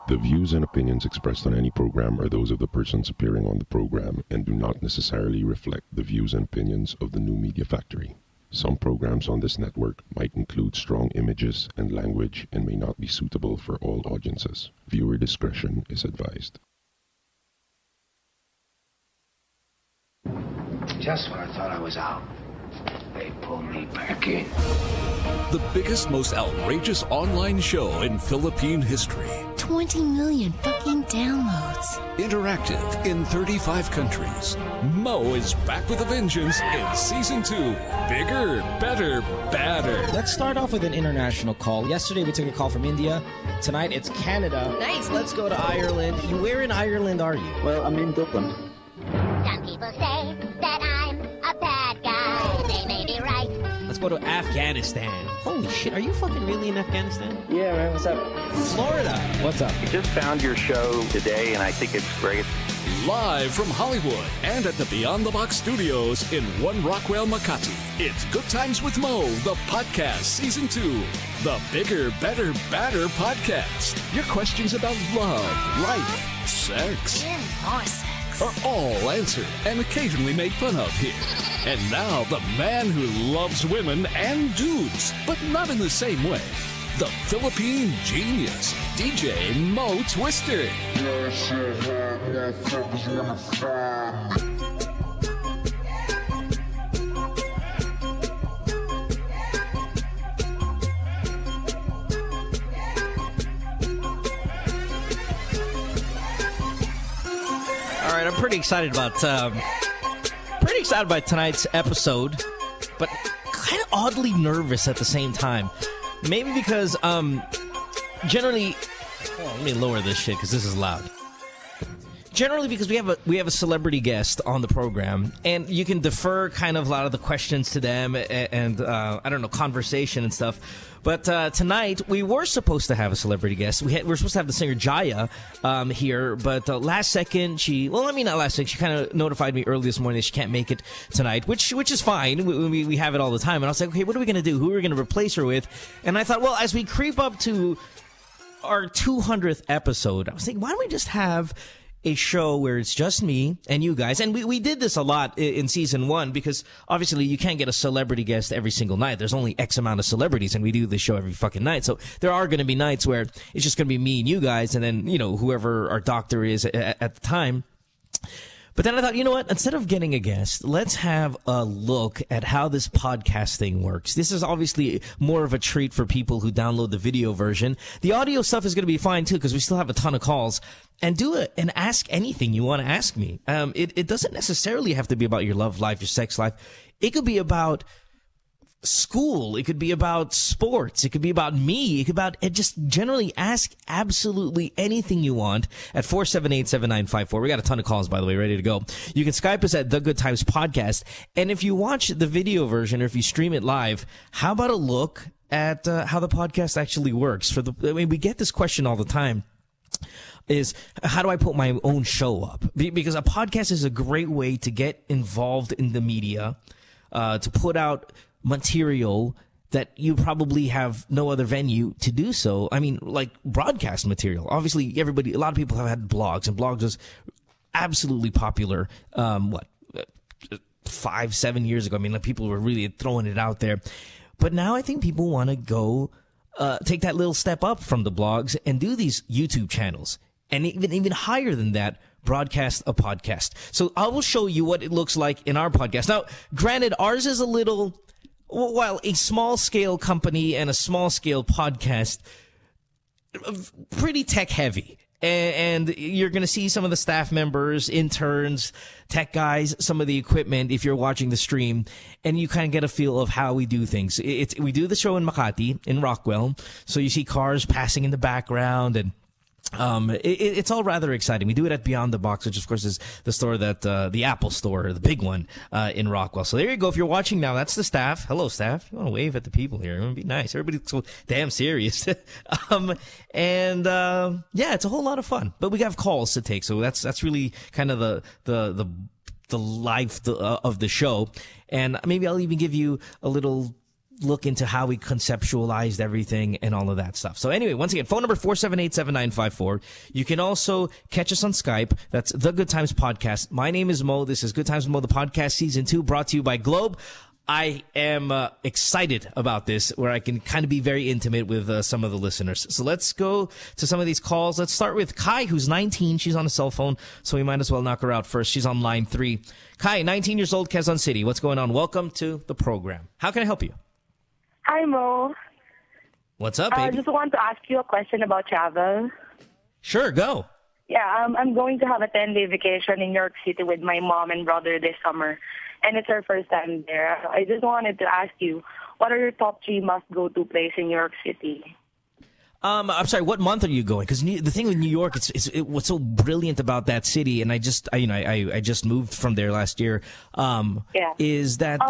The views and opinions expressed on any program are those of the persons appearing on the program and do not necessarily reflect the views and opinions of the New Media Factory. Some programs on this network might include strong images and language and may not be suitable for all audiences. Viewer discretion is advised. Just when I thought I was out, they pulled me back in. The biggest, most outrageous online show in Philippine history. 20 million fucking downloads. Interactive in 35 countries. Mo is back with a vengeance in Season 2. Bigger, better, badder. Let's start off with an international call. Yesterday we took a call from India. Tonight it's Canada. Nice. Let's go to Ireland. Where in Ireland are you? Well, I'm in Dublin. Some people say that I'm a bad guy. They may be right. Let's go to Afghanistan. Holy shit, are you fucking really in Afghanistan? Yeah, man, what's up? Florida. What's up? I just found your show today, and I think it's great. Live from Hollywood and at the Beyond the Box studios in One Rockwell, Makati. It's Good Times with Mo, the podcast, Season 2. The Bigger, Better, Badder podcast. Your questions about love, life, sex. And more sex. Are all answered and occasionally made fun of here. And now, the man who loves women and dudes, but not in the same way. The Philippine genius, DJ Mo Twister. All right, I'm pretty excited about tonight's episode, but kind of oddly nervous at the same time. Maybe because generally, let me lower this shit because this is loud. Generally, because we have a celebrity guest on the program, and you can defer kind of a lot of the questions to them and I don't know, conversation and stuff. But tonight we were supposed to have a celebrity guest. We're supposed to have the singer Jaya here, but last second not last second. She kind of notified me early this morning that she can't make it tonight, which is fine. We have it all the time, and I was like, okay, what are we gonna do? Who are we gonna replace her with? And I thought, well, as we creep up to our 200th episode, I was thinking, why don't we just have a show where it's just me and you guys. And we did this a lot in Season 1 because obviously you can't get a celebrity guest every single night. There's only X amount of celebrities and we do this show every fucking night. So there are going to be nights where it's just going to be me and you guys and then, you know, whoever our doctor is at the time. But then I thought, you know what? Instead of getting a guest, let's have a look at how this podcast thing works. This is obviously more of a treat for people who download the video version. The audio stuff is going to be fine, too, because we still have a ton of calls. And do it and ask anything you want to ask me. It doesn't necessarily have to be about your love life, your sex life. It could be about school. It could be about sports. It could be about me. It could be about just generally ask absolutely anything you want at 478-7954. We got a ton of calls, by the way, ready to go. You can Skype us at The Good Times Podcast. And if you watch the video version or if you stream it live, how about a look at how the podcast actually works? We get this question all the time. Is how do I put my own show up? Because a podcast is a great way to get involved in the media, to put out material that you probably have no other venue to do so. I mean, like broadcast material. Obviously, a lot of people have had blogs, and blogs was absolutely popular, 5-7 years ago. I mean, like, people were really throwing it out there. But now I think people want to go take that little step up from the blogs and do these YouTube channels. And even higher than that, broadcast a podcast. So I will show you what it looks like in our podcast. Now, granted, ours is a small-scale company and a small-scale podcast, pretty tech-heavy. And you're going to see some of the staff members, interns, tech guys, some of the equipment if you're watching the stream, and you kind of get a feel of how we do things. We do the show in Makati, in Rockwell, so you see cars passing in the background, and it's all rather exciting. We do it at Beyond the Box, which of course is the store that, the Apple store, the big one, in Rockwell. So there you go. If you're watching now, that's the staff. Hello, staff. You want to wave at the people here. It would be nice. Everybody's so damn serious. Yeah, it's a whole lot of fun, but we have calls to take. So that's really kind of the life of the show. And maybe I'll even give you a little look into how we conceptualized everything and all of that stuff. So anyway, once again, phone number 478-7954. You can also catch us on Skype. That's The Good Times Podcast. My name is Mo. This is Good Times with Mo, the podcast season 2, brought to you by Globe. I am excited about this, where I can kind of be very intimate with some of the listeners. So let's go to some of these calls. Let's start with Kai, who's 19. She's on a cell phone, so we might as well knock her out first. She's on line 3. Kai, 19 years old, Quezon City. What's going on? Welcome to the program. How can I help you? Hi, Mo. What's up, baby? I just want to ask you a question about travel. Sure, go. Yeah, I'm going to have a 10-day vacation in New York City with my mom and brother this summer, and it's our first time there. I just wanted to ask you, what are your top 3 must-go-to places in New York City? I'm sorry, what month are you going? Because the thing with New York, what's so brilliant about that city, and I just moved from there last year, is that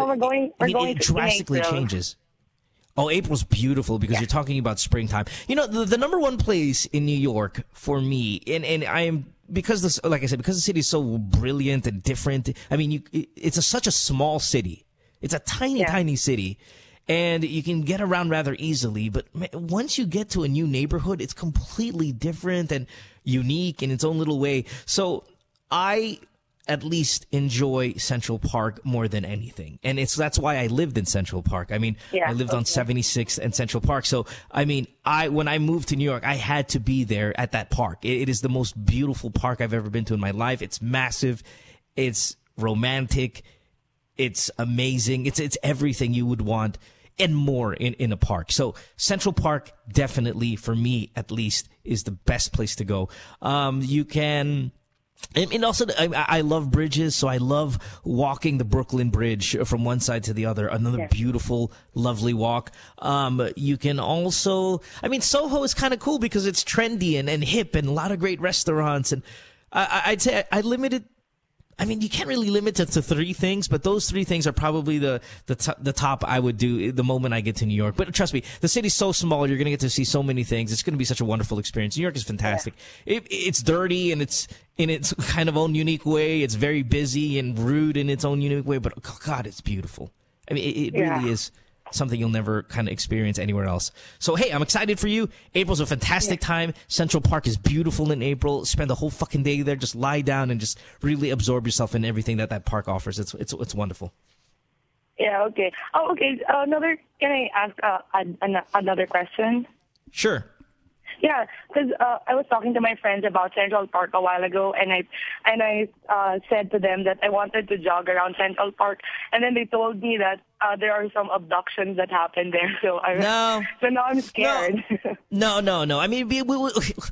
it drastically changes. Oh, April's beautiful because you're talking about springtime. You know, the number one place in New York for me, and I am, because this, like I said, because the city is so brilliant and different. I mean, it's such a small city. It's a tiny city, and you can get around rather easily. But once you get to a new neighborhood, it's completely different and unique in its own little way. So I at least enjoy Central Park more than anything. And that's why I lived in Central Park. I mean, I lived on 76th and Central Park. So, I mean, when I moved to New York, I had to be there at that park. It is the most beautiful park I've ever been to in my life. It's massive. It's romantic. It's amazing. It's everything you would want and more in a park. So Central Park, definitely, for me at least, is the best place to go. You can... And also, I love bridges, so I love walking the Brooklyn Bridge from one side to the other. Another beautiful, lovely walk. You can also, I mean, Soho is kind of cool because it's trendy and hip and a lot of great restaurants. And I'd say I limited. I mean, you can't really limit it to 3 things, but those 3 things are probably the top I would do the moment I get to New York. But trust me, the city's so small, you're going to get to see so many things. It's going to be such a wonderful experience. New York is fantastic. It's dirty and it's in its kind of own unique way. It's very busy and rude in its own unique way, but God, it's beautiful. I mean, it really is something you'll never kind of experience anywhere else. So, hey, I'm excited for you. April's a fantastic time. Central Park is beautiful in April. Spend the whole fucking day there. Just lie down and just really absorb yourself in everything that park offers. It's wonderful. Yeah, okay. Oh, okay. Can I ask another question? Sure. Yeah, because I was talking to my friends about Central Park a while ago, and I said to them that I wanted to jog around Central Park, and then they told me that there are some abductions that happen there. So now I'm scared. No. I mean, we,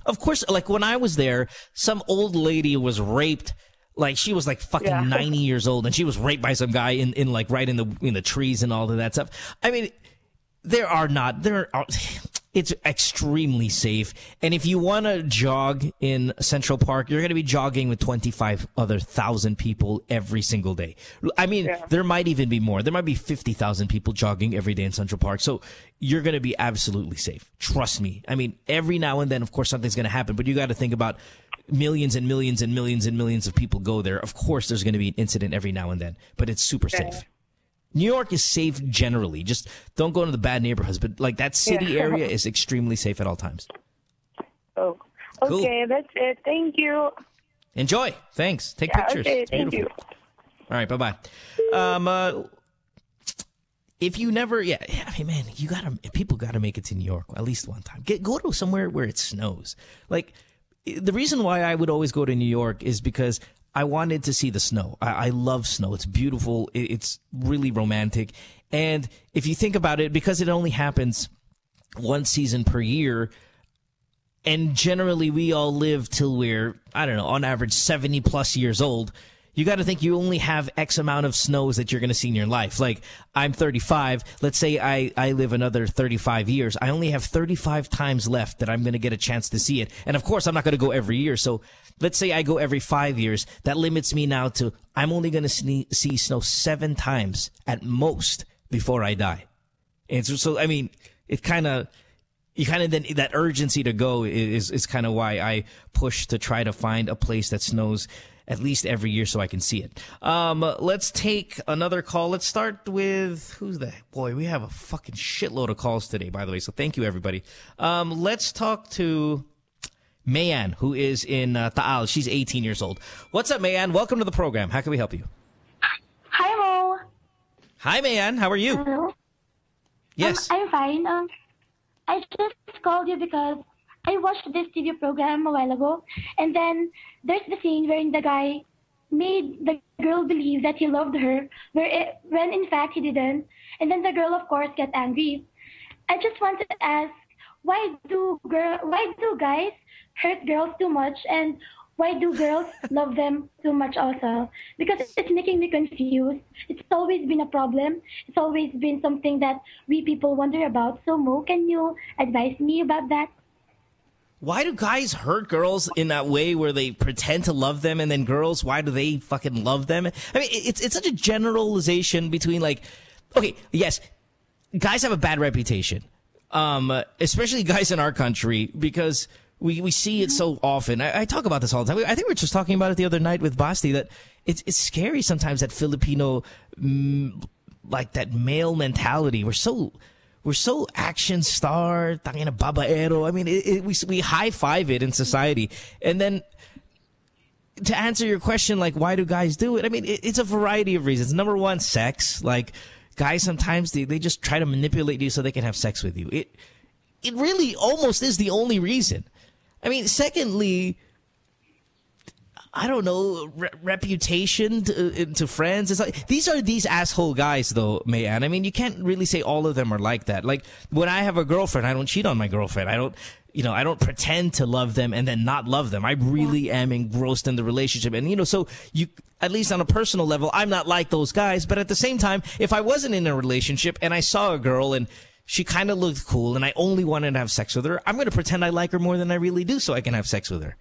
of course, like when I was there, some old lady was raped. Like she was like fucking 90 years old, and she was raped by some guy in like right in the trees and all of that stuff. I mean, it's extremely safe. And if you want to jog in Central Park, you're going to be jogging with 25,000 people every single day. I mean, there might even be more. There might be 50,000 people jogging every day in Central Park. So you're going to be absolutely safe. Trust me. I mean, every now and then, of course, something's going to happen, but you got to think about millions and millions and millions and millions of people go there. Of course, there's going to be an incident every now and then, but it's super safe. New York is safe generally. Just don't go into the bad neighborhoods. But like that city area is extremely safe at all times. Oh, okay. Cool. That's it. Thank you. Enjoy. Thanks. Take pictures. Okay, thank you. All right. Bye-bye. If you never, I mean, man, people gotta make it to New York at least one time. Go to somewhere where it snows. Like the reason why I would always go to New York is because I wanted to see the snow. I love snow. It's beautiful. It's really romantic. And if you think about it, because it only happens one season per year, and generally we all live till we're, I don't know, on average 70 plus years old, you got to think you only have X amount of snows that you're going to see in your life. Like, I'm 35. Let's say I live another 35 years. I only have 35 times left that I'm going to get a chance to see it. And, of course, I'm not going to go every year. So let's say I go every 5 years. That limits me now to I'm only going to see snow 7 times at most before I die. And so I mean, you kind of then that urgency to go is kind of why I push to try to find a place that snows at least every year so I can see it. Let's take another call. Let's start with, who's that? Boy, we have a fucking shitload of calls today, by the way, so thank you, everybody. Let's talk to Mayan, who is in Taal. She's 18 years old. What's up, Mayan? Welcome to the program. How can we help you? Hi, Mo. Hi, Mayan. How are you? Hello. Yes. I'm fine. I just called you because I watched this TV program a while ago, and then there's the scene wherein the guy made the girl believe that he loved her, when in fact he didn't, and then the girl, of course, get angry. I just wanted to ask, why do guys hurt girls too much, and why do girls love them too much also? Because it's making me confused. It's always been a problem. It's always been something that we people wonder about. So, Mo, can you advise me about that? Why do guys hurt girls in that way where they pretend to love them, and then girls, why do they fucking love them? I mean, it's such a generalization between, like, okay, yes, guys have a bad reputation, especially guys in our country, because we see it so often. I talk about this all the time. I think we were just talking about it the other night with Basti, that it's scary sometimes, that Filipino, like, that male mentality. We're so action star, tangina babaero. I mean, we high five it in society. And then to answer your question, like, why do guys do it? I mean, it's a variety of reasons. Number one, sex. Like, guys sometimes they just try to manipulate you so they can have sex with you. It really almost is the only reason. I mean, secondly, I don't know, reputation to friends. It's like, these are these asshole guys, though, Mayan. I mean, you can't really say all of them are like that. Like, when I have a girlfriend, I don't cheat on my girlfriend. I don't pretend to love them and then not love them. I really am engrossed in the relationship. And, so you, at least on a personal level, I'm not like those guys. But at the same time, if I wasn't in a relationship and I saw a girl and she kind of looked cool and I only wanted to have sex with her, I'm going to pretend I like her more than I really do so I can have sex with her.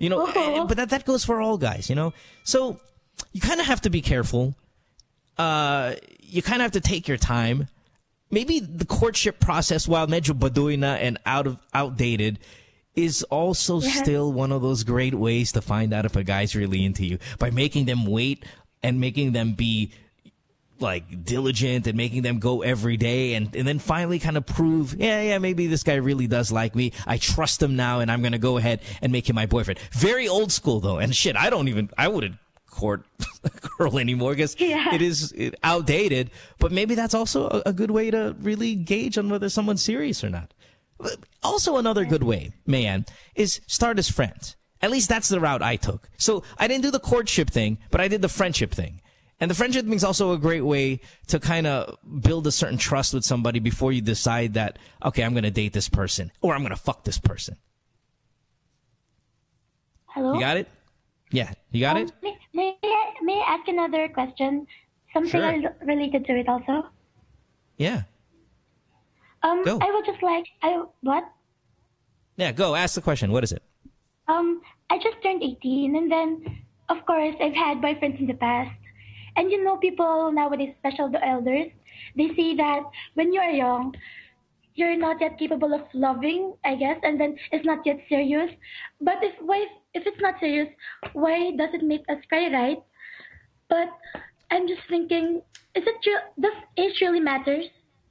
But that goes for all guys, So you kind of have to be careful. You kind of have to take your time. Maybe the courtship process, while medyo baduy na and outdated, is also still one of those great ways to find out if a guy's really into you, by making them wait and making them be, like, diligent and making them go every day, and then finally kind of prove, maybe this guy really does like me. I trust him now, and I'm going to go ahead and make him my boyfriend. Very old school, though. And shit, I wouldn't court a girl anymore because it is outdated. But maybe that's also a good way to really gauge on whether someone's serious or not. Also, another good way, Mayan, is start as friends. At least that's the route I took. So I didn't do the courtship thing, but I did the friendship thing. And the friendship thing is also a great way to kind of build a certain trust with somebody before you decide that, okay, I'm going to date this person or I'm going to fuck this person. Hello? You got it? Yeah. You got it? May I ask another question? Something related to it also? Yeah. Go. I would just like, what? Yeah, go. Ask the question. What is it? I just turned 18, and then, of course, I've had boyfriends in the past. And people nowadays, especially the elders, they say that when you are young, you're not yet capable of loving, I guess, and then it's not yet serious. But if it's not serious, why does it make us cry, right? But I'm just thinking, is it true? Does age really matter?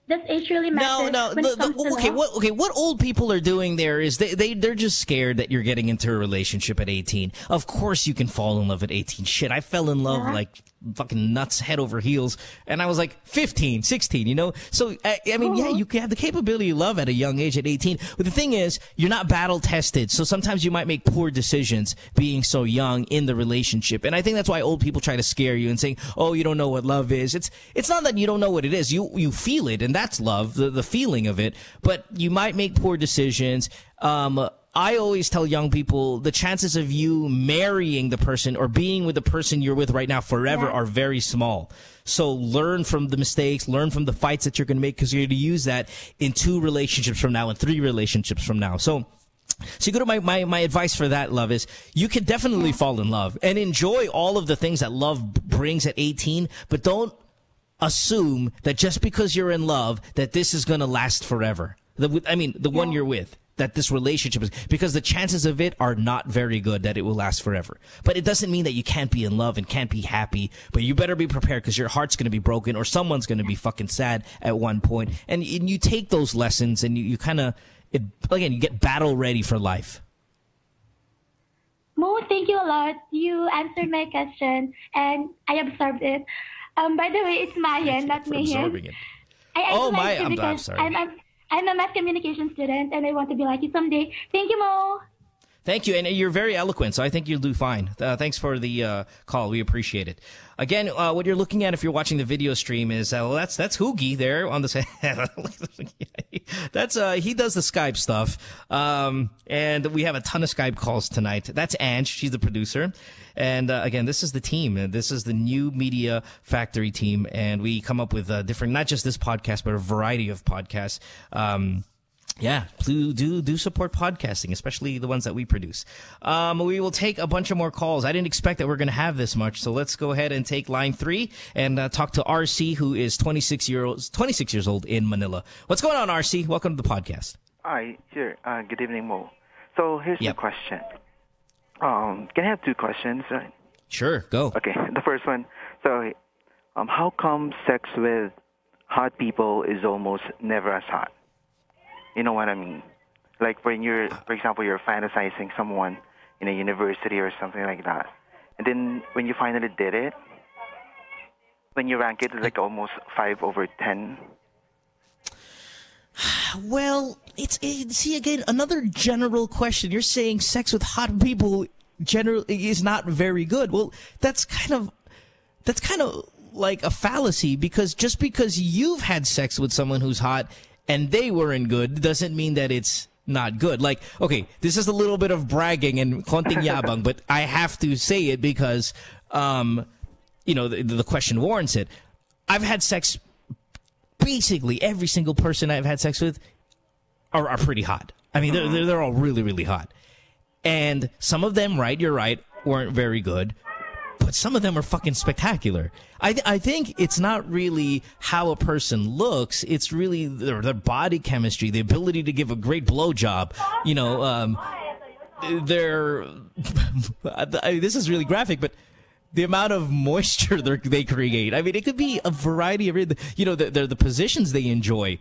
Does age really matter? No. What old people are doing there is they're just scared that you're getting into a relationship at 18. Of course you can fall in love at 18. Shit, I fell in love like fucking nuts, head over heels, and I was like 15, 16, So, I mean, you can have the capability of love at a young age at 18. But the thing is, you're not battle tested, so sometimes you might make poor decisions being so young in the relationship. And I think that's why old people try to scare you and saying, oh, you don't know what love is. It's not that you don't know what it is. You feel it, and that's love, the feeling of it. But you might make poor decisions. I always tell young people the chances of you marrying the person or being with the person you're with right now forever are very small. So learn from the mistakes, learn from the fights that you're going to make, because you're going to use that in 2 relationships from now and 3 relationships from now. So you go to my advice for that, love, is you can definitely fall in love and enjoy all of the things that love brings at 18, but don't assume that just because you're in love that this is going to last forever. The one you're with. that this relationship is, because the chances of it are not very good that it will last forever. But it doesn't mean that you can't be in love and can't be happy, but you better be prepared because your heart's going to be broken or someone's going to be fucking sad at one point. And you take those lessons and you kind of, again, you get battle ready for life. Mo, thank you a lot. You answered my question and I absorbed it. By the way, it's Mayan, not Mayan. I'm sorry. I'm a mass communication student, and I want to be like you someday. Thank you, Mo. Thank you, and you're very eloquent, so I think you'll do fine. Thanks for the call. We appreciate it. Again, what you're looking at if you're watching the video stream is, that's Hoogie there on the that's he does the Skype stuff, and we have a ton of Skype calls tonight. That's Ange, she's the producer, and again, this is the team. This is the New Media Factory team, and we come up with different, not just this podcast, but a variety of podcasts. Yeah, do support podcasting, especially the ones that we produce. We will take a bunch of more calls. I didn't expect that we're going to have this much, so let's go ahead and take line 3 and talk to RC, who is 26 years old in Manila. What's going on, RC? Welcome to the podcast. Hi, sure. Good evening, Mo. So here's the question. Can I have 2 questions? Right? Sure, go. Okay, the first one. So, how come sex with hot people is almost never as hot? You know what I mean? Like when you're, for example, you're fantasizing someone in a university or something like that. And then when you finally did it, when you rank it, it's like almost 5 over 10. Well, see, again, another general question. You're saying sex with hot people generally is not very good. Well, that's kind of like a fallacy, because just because you've had sex with someone who's hot and they weren't good doesn't mean that it's not good. Like, okay, this is a little bit of bragging and konting yabang, but I have to say it because, the question warrants it. I've had sex, basically every single person I've had sex with are pretty hot. I mean, they're all really, really hot. And some of them, you're right, weren't very good. But some of them are fucking spectacular. I think it's not really how a person looks. It's really their body chemistry, the ability to give a great blowjob. This is really graphic, but the amount of moisture they create. I mean, it could be a variety of, the positions they enjoy.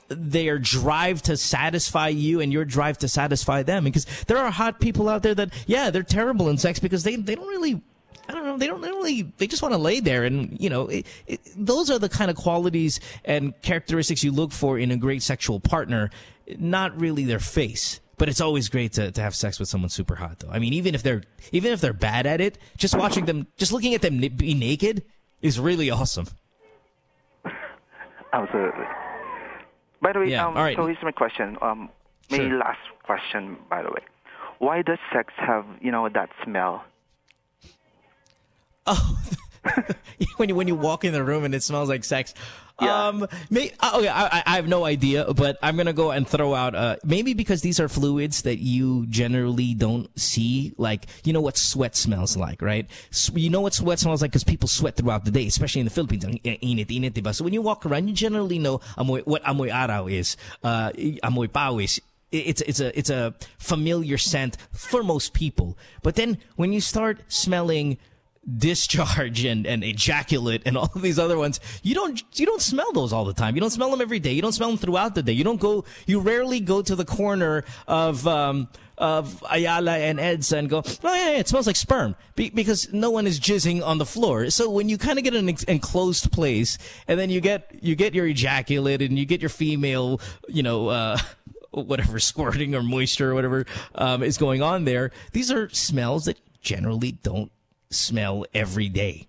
Their drive to satisfy you and your drive to satisfy them. Because there are hot people out there that, they're terrible in sex because they don't really, they just want to lay there. And, those are the kind of qualities and characteristics you look for in a great sexual partner, not really their face. But it's always great to have sex with someone super hot, though. I mean, even if they're bad at it, just looking at them be naked is really awesome. Absolutely. By the way, all right. So here's my question. Maybe last question, by the way. Why does sex have, that smell? Oh, when you walk in the room and it smells like sex. Yeah. I have no idea, but I'm gonna go and throw out maybe because these are fluids that you generally don't see. Like, you know what sweat smells like, right? You know what sweat smells like because people sweat throughout the day, especially in the Philippines. Init, diba? So when you walk around, you generally know what amoy araw is, amoy pawis. It's a familiar scent for most people. But then when you start smelling discharge and ejaculate and all of these other ones, you don't smell those all the time. You don't smell them every day. You don't smell them throughout the day. You rarely go to the corner of Ayala and Edsa and go, oh yeah, it smells like sperm, because no one is jizzing on the floor. So when you kind of get an enclosed place and then you get your ejaculate and you get your female, whatever squirting or moisture or whatever is going on there, these are smells that generally don't smell every day,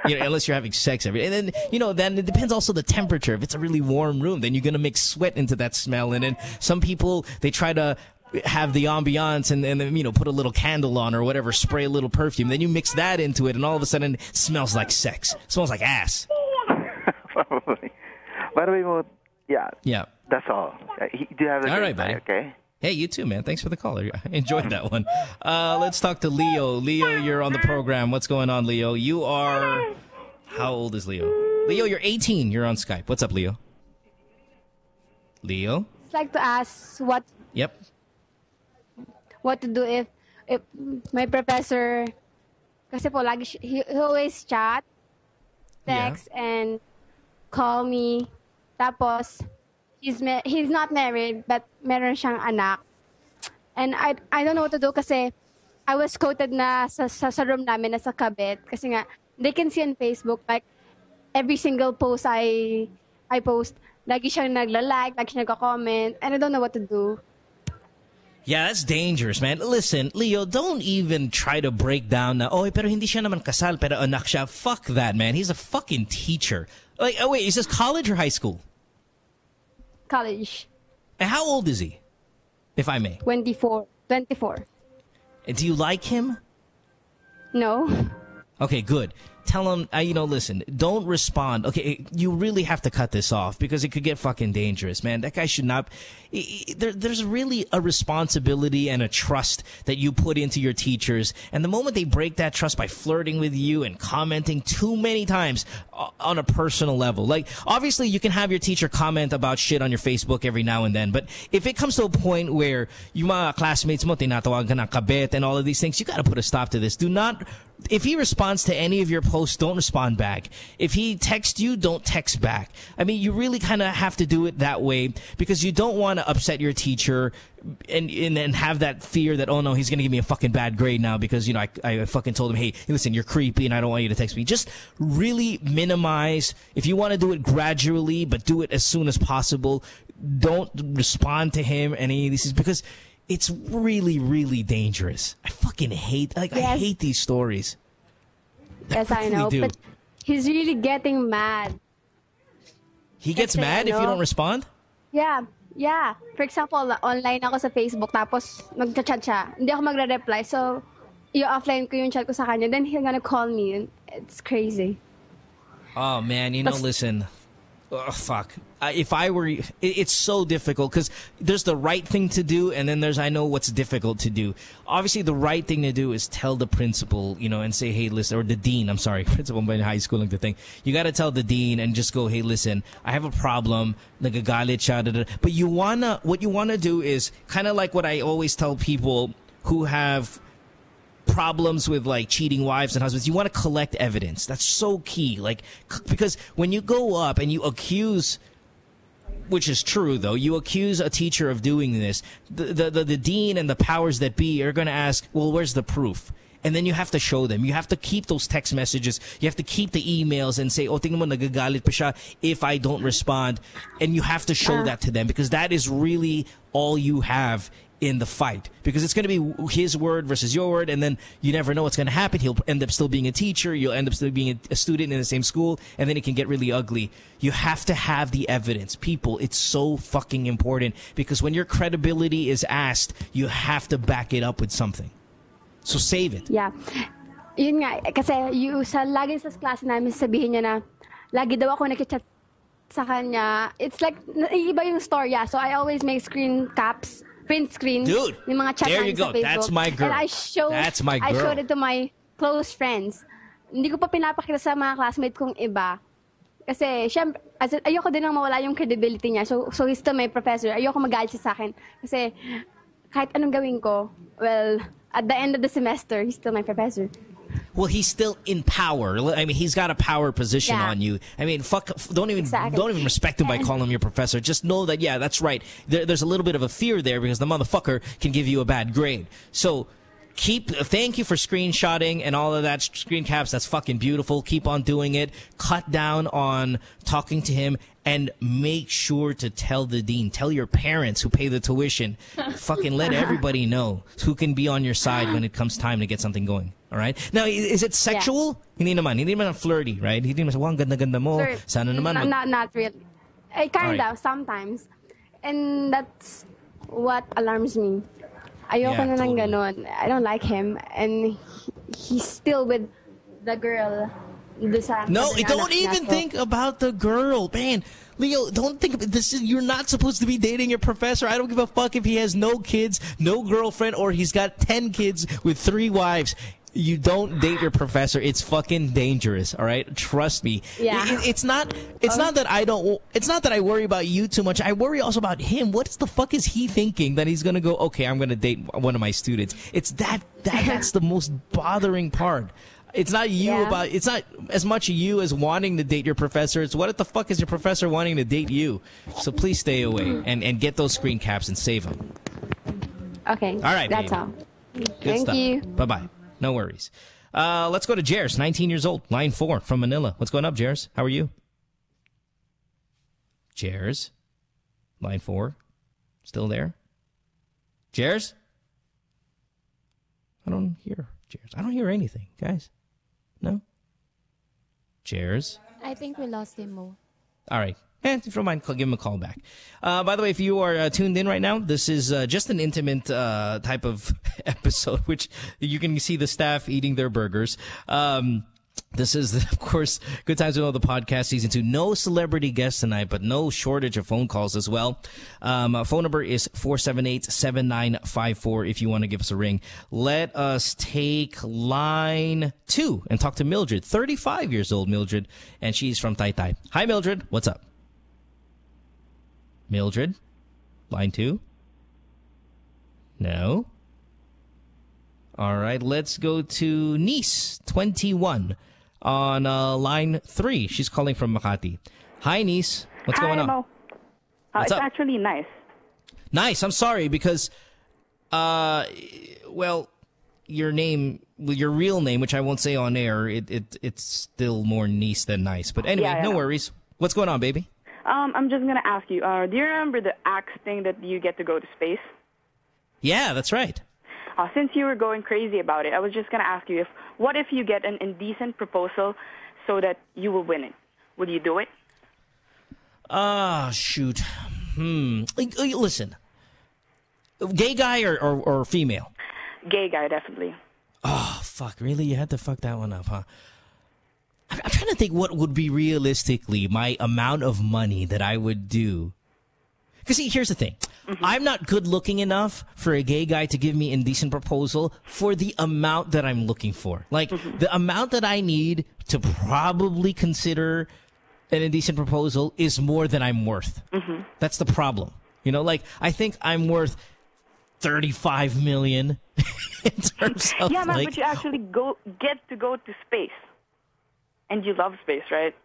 unless you're having sex every day. And then, then it depends also the temperature. If it's a really warm room, then you're going to mix sweat into that smell. And then some people, they try to have the ambiance and then, put a little candle on or whatever, spray a little perfume. Then you mix that into it and all of a sudden it smells like sex. It smells like ass. Probably. By the way, well, yeah. That's all. Do you have a all great right, buddy. night, okay? Hey, you too, man. Thanks for the call. I enjoyed that one. Let's talk to Leo. Leo, you're on the program. What's going on, Leo? You are... How old is Leo? Leo, you're 18. You're on Skype. What's up, Leo? Leo? like to ask what to do if my professor, kasi po lagi he always chat, text, and call me. Tapos he's not married but meron siyang anak. And I don't know what to do kasi I was quoted na sa room namin na sa kabit kasi nga they can see on Facebook like every single post I post, lagi siyang nagla-like, lagi siyang nagko-comment, and I don't know what to do. Yeah, that's dangerous, man. Listen, Leo, don't even try to break down na, oh, pero hindi siya naman kasal, pero anak siya. Fuck that, man. He's a fucking teacher. Like, oh, wait, is this college or high school? College. And how old is he, if I may? 24. And do you like him? No. Okay, good. Tell him, listen, don't respond. Okay, you really have to cut this off because it could get fucking dangerous, man. That guy should not... There's really a responsibility and a trust that you put into your teachers. And the moment they break that trust by flirting with you and commenting too many times on a personal level. Like, obviously, you can have your teacher comment about shit on your Facebook every now and then. But if it comes to a point where yung mga classmates mo, tinatawag ka ng kabit and all of these things, you got to put a stop to this. Do not... If he responds to any of your posts, don't respond back. If he texts you, don't text back. I mean, you really kind of have to do it that way because you don't want to upset your teacher and have that fear that, oh, no, he's going to give me a fucking bad grade now because, I fucking told him, hey, listen, you're creepy and I don't want you to text me. Just really minimize. If you want to do it gradually, but do it as soon as possible. Don't respond to him and any of these things because... It's really, really dangerous. I fucking hate, I hate these stories. Yes, I know, but he's really getting mad. He gets mad if you don't respond? Yeah. For example, online ako sa Facebook, tapos mag-chat siya. Hindi ako magre-reply, so i-offline ko yung chat ko sa kanya. Then he's gonna call me. It's crazy. Oh, man, listen... Oh, fuck. If I were... It's so difficult because there's the right thing to do and then there's I know what's difficult to do. Obviously, the right thing to do is tell the principal, and say, hey, listen, or the dean, I'm sorry, principal in high school, like the thing. You got to tell the dean and just go, hey, listen, I have a problem. Nagagalit siya. But what you want to do is kind of like what I always tell people who have... problems with like cheating wives and husbands, you want to collect evidence. That's so key. Like, because when you go up and you accuse, which is true though, you accuse a teacher of doing this, the dean and the powers that be are going to ask, well, where's the proof? And then you have to show them. You have to keep those text messages. You have to keep the emails and say, oh, tingnan mo, nagagalit pa siya if I don't respond. And you have to show that to them because that is really all you have in the fight because it's going to be his word versus your word and then you never know what's going to happen. He'll end up still being a teacher. You'll end up still being a student in the same school and then it can get really ugly. You have to have the evidence. People, it's so fucking important because when your credibility is asked, you have to back it up with something. So save it. Yeah. Yun nga, kasi lagi sa klase namin sabihin niya na lagi daw ako nag-chat sa kanya. It's like, iba yung story. Yeah. So I always make screen caps, print screen. Dude, yung mga chat there you go. That's my girl. And I showed it to my close friends. Hindi ko pa pinapakita sa mga classmates kong iba. Kasi, syempre, ayoko din nang mawala yung credibility niya. So he's still my professor. Ayoko magalit siya sa akin. Kasi, kahit anong gawin ko, well, at the end of the semester, he's still my professor. Well, he's still in power. I mean, he's got a power position on you. I mean, don't even respect him by calling him your professor. Just know that, yeah, that's right. There's a little bit of a fear there because the motherfucker can give you a bad grade. So, thank you for screenshotting and all of that screen caps. That's fucking beautiful. Keep on doing it. Cut down on talking to him and make sure to tell the dean. Tell your parents who pay the tuition. Fucking let everybody know who can be on your side when it comes time to get something going. All right? Now, is it sexual? Yeah. Hindi naman flirty, right? Hindi naman, ang ganda-ganda mo. Sir, Sana naman. Not really. Kind of, sometimes. And that's what alarms me. Ayoko na ng ganon. I don't like him. And he's still with the girl. No, don't even think about the girl. Man, Leo, don't think about this. You're not supposed to be dating your professor. I don't give a fuck if he has no kids, no girlfriend, or he's got 10 kids with 3 wives. You don't date your professor. It's fucking dangerous. All right, trust me. Yeah. It's not that I don't. It's not that I worry about you too much. I worry also about him. What the fuck is he thinking that he's gonna go? Okay, I'm gonna date one of my students. It's that's the most bothering part. It's not you about. It's not as much you as wanting to date your professor. It's what the fuck is your professor wanting to date you? So please stay away and get those screen caps and save them. Okay. All right. That's baby. all. Good Thank you. Bye bye. No worries. Let's go to Jers, 19 years old, line 4 from Manila. What's going up, Jers? How are you? Jers, line 4, still there? Jers? I don't hear Jers. I don't hear anything, guys. No? Jers? I think we lost him, Mo. All right. If you don't mind, give him a call back. By the way, if you are tuned in right now, this is just an intimate type of episode, which you can see the staff eating their burgers. This is, of course, Good Times with Mo, the podcast, season 2. No celebrity guests tonight, but no shortage of phone calls as well. Phone number is 478-7954 if you want to give us a ring. Let us take line 2 and talk to Mildred, 35 years old, Mildred, and she's from Taytay. Hi, Mildred. What's up? Mildred, line 2? No? All right, let's go to Nice, 21, on line 3. She's calling from Makati. Hi, Nice. What's going on? Mo. What's it's up? actually nice. Nice. I'm sorry because, well, your name, your real name, which I won't say on air, it's still more Nice than nice. But anyway, no worries. What's going on, baby? I'm just going to ask you, do you remember the axe thing that you get to go to space? Yeah, that's right. Since you were going crazy about it, I was just going to ask you, what if you get an indecent proposal so that you will win it? Would you do it? Shoot. Listen, gay guy or female? Gay guy, definitely. Oh, fuck. Really? You had to fuck that one up, huh? I'm trying to think what would be realistically my amount of money that I would do. Because, see, here's the thing. I'm not good looking enough for a gay guy to give me an indecent proposal for the amount that I'm looking for. Like, the amount that I need to probably consider an indecent proposal is more than I'm worth. That's the problem. You know, like, I think I'm worth 35 million in terms of, yeah, man, like, but you actually get to go to space. And you love space, right?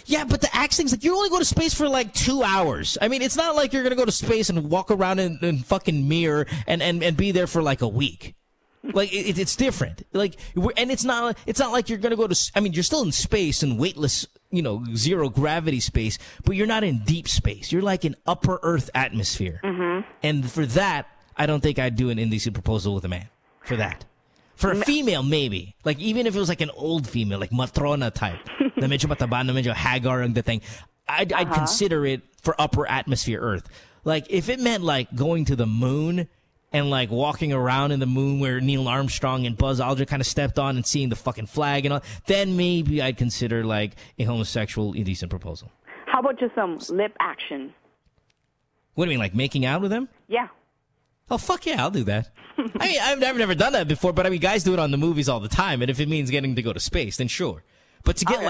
Yeah, but the axe thing's like, you only go to space for like 2 hours. I mean, it's not like you're going to go to space and walk around in fucking mirror and be there for like a week. Like, it's different. Like, and it's not like you're going to go to, I mean, you're still in space and weightless, you know, zero gravity space, but you're not in deep space. You're like in upper Earth atmosphere. And for that, I don't think I'd do an indecent proposal with a man. For that. For a female, maybe. Like, even if it was like an old female, like matrona type, na medyo mataba, na medyo hagar ang dating, I'd consider it for upper atmosphere Earth. Like, if it meant like going to the moon and like walking around in the moon where Neil Armstrong and Buzz Aldrin kind of stepped on and seeing the fucking flag and all, then maybe I'd consider like a homosexual indecent proposal. How about just some lip action? What do you mean, like making out with him? Yeah. Oh, fuck yeah, I'll do that. I mean, I've never done that before, but I mean, guys do it on the movies all the time, and if it means getting to go to space, then sure. But to get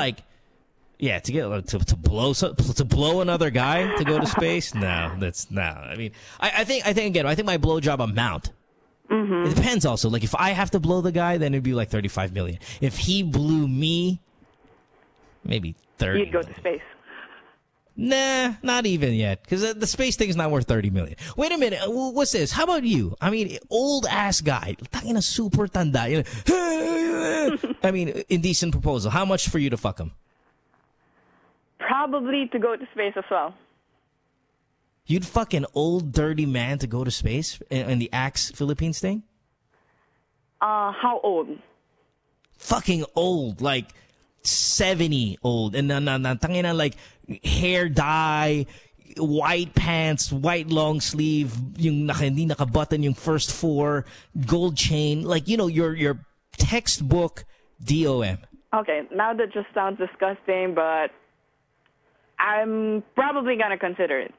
to blow another guy to go to space, no. I mean, I think my blowjob amount. It depends also. Like, if I have to blow the guy, then it'd be like 35 million. If he blew me, maybe 30. You'd go to space. Nah, not even yet. Because the space thing is not worth 30 million. Wait a minute. What's this? How about you? I mean, old ass guy. Tangina super tanda. You know, I mean, indecent proposal. How much for you to fuck him? Probably to go to space as well. You'd fuck an old dirty man to go to space in the Axe Philippines thing? How old? Fucking old. Like 70 old. And tangina, like, hair dye, white pants, white long sleeve, yung hindi nakabutton yung first 4, gold chain, like, you know, your textbook DOM. Okay, now that just sounds disgusting, but I'm probably gonna consider it.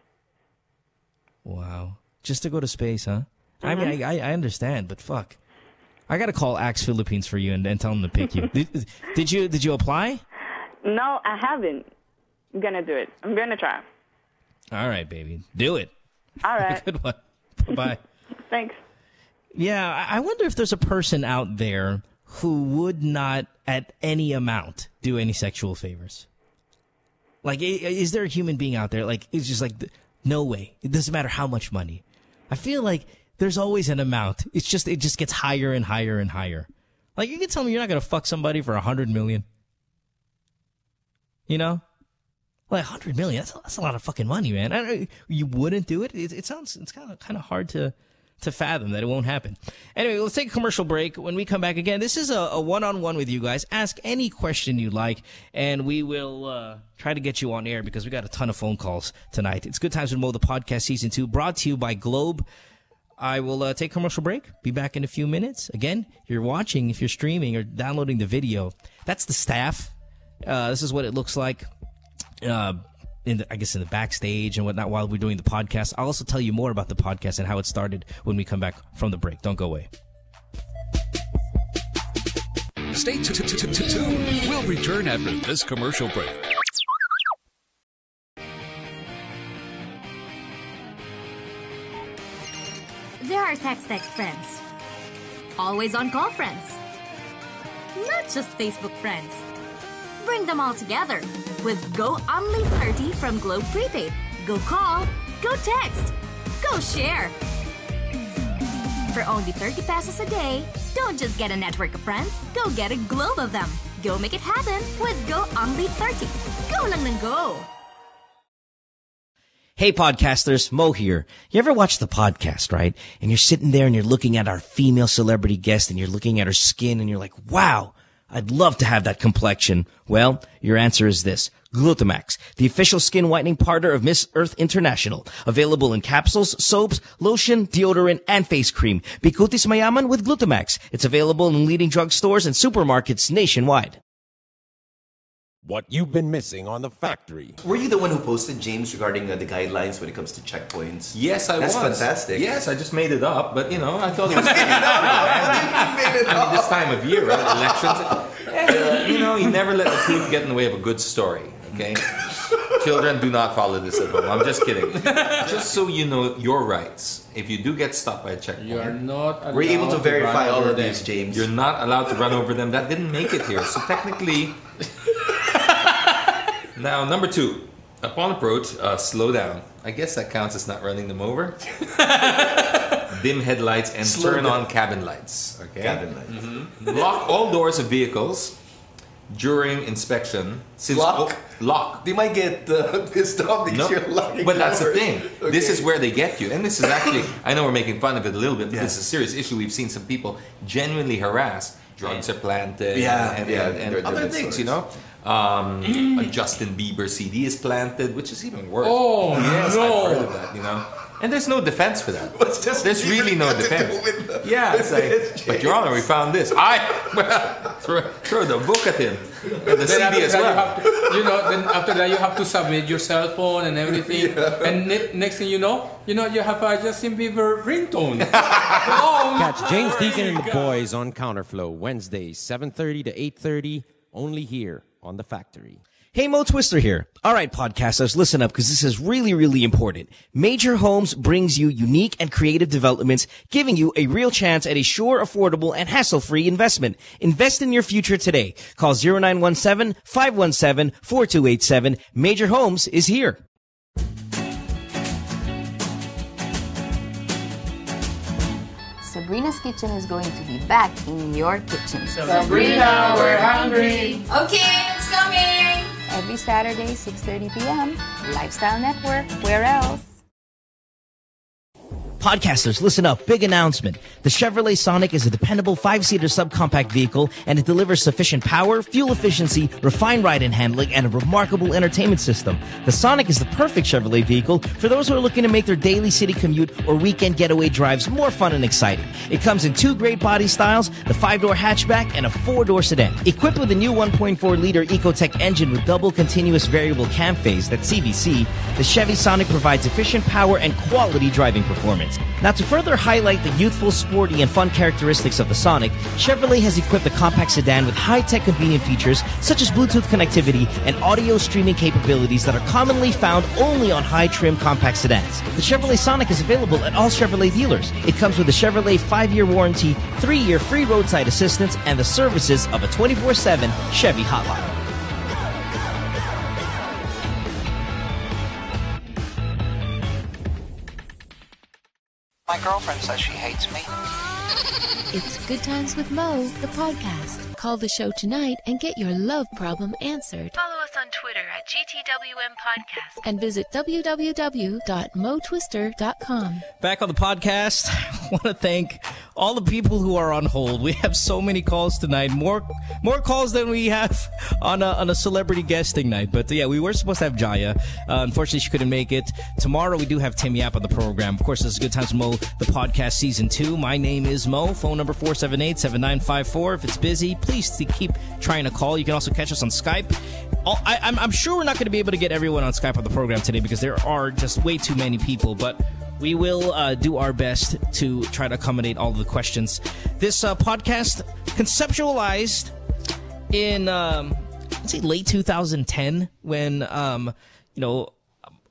Wow. Just to go to space, huh? I mean, I understand, but fuck. I got to call Axe Philippines for you and tell them to pick you. Did you apply? No, I haven't. I'm going to do it. I'm going to try. All right, baby. Do it. All right. Good one. Bye-bye. Thanks. Yeah, I wonder if there's a person out there who would not, at any amount, do any sexual favors. Like, is there a human being out there? Like, it's just like, no way. It doesn't matter how much money. I feel like there's always an amount. It just gets higher and higher and higher. Like, you can tell me you're not going to fuck somebody for $100 million. You know? Like, $100 million, that's a lot of fucking money, man. You wouldn't do it? It's kind of hard to fathom that it won't happen. Anyway, let's take a commercial break. When we come back again, this is a one-on-one with you guys. Ask any question you like, and we will try to get you on air because we got a ton of phone calls tonight. It's Good Times with Mo, the podcast season 2, brought to you by Globe. I will take a commercial break. Be back in a few minutes. Again, you're watching, if you're streaming or downloading the video, that's the staff. This is what it looks like. In the backstage and whatnot while we're doing the podcast. I'll also tell you more about the podcast and how it started when we come back from the break. Don't go away. Stay tuned. We'll return after this commercial break. There are text friends. Always on call friends. Not just Facebook friends. Bring them all together with Go Only 30 from Globe Prepaid. Go call, go text, go share. For only 30 pesos a day, don't just get a network of friends, go get a globe of them. Go make it happen with Go Only 30. Go lang ng go. Hey podcasters, Mo here. You ever watch the podcast, right? And you're sitting there and you're looking at our female celebrity guest and you're looking at her skin and you're like, wow, I'd love to have that complexion. Well, your answer is this. Glutamax, the official skin whitening partner of Miss Earth International. Available in capsules, soaps, lotion, deodorant, and face cream. Bikutis mayaman with Glutamax. It's available in leading drugstores and supermarkets nationwide. What you've been missing on The Factory. Were you the one who posted, James, regarding the guidelines when it comes to checkpoints? Yes, I was. That's fantastic. Yes, I just made it up, but, I thought it was... I mean, this time of year, right? Elections. You never let the truth get in the way of a good story, okay? Children, do not follow this at home. I'm just kidding. Just so you know your rights. If you do get stopped by a checkpoint... You are not allowed We're able to verify all of them. these, James. You're not allowed to run over them. That didn't make it here. So technically... Now, number 2. Upon approach, slow down. I guess that counts as not running them over. Dim headlights and turn on cabin lights. Okay. Cabin lights. Mm-hmm. Lock all doors of vehicles during inspection. Lock. They might get pissed off because you're locking but that's doors. the thing. Okay. This is where they get you. And this is actually, I know we're making fun of it a little bit, but this is a serious issue. We've seen some people genuinely harassed. Drugs are planted and other things, A Justin Bieber CD is planted, which is even worse. Oh, yes, no. I've heard of that, And there's no defense for that. There's really no defense. Yeah, it's like, but Your Honor, we found this. Throw the book at him. And the CD as well. Then after that you have to submit your cell phone and everything. Yeah. And next thing you know, you have a Justin Bieber ringtone. Catch James Deacon and the boys on Counterflow Wednesdays, 7:30 to 8:30, only here on The Factory. Hey, Mo Twister here. All right, podcasters, listen up because this is really, really important. Major Homes brings you unique and creative developments, giving you a real chance at a sure, affordable, and hassle-free investment. Invest in your future today. Call 0917-517-4287. Major Homes is here. Sabrina's Kitchen is going to be back in your kitchen. Sabrina, we're hungry. Okay, it's coming. Every Saturday, 6:30 p.m. Lifestyle Network. Where else? Podcasters, listen up. Big announcement. The Chevrolet Sonic is a dependable 5-seater subcompact vehicle, and it delivers sufficient power, fuel efficiency, refined ride and handling, and a remarkable entertainment system. The Sonic is the perfect Chevrolet vehicle for those who are looking to make their daily city commute or weekend getaway drives more fun and exciting. It comes in 2 great body styles, the 5-door hatchback and a 4-door sedan. Equipped with a new 1.4-liter Ecotec engine with double continuous variable cam phase, that's CVC, the Chevy Sonic provides efficient power and quality driving performance. Now, to further highlight the youthful, sporty, and fun characteristics of the Sonic, Chevrolet has equipped the compact sedan with high-tech convenient features such as Bluetooth connectivity and audio streaming capabilities that are commonly found only on high-trim compact sedans. The Chevrolet Sonic is available at all Chevrolet dealers. It comes with a Chevrolet 5-year warranty, 3-year free roadside assistance, and the services of a 24/7 Chevy hotline. My girlfriend says she hates me. It's Good Times with Mo, the podcast. Call the show tonight and get your love problem answered. Follow us on Twitter at GTWM Podcast. And visit www.motwister.com. Back on the podcast, I want to thank all the people who are on hold. We have so many calls tonight, more calls than we have on a celebrity guesting night. But yeah, we were supposed to have Jaya. Unfortunately, she couldn't make it. Tomorrow we do have Tim Yap on the program. Of course, this is Good Times with Mo, the podcast season 2. My name is Mo. Phone number 478-7954. If it's busy, please keep trying to call. You can also catch us on Skype. I'm sure we're not going to be able to get everyone on Skype on the program today because there are just way too many people, but we will do our best to try to accommodate all of the questions. This podcast conceptualized in let's say late 2010 when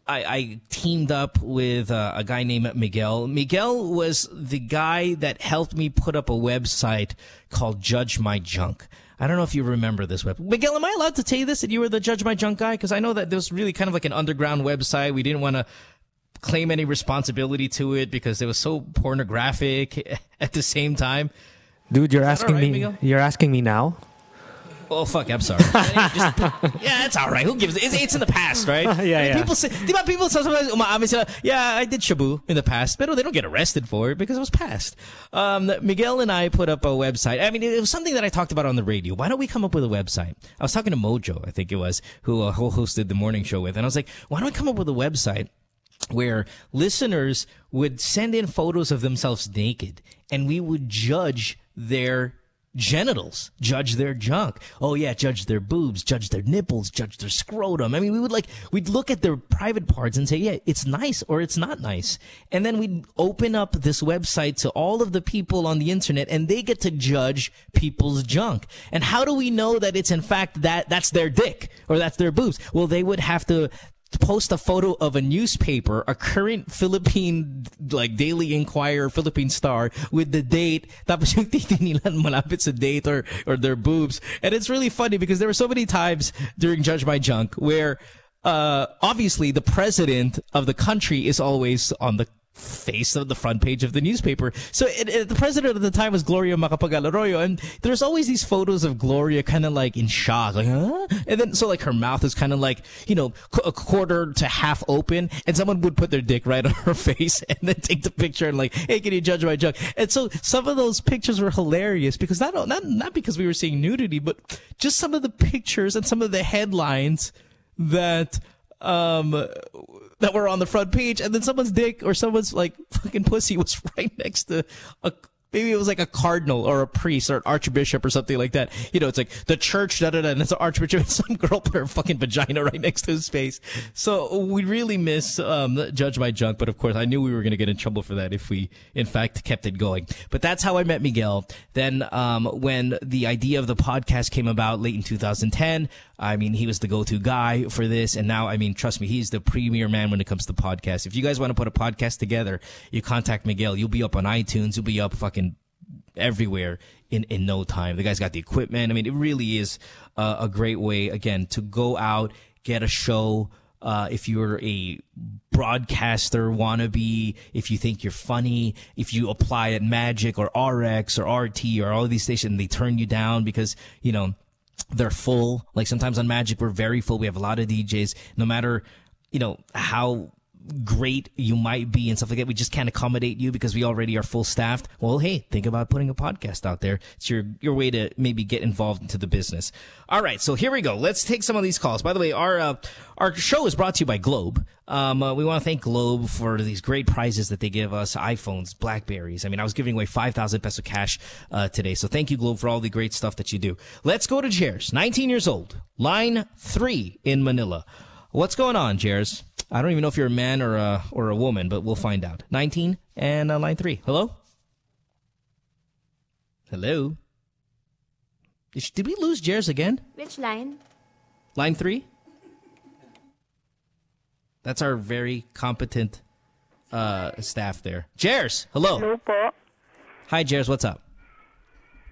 I teamed up with a guy named Miguel. Miguel was the guy that helped me put up a website called Judge My Junk. I don't know if you remember this web. Miguel, am I allowed to tell you this, that you were the Judge My Junk guy? Because I know that there was really kind of like an underground website. We didn't want to claim any responsibility to it because it was so pornographic at the same time. Dude, you're asking me. Miguel? You're asking me now? Oh, fuck, I'm sorry. Yeah, it's all right. Who gives it? It's in the past, right? Yeah. People say, people sometimes, yeah, I did shabu in the past, but they don't get arrested for it because it was past. Miguel and I put up a website. I mean, it was something that I talked about on the radio. Why don't we come up with a website? I was talking to Mojo, I think it was, who hosted the morning show with, and I was like, why don't we come up with a website where listeners would send in photos of themselves naked, and we would judge their genitals, judge their junk. Oh yeah, judge their boobs, judge their nipples, judge their scrotum. I mean, we'd look at their private parts and say, yeah, it's nice or it's not nice. And then we'd open up this website to all of the people on the internet, and they get to judge people's junk. And how do we know that it's in fact that's their dick or that's their boobs? Well, they would have to post a photo of a newspaper, a current Philippine, like Daily Inquirer, Philippine Star, with the date, tapos yung titi nila malapit sa date or their boobs. And it's really funny because there were so many times during Judge My Junk where obviously the president of the country is always on the face of the front page of the newspaper. So the president at the time was Gloria Macapagal-Arroyo, and there's always these photos of Gloria kind of like in shock, like, huh? And then so like her mouth is kind of like, a quarter to half open, and someone would put their dick right on her face and then take the picture and like, hey, can you judge my junk? And so some of those pictures were hilarious because not because we were seeing nudity, but just some of the pictures and some of the headlines that were on the front page, and then someone's dick or someone's like fucking pussy was right next to maybe it was like a cardinal or a priest or an archbishop or something like that. It's like the church, and it's an archbishop, and some girl put her fucking vagina right next to his face. So we really miss Judge My Junk, but of course I knew we were going to get in trouble for that if we in fact kept it going. But that's how I met Miguel. Then when the idea of the podcast came about late in 2010, I mean, he was the go-to guy for this, and now, I mean, trust me, he's the premier man when it comes to podcasts. If you guys want to put a podcast together, you contact Miguel. You'll be up on iTunes. You'll be up fucking everywhere in no time. The guy's got the equipment. I mean, it really is a great way, again, to go out, get a show. If you're a broadcaster wannabe, if you think you're funny, if you apply at Magic or RX or RT or all of these stations, they turn you down because, they're full. Like sometimes on Magic, we're very full. We have a lot of DJs. No matter, how great you might be and stuff like that, we just can't accommodate you because we already are full staffed. Well, hey, think about putting a podcast out there. It's your way to maybe get involved into the business. All right, so here we go. Let's take some of these calls. By the way, our show is brought to you by Globe. We want to thank Globe for these great prizes that they give us, iPhones, Blackberries. I mean, I was giving away 5,000 peso cash today. So thank you, Globe, for all the great stuff that you do. Let's go to Jers, 19 years old, line 3 in Manila. What's going on, Jers? I don't even know if you're a man or a woman, but we'll find out. 19 and line 3. Hello? Hello? Did we lose Jers again? Which line? Line 3? That's our very competent staff there. Jers, hello. Hello po. Hi, Jers. What's up?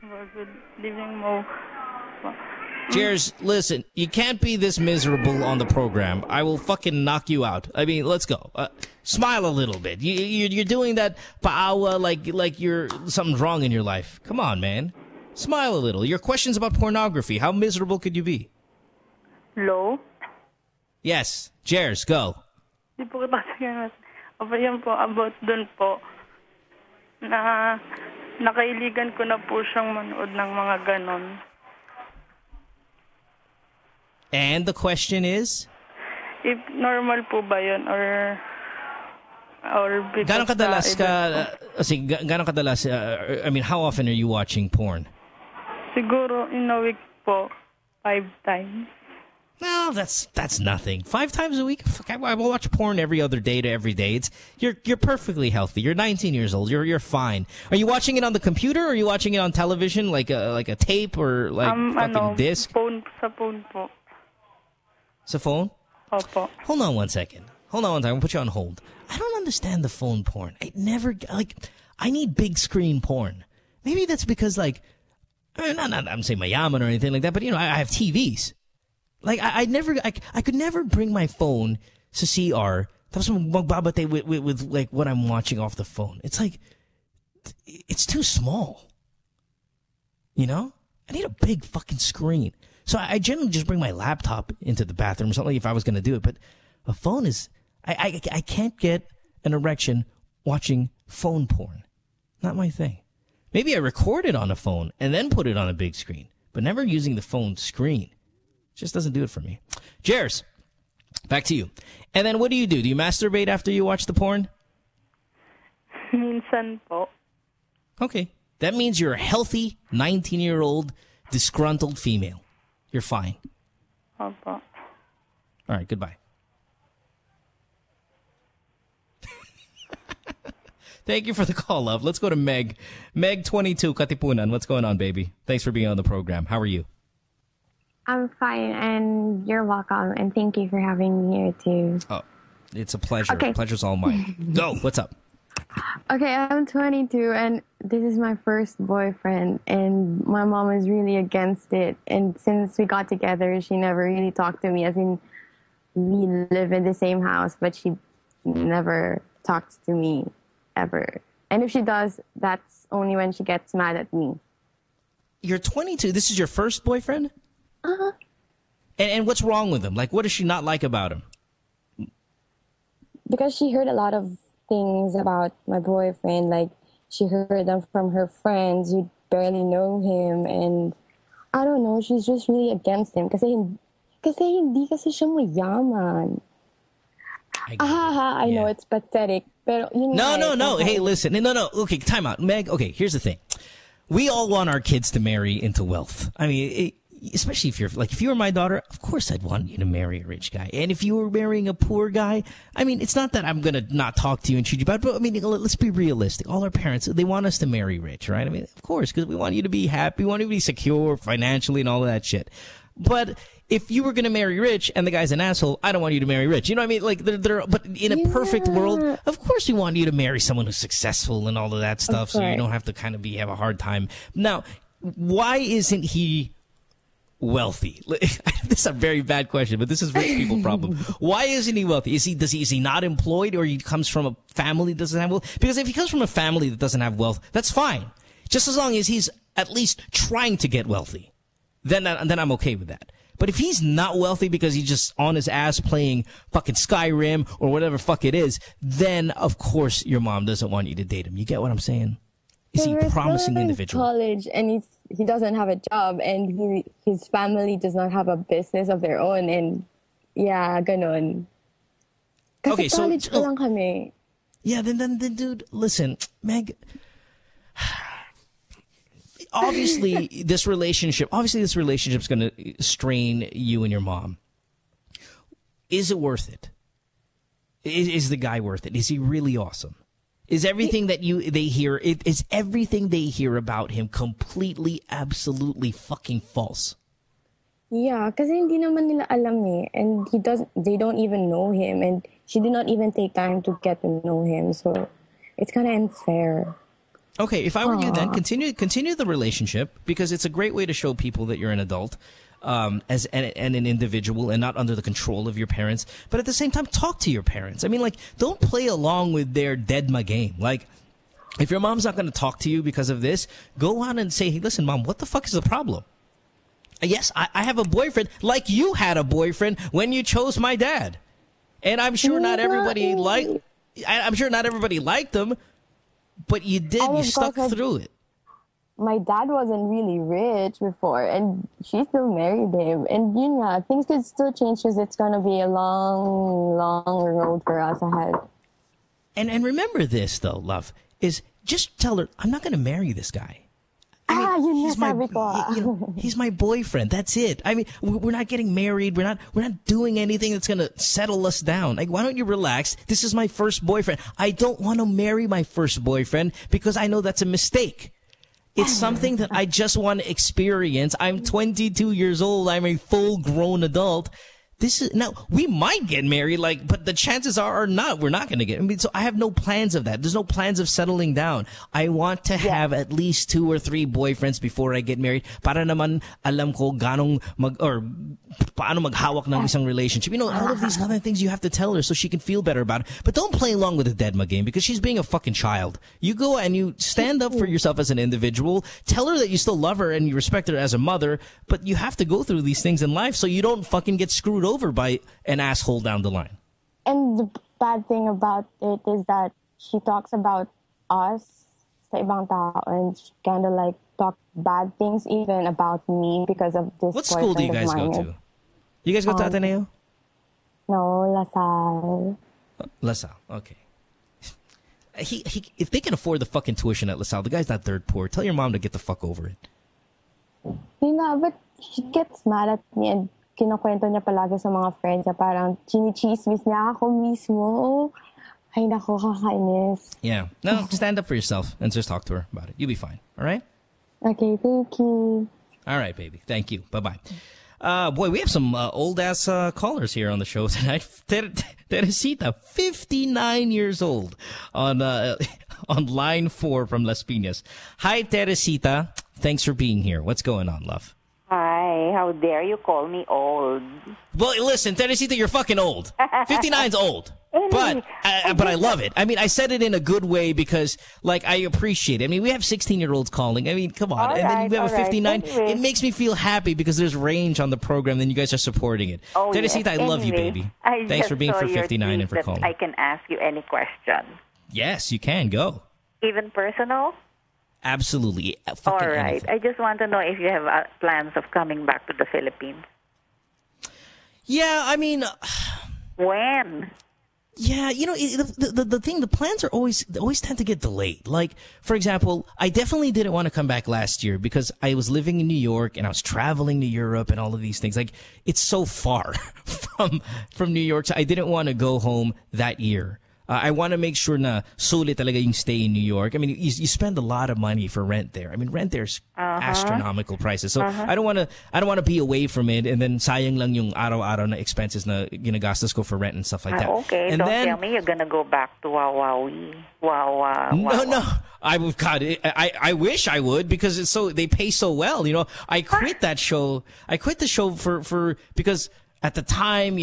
Good evening, Mo. Jers, listen, you can't be this miserable on the program. I will fucking knock you out. I mean, let's go. Smile a little bit. You're doing that paawa like you're something's wrong in your life. Come on, man. Smile a little. Your questions about pornography. How miserable could you be? Hello? Yes. Jers, go. Di po kita sabihin. Yan po, about dun po, na nakailigan ko na po siyang manood ng mga ganon. And the question is? If normal po ba yun or because Gano'ng kadalas gano'ng kadalas, I mean, how often are you watching porn? Siguro in a week po, 5 times. No, that's nothing. 5 times a week? Fuck, I watch porn every other day to every day. You're perfectly healthy. You're 19 years old. You're fine. Are you watching it on the computer or are you watching it on television like a tape or like fucking disc? Sa phone po. Sa phone? Opo. Hold on one second. I'm going to put you on hold. I don't understand the phone porn. I need big screen porn. Maybe that's because I'm saying mayaman or anything like that, but I have TVs. Like I could never bring my phone to CR tapos magbabatay with like what I'm watching off the phone. It's like it's too small. I need a big fucking screen. So I generally just bring my laptop into the bathroom or something if I was going to do it. But a phone is I can't get an erection watching phone porn. Not my thing. Maybe I record it on a phone and then put it on a big screen, but never using the phone screen. Just doesn't do it for me. Jers, back to you. And then what do? Do you masturbate after you watch the porn? Minsan po. Okay. That means you're a healthy 19-year-old disgruntled female. You're fine. Opo. All right, goodbye. Thank you for the call, love. Let's go to Meg. Meg, 22, Katipunan. What's going on, baby? Thanks for being on the program. How are you? I'm fine, and you're welcome, and thank you for having me here, too. Oh, it's a pleasure. Okay. Pleasure's all mine. Go. What's up? Okay, I'm 22, and this is my first boyfriend, and my mom is really against it. And since we got together, she never really talked to me, as in we live in the same house, but she never talks to me ever. And if she does, that's only when she gets mad at me. You're 22. This is your first boyfriend? Uh-huh. And what's wrong with him? Like, what does she not like about him? Because she heard a lot of things about my boyfriend. Like, she heard them from her friends who barely know him. And I don't know, she's just really against him. Kasi hindi kasi siya mayaman. I know it's pathetic. Pero, No. Hey, listen. No. Okay, time out. Meg, okay, here's the thing. We all want our kids to marry into wealth. I mean, especially if you were my daughter, of course I'd want you to marry a rich guy. And if you were marrying a poor guy, I mean, it's not that I'm going to not talk to you and treat you bad, but I mean, let's be realistic. All our parents, they want us to marry rich, right? I mean, of course, because we want you to be happy, we want you to be secure financially and all of that shit. But if you were going to marry rich and the guy's an asshole, I don't want you to marry rich. You know what I mean? Like, but in a perfect world, of course we want you to marry someone who's successful and all of that stuff, so you don't have to kind of have a hard time. Now, why isn't he wealthy? This is a very bad question, but this is rich people problem. Why isn't he wealthy? Is he not employed, or he comes from a family that doesn't have wealth? Because if he comes from a family that doesn't have wealth, that's fine. Just as long as he's at least trying to get wealthy, then I'm okay with that. But if he's not wealthy because he's just on his ass playing fucking Skyrim or whatever fuck it is, then of course your mom doesn't want you to date him. You get what I'm saying? Is he a promising individual? College, and he doesn't have a job, and his family does not have a business of their own, and yeah, ganon. Kasi okay, so college pa lang kami. Yeah, then dude, listen, Meg. Obviously, this relationship's going to strain you and your mom. Is it worth it? Is the guy worth it? Is he really awesome? Is everything that they hear, is everything they hear about him completely, absolutely fucking false? Yeah, kasi hindi naman nila alam eh. And they don't even know him. And she did not even take time to get to know him. So it's kind of unfair. Okay, if I were you then, continue the relationship, because it's a great way to show people that you're an adult. As an individual and not under the control of your parents. But at the same time, talk to your parents. I mean, like, don't play along with their deadma game. Like, if your mom's not going to talk to you because of this, go on and say, hey, listen, Mom, what the fuck is the problem? Yes, I have a boyfriend, like you had a boyfriend when you chose my dad. And I'm sure not everybody liked him, but you did. You stuck through it. My dad wasn't really rich before, and she still married him. And things could still change because it's going to be a long, long road for us ahead. And remember this, though, love, is just tell her, I'm not going to marry this guy. He's my boyfriend. That's it. I mean, we're not getting married. We're not doing anything that's going to settle us down. Like, why don't you relax? This is my first boyfriend. I don't want to marry my first boyfriend because I know that's a mistake. It's something that I just want to experience. I'm 22 years old. I'm a full-grown adult. Now, we might get married, but the chances are not. We're not going to get. I mean, so I have no plans of that. There's no plans of settling down. I want to have at least 2 or 3 boyfriends before I get married. Para naman alam ko paano maghawak ng isang relationship. You know, all of these other things you have to tell her so she can feel better about it. But don't play along with the deadma game because she's being a fucking child. You go and you stand up for yourself as an individual. Tell her that you still love her and you respect her as a mother. But you have to go through these things in life so you don't fucking get screwed over by an asshole down the line. And the bad thing about it is that she talks about us sa ibang tao and she kind of talk bad things even about me because of this. What school do you guys go to? You guys go to Ateneo? No, LaSalle. LaSalle, okay. If they can afford the fucking tuition at LaSalle, the guy's not dirt poor. Tell your mom to get the fuck over it. But she gets mad at me and kinukwento niya palagi sa mga friends na parang chinichismis niya ako mismo. Ay, nako, kakainis. Yeah. No, stand up for yourself and just talk to her about it. You'll be fine. All right? Okay, thank you. All right, baby. Thank you. Bye-bye. Boy, we have some old-ass callers here on the show tonight. Teresita, 59 years old, on line 4 from Las Piñas. Hi, Teresita. Thanks for being here. What's going on, love? Hi, how dare you call me old? Well, listen, Teresita, you're fucking old. 59's old. But I love it. I mean, I said it in a good way because, I appreciate it. I mean, we have 16-year-olds calling. I mean, come on. Then you have a 59. Anyway. It makes me feel happy because there's range on the program and you guys are supporting it. Oh, Teresita, yes. I love you, baby. Thanks for being for 59 and for calling. I can ask you any question. Yes, you can. Go. Even personal? Absolutely. All right. Anything. I just want to know if you have plans of coming back to the Philippines. Yeah, I mean... When? Yeah, you know, the thing, the plans always tend to get delayed. Like, for example, I definitely didn't want to come back last year because I was living in New York and I was traveling to Europe and all of these things. Like, it's so far from New York, so I didn't want to go home that year. I want to make sure na sulit talaga yung stay in New York. I mean, you spend a lot of money for rent there. I mean, rent there's astronomical prices. So I don't want to be away from it and then sayang lang yung araw-araw na expenses na ginagastos ko for rent and stuff like that. Okay, and don't tell me you're gonna go back to Wawawi. No. I wish I would because it's they pay so well. You know, I quit that show. I quit the show for because at the time,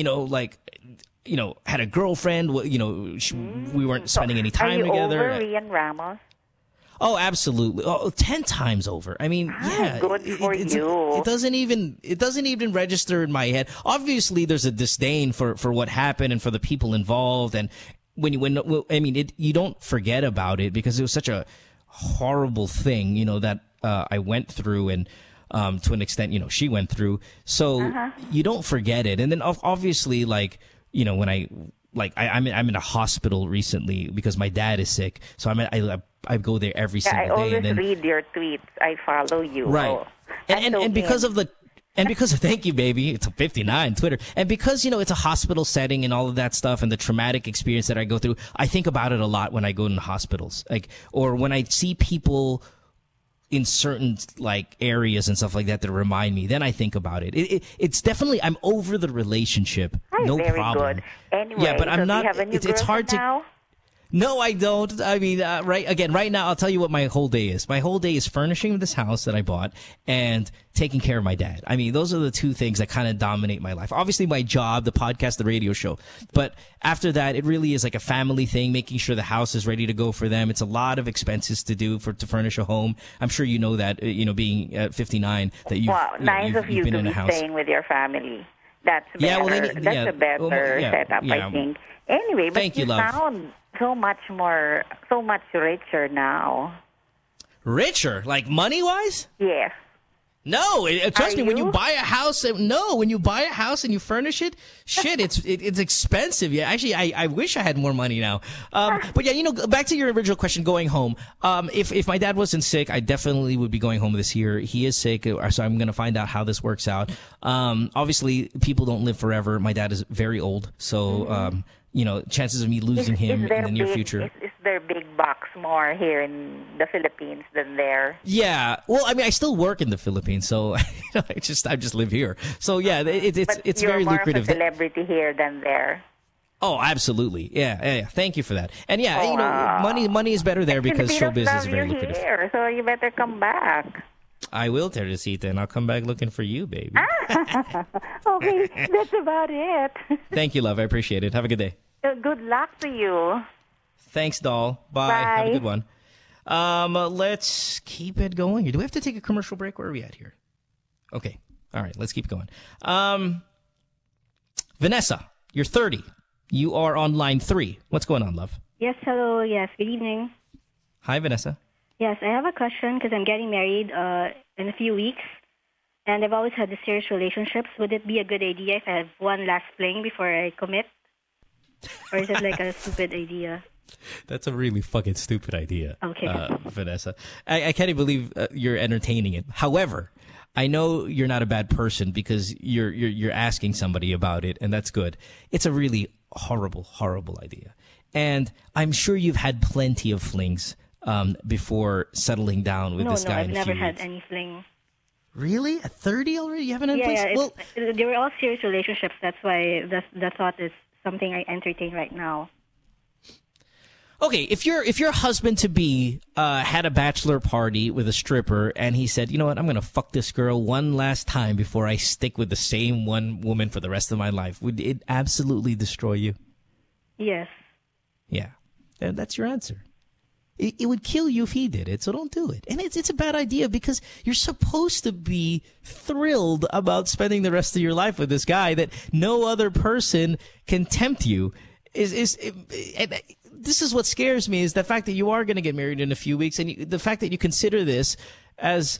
had a girlfriend. We weren't spending any time together. Are you over Rian Ramos? Oh, absolutely. 10 times over. I mean, yeah. Good for you. It doesn't even register in my head. Obviously, there's a disdain for what happened and for the people involved. And you don't forget about it because it was such a horrible thing, that I went through and. To an extent, she went through. So you don't forget it. And then obviously, when I'm in a hospital recently because my dad is sick. So I go there every single day. I always read your tweets. I follow you. Right. And because of the And because thank you, baby, it's a 59 Twitter. And because, it's a hospital setting and all of that stuff and the traumatic experience that I go through, I think about it a lot when I go into hospitals. Or when I see people in certain areas and stuff like that that remind me, then I think about it. It's definitely, I'm over the relationship. No very problem. Good. Anyway, yeah, but I'm not, do you have a new it's hard now? to. No, I don't. I mean, right now, I'll tell you what my whole day is. My whole day is furnishing this house that I bought and taking care of my dad. I mean, those are the two things that kind of dominate my life. Obviously, my job, the podcast, the radio show. But after that, it really is like a family thing, making sure the house is ready to go for them. It's a lot of expenses to do to furnish a home. I'm sure you know that, being at 59, that you've, nice of you been to in a be house. staying with your family. That's better. Yeah, well, That's a better setup, I think. Anyway, but Thank you, love. Sound so much richer now. Richer? Like money-wise? Yes. No, trust me, when you buy a house, when you buy a house and you furnish it, shit, it's expensive. Yeah, actually, I wish I had more money now. But yeah, back to your original question, going home. If my dad wasn't sick, I definitely would be going home this year. He is sick, so I'm going to find out how this works out. Obviously, people don't live forever. My dad is very old, so, chances of me losing him in the near future. Is there big bucks more here in the Philippines than there? Yeah. Well, I mean, I still work in the Philippines, so I just live here. So yeah, it's very lucrative. You're more of a celebrity here than there. Oh, absolutely. Yeah. Thank you for that. And yeah, money is better there because show business is very lucrative. Here, so you better come back. I will, Teresita, and I'll come back looking for you, baby. Okay, that's about it. Thank you, love. I appreciate it. Have a good day. Good luck to you. Thanks, doll. Bye. Have a good one. Let's keep it going. Do we have to take a commercial break? Where are we at here? Okay. All right. Let's keep going. Vanessa, you're 30. You are on line 3. What's going on, love? Yes, hello. Yes, good evening. Hi, Vanessa. Yes, I have a question because I'm getting married in a few weeks, and I've always had serious relationships. Would it be a good idea if I have one last fling before I commit? Or is it like a stupid idea? That's a really fucking stupid idea. Okay. Vanessa. I can't even believe you're entertaining it. However, I know you're not a bad person because you're asking somebody about it, and that's good. It's a really horrible, horrible idea. And I'm sure you've had plenty of flings before settling down with this guy in a few I've never weeks. had any fling. Really? At 30 already? You haven't had flings? Well, they were all serious relationships. That's why the thought is something I entertain right now. okay, if your husband-to-be had a bachelor party with a stripper and he said, you know what, I'm going to fuck this girl one last time before I stick with the same one woman for the rest of my life, would it absolutely destroy you? Yes. Yeah. And that's your answer. It would kill you if he did it, so don't do it. And it's a bad idea because you're supposed to be thrilled about spending the rest of your life with this guy that no other person can tempt you. This is what scares me, is the fact that you are going to get married in a few weeks, and the fact that you consider this as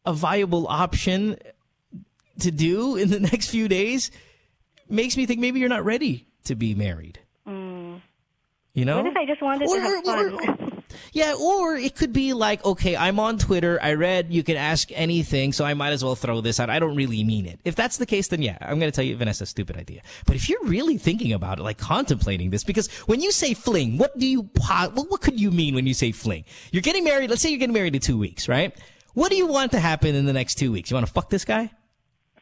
a viable option to do in the next few days makes me think maybe you're not ready to be married. You know? What if I just wanted to have fun? Yeah, or it could be like, okay, I'm on Twitter, I read you can ask anything, so I might as well throw this out. I don't really mean it. If that's the case, then yeah, I'm going to tell you, Vanessa, stupid idea. But if you're really thinking about it, like contemplating this, because when you say fling, what could you mean when you say fling? You're getting married, let's say you're getting married in 2 weeks, right? What do you want to happen in the next 2 weeks? You want to fuck this guy?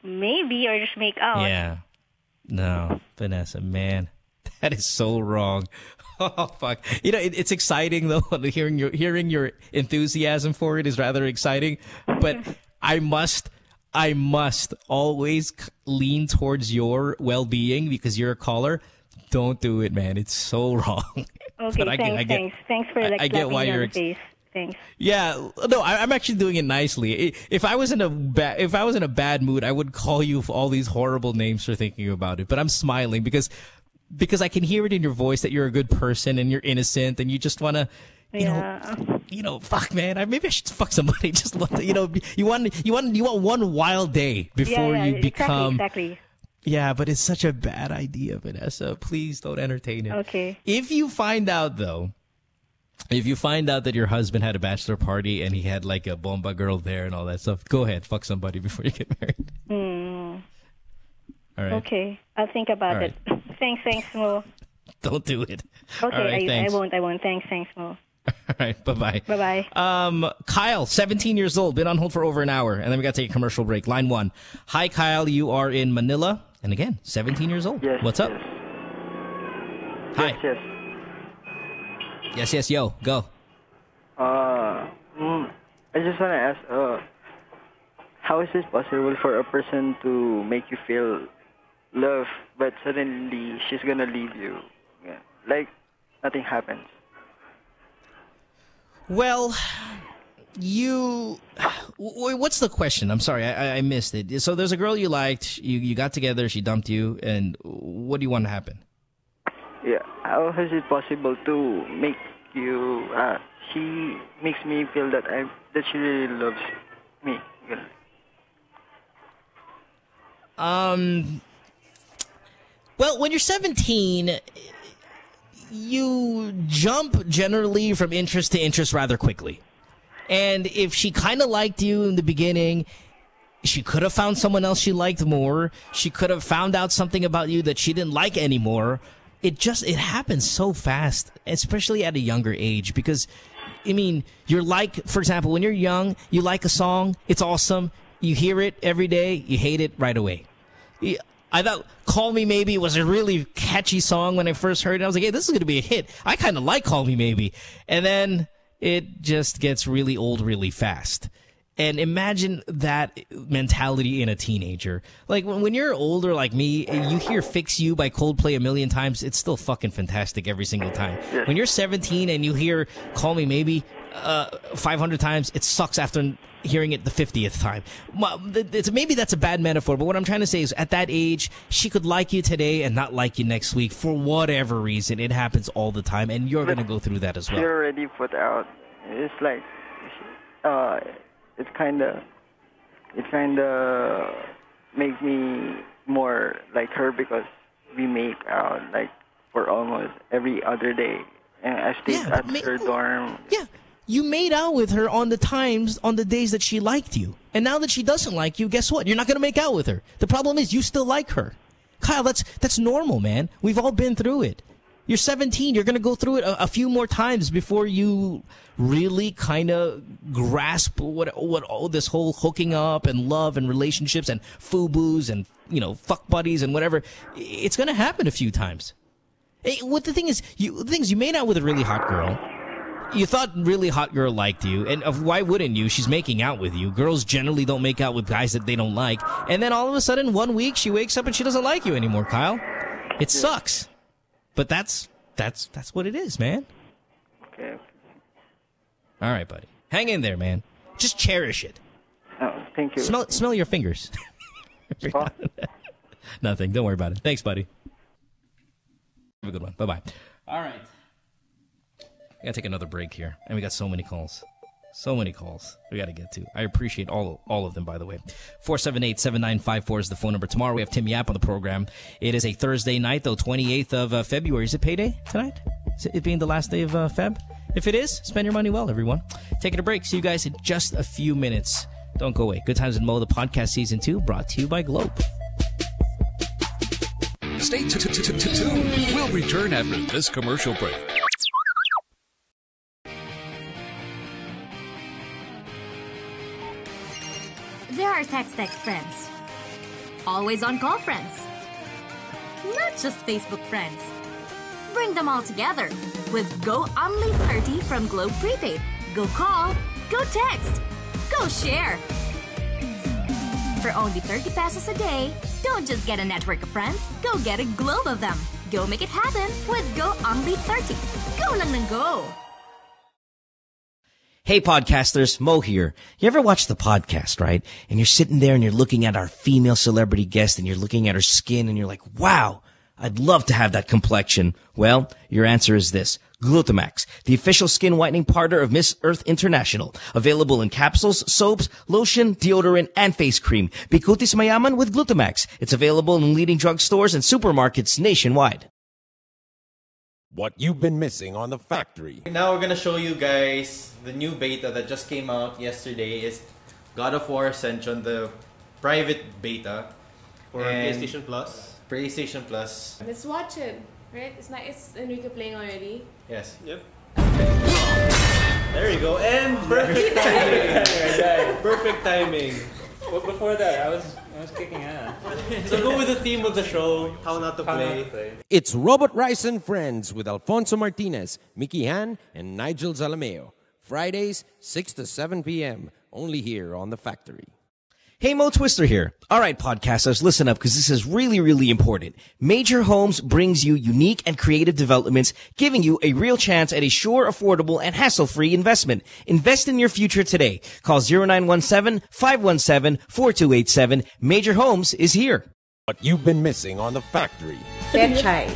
Maybe, or just make out. Yeah. No, Vanessa, man, that is so wrong. Oh fuck! You know it's exciting though. Hearing your enthusiasm for it is rather exciting. But I must always lean towards your well-being because you're a caller. Don't do it, man. It's so wrong. Okay, thanks for like slapping me on the face. Thanks. Yeah, no, I'm actually doing it nicely. If I was in a bad mood, I would call you all these horrible names for thinking about it. But I'm smiling because I can hear it in your voice that you're a good person and you're innocent and you just want to, you know, fuck, man. Maybe I should fuck somebody. Just want to, you want one wild day before you become. Exactly. Yeah, but it's such a bad idea, Vanessa. Please don't entertain it. Okay. If you find out that your husband had a bachelor party and he had like a bomba girl there and all that stuff, go ahead, fuck somebody before you get married. All right. Okay, I'll think about All it. Thanks, Mo. Don't do it. Okay, All right, I thanks. won't. Thanks, Mo. All right, bye-bye. Bye-bye. Kyle, 17 years old, been on hold for over an hour, and then we got to take a commercial break. Line 1. Hi, Kyle, you are in Manila, and again, 17 years old. Yes. What's up? Yes. Hi. Yes. Yes, yo, go. I just want to ask, how is it possible for a person to make you feel love, but suddenly she's gonna leave you? Yeah. Like nothing happens. Well, what's the question? I'm sorry, I missed it. So there's a girl you liked, you got together, she dumped you, and what do you want to happen? Yeah. How is it possible to make you? She makes me feel that she really loves me. Well, when you're 17, you jump generally from interest to interest rather quickly. And if she kind of liked you in the beginning, she could have found someone else she liked more. She could have found out something about you that she didn't like anymore. It happens so fast, especially at a younger age, because, I mean, you're like, for example, when you're young, you like a song, it's awesome, you hear it every day, you hate it right away. I thought Call Me Maybe was a really catchy song when I first heard it. I was like, hey, this is going to be a hit. I kind of like Call Me Maybe. And then it just gets really old really fast. And imagine that mentality in a teenager. Like, when you're older like me, you hear Fix You by Coldplay a million times, it's still fucking fantastic every single time. Yes. When you're 17 and you hear Call Me Maybe 500 times, it sucks after hearing it the 50th time. Maybe that's a bad metaphor, but what I'm trying to say is at that age, she could like you today and not like you next week for whatever reason. It happens all the time, and you're going to go through that as well. She already put out. It's like, it kind of make me more like her because we make out like for almost every other day, and I stayed at her dorm. Yeah. You made out with her on the days that she liked you. And now that she doesn't like you, guess what? You're not going to make out with her. The problem is you still like her. Kyle, that's normal, man. We've all been through it. You're 17. You're going to go through it a few more times before you really kind of grasp what all this whole hooking up and love and relationships and FUBUs and, fuck buddies and whatever. It's going to happen a few times. The thing is, you made out with a really hot girl. You thought really hot girl liked you, and why wouldn't you? She's making out with you. Girls generally don't make out with guys that they don't like. And then all of a sudden, 1 week, she wakes up and she doesn't like you anymore, Kyle. It sucks. But that's what it is, man. Okay. All right, buddy. Hang in there, man. Just cherish it. Oh, thank you. Smell your fingers. Nothing. Don't worry about it. Thanks, buddy. Have a good one. Bye-bye. All right. I gotta take another break here, and we got so many calls. So many calls we gotta get to. I appreciate all of them, by the way. 478-7954 is the phone number. Tomorrow we have Tim Yap on the program. It is a Thursday night, though, 28th of February. Is it payday tonight? Is it being the last day of Feb? If it is, spend your money well, everyone. Taking a break. See you guys in just a few minutes. Don't go away. Good Times with Mo, the podcast season 2, brought to you by Globe. Stay tuned. We'll return after this commercial break. There are text friends. Always on call friends. Not just Facebook friends. Bring them all together with Go Only 30 from Globe Prepaid. Go call, go text, go share. For only 30 pesos a day, don't just get a network of friends, go get a globe of them. Go make it happen with Go Only 30. Go lang ng go. Hey podcasters, Mo here. You ever watch the podcast, right? And you're sitting there and you're looking at our female celebrity guest and you're looking at her skin and you're like, wow, I'd love to have that complexion. Well, your answer is this. Glutamax, the official skin whitening partner of Miss Earth International. Available in capsules, soaps, lotion, deodorant, and face cream. Bikutis Mayaman with Glutamax. It's available in leading drugstores and supermarkets nationwide. What you've been missing on The Factory. Now we're gonna show you guys the new beta that just came out yesterday. Is God of War Ascension, the private beta For And PlayStation Plus. PlayStation Plus. Let's watch it. Right? It's not. It's Enrique playing already. Yes. Yep. There you go. And perfect timing. Perfect timing. But before that, I was kicking ass. So go with the theme of the show. How not to play. It's Robot Rice and Friends with Alfonso Martinez, Mickey Han, and Nigel Zalameo. Fridays, 6 to 7 p.m. Only here on The Factory. Hey, Mo Twister here. All right, podcasters, listen up because this is really, really important. Major Homes brings you unique and creative developments, giving you a real chance at a sure, affordable, and hassle-free investment. Invest in your future today. Call 0917-517-4287. Major Homes is here. What you've been missing on The Factory. Pechay.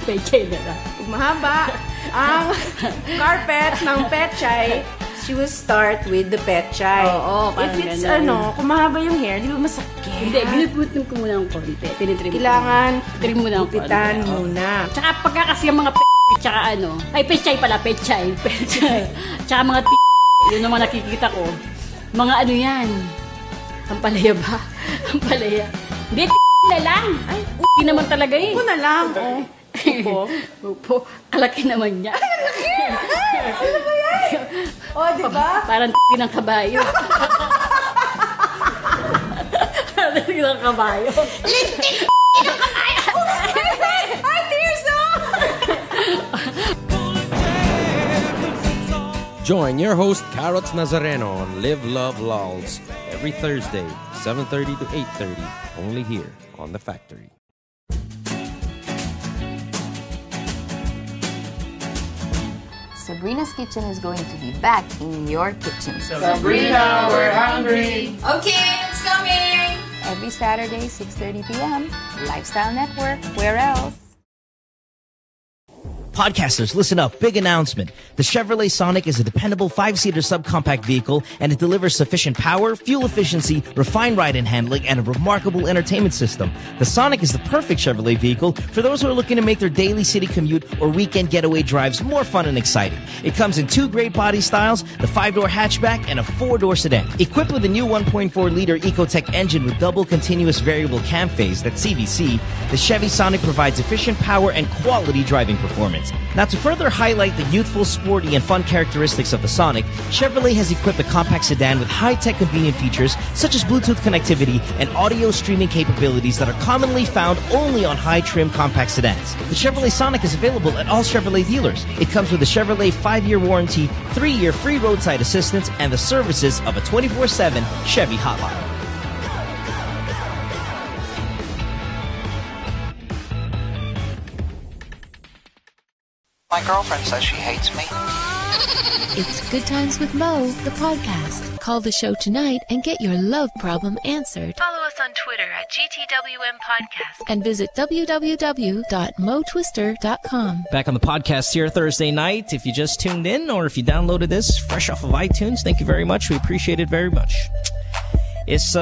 Pechay na lang. Mahaba ang carpet ng Pechay, she will start with the Pechay. Oo, if it's kung mahaba yung hair, di ba masakit? Hindi, ginuputin ko muna ng konti. Kailangan trim mo ng gupitan muna. Tsaka pagka kasi yung mga tsaka pechay pala, pechay. Tsaka mga yun ang mga nakikita ko. Mga yan. Ampalaya ba? Ampalaya. Hindi, na lang. Ay, naman talaga eh. Upo na lang. Upo. Kalaki naman niya. Ay, kalaki! Ano ba yan? Diba? Parang ng kabayo. Parang ng kabayo. Lintik ng kabayo! Ay, Tirso! Join your host, Carrots Nazareno, on Live, Love, Lols every Thursday, 7:30 to 8:30, only here on The Factory. Sabrina's Kitchen is going to be back in your kitchen. Sabrina, we're hungry. Okay, it's coming. Every Saturday, 6:30 p.m. Lifestyle Network. Where else? Podcasters, listen up. Big announcement. The Chevrolet Sonic is a dependable 5-seater subcompact vehicle, and it delivers sufficient power, fuel efficiency, refined ride and handling, and a remarkable entertainment system. The Sonic is the perfect Chevrolet vehicle for those who are looking to make their daily city commute or weekend getaway drives more fun and exciting. It comes in 2 great body styles, the 5-door hatchback and a 4-door sedan. Equipped with a new 1.4-liter Ecotec engine with double continuous variable cam phase, that's CVC, the Chevy Sonic provides efficient power and quality driving performance. Now, to further highlight the youthful, sporty, and fun characteristics of the Sonic, Chevrolet has equipped the compact sedan with high-tech convenient features such as Bluetooth connectivity and audio streaming capabilities that are commonly found only on high-trim compact sedans. The Chevrolet Sonic is available at all Chevrolet dealers. It comes with a Chevrolet 5-year warranty, 3-year free roadside assistance, and the services of a 24/7 Chevy hotline. My girlfriend says she hates me. It's Good Times with Mo, the podcast. Call the show tonight and get your love problem answered. Follow us on Twitter at GTWM Podcast. And visit www.motwister.com. Back on the podcast here Thursday night. If you just tuned in or if you downloaded this fresh off of iTunes, thank you very much. We appreciate it very much. This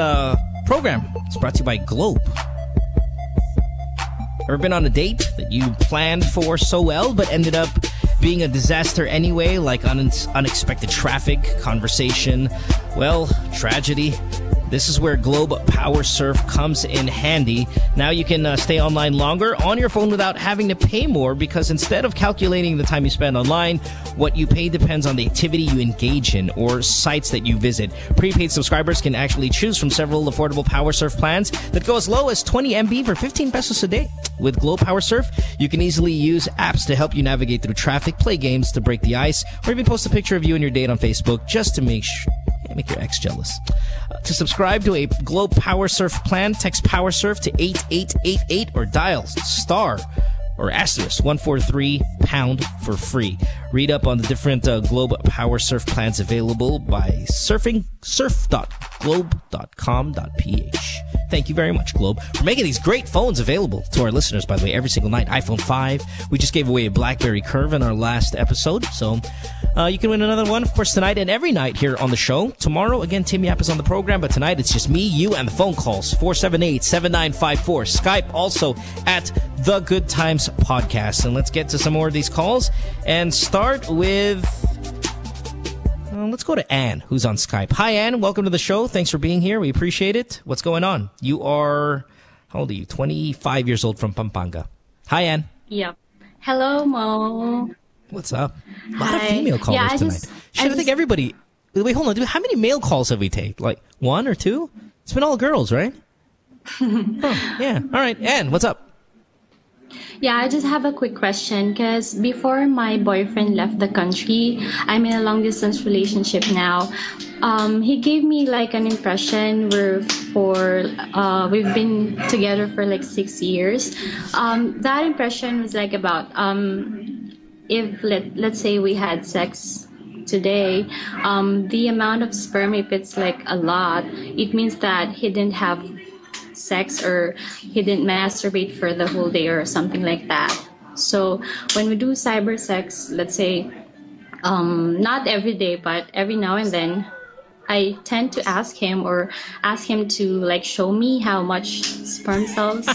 program is brought to you by Globe. Ever been on a date that you planned for so well but ended up being a disaster anyway, like unexpected traffic, conversation, tragedy? This is where Globe Power Surf comes in handy. Now you can stay online longer on your phone without having to pay more, because instead of calculating the time you spend online, what you pay depends on the activity you engage in or sites that you visit. Prepaid subscribers can actually choose from several affordable Power Surf plans that go as low as 20 MB for 15 pesos a day. With Globe Power Surf, you can easily use apps to help you navigate through traffic, play games to break the ice, or even post a picture of you and your date on Facebook just to make your ex jealous. To subscribe to a Globe Power Surf plan, text Power Surf to 8888 or dial star or asterisk 143# for free. Read up on the different Globe Power Surf plans available by surfing surf.globe.com.ph. Thank you very much, Globe, for making these great phones available to our listeners, by the way, every single night. iPhone 5. We just gave away a BlackBerry Curve in our last episode, so you can win another one, of course, tonight and every night here on the show. Tomorrow, again, Tim Yap is on the program, but tonight it's just me, you, and the phone calls. 478-7954. Skype also at The Good Times Podcast. And let's get to some more of these calls and start with... let's go to Anne, who's on Skype. Hi, Anne. Welcome to the show. Thanks for being here. We appreciate it. What's going on? You are How old are you? 25 years old from Pampanga. Hi, Ann. Yep. Hello, Mo. What's up? A lot of Hi. female callers Yeah, tonight. I think everybody... Wait, hold on. How many male calls have we taken? Like 1 or 2? It's been all girls, right? Yeah. All right. Ann, what's up? Yeah, I just have a quick question because before my boyfriend left the country, I'm in a long distance relationship now. He gave me like an impression we've been together for like 6 years. That impression was like about if let's say we had sex today, the amount of sperm, if it's like a lot, it means that he didn't have sex or he didn't masturbate for the whole day or something like that. So when we do cyber sex, let's say not every day but every now and then, I tend to ask him to like show me how much sperm cells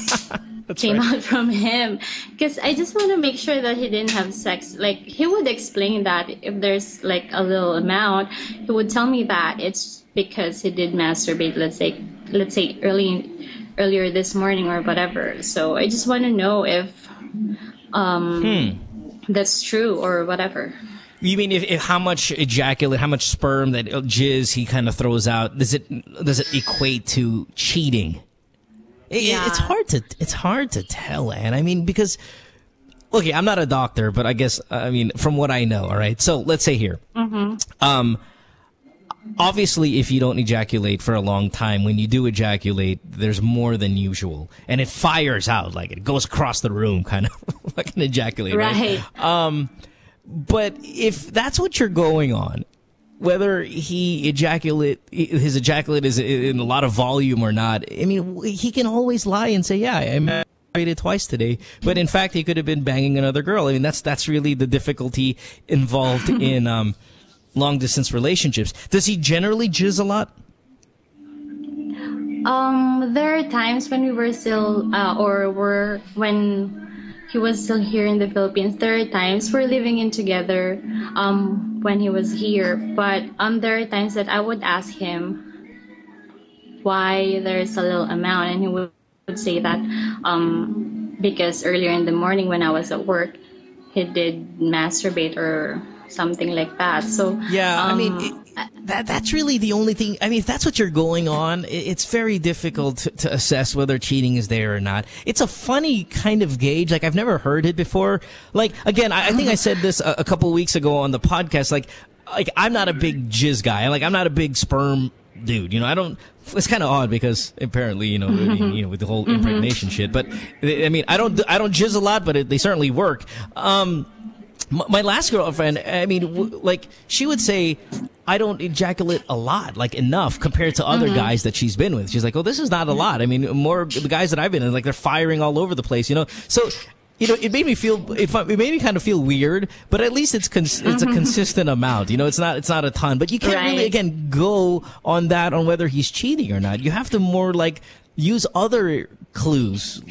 came out from him, because I just want to make sure that he didn't have sex. Like he would explain that if there's like a little amount, he would tell me that it's because he did masturbate, let's say earlier this morning or whatever. So I just want to know if that's true or whatever. You mean if how much ejaculate, how much sperm, that jizz he kind of throws out, does it equate to cheating? It's hard to tell, Ann. I mean, because okay, I'm not a doctor, but I guess from what I know, all right. So let's say here, obviously, if you don't ejaculate for a long time, when you do ejaculate, there's more than usual, and it fires out, like it goes across the room, kind of like an ejaculate, right? But if that's what you're going on, whether his ejaculate is in a lot of volume or not, I mean, he can always lie and say, yeah, I masturbated twice today, but in fact, he could have been banging another girl. I mean, that's really the difficulty involved in long distance relationships. Does he generally jizz a lot? There are times when we were still, when he was still here in the Philippines. There are times we're living in together when he was here. But there are times that I would ask him why there's a little amount, and he would say that because earlier in the morning when I was at work, he did masturbate or something like that. So yeah, that's really the only thing. I mean, if that's what you're going on, it's very difficult to assess whether cheating is there or not. It's a funny kind of gauge. Like, I've never heard it before. Like, again, I think I said this a couple weeks ago on the podcast. Like I'm not a big jizz guy. Like, I'm not a big sperm dude. You know, I don't. It's kind of odd because apparently, with the whole impregnation shit. But I mean, I don't jizz a lot, but they certainly work. My last girlfriend, I mean, she would say, I don't ejaculate a lot, like enough compared to other guys that she's been with. She's like, oh, this is not a lot. I mean, more the guys that I've been in, like, they're firing all over the place, So, it made me kind of feel weird, but at least it's a consistent amount. It's not a ton, but you can't really, again, go on whether he's cheating or not. You have to more use other clues,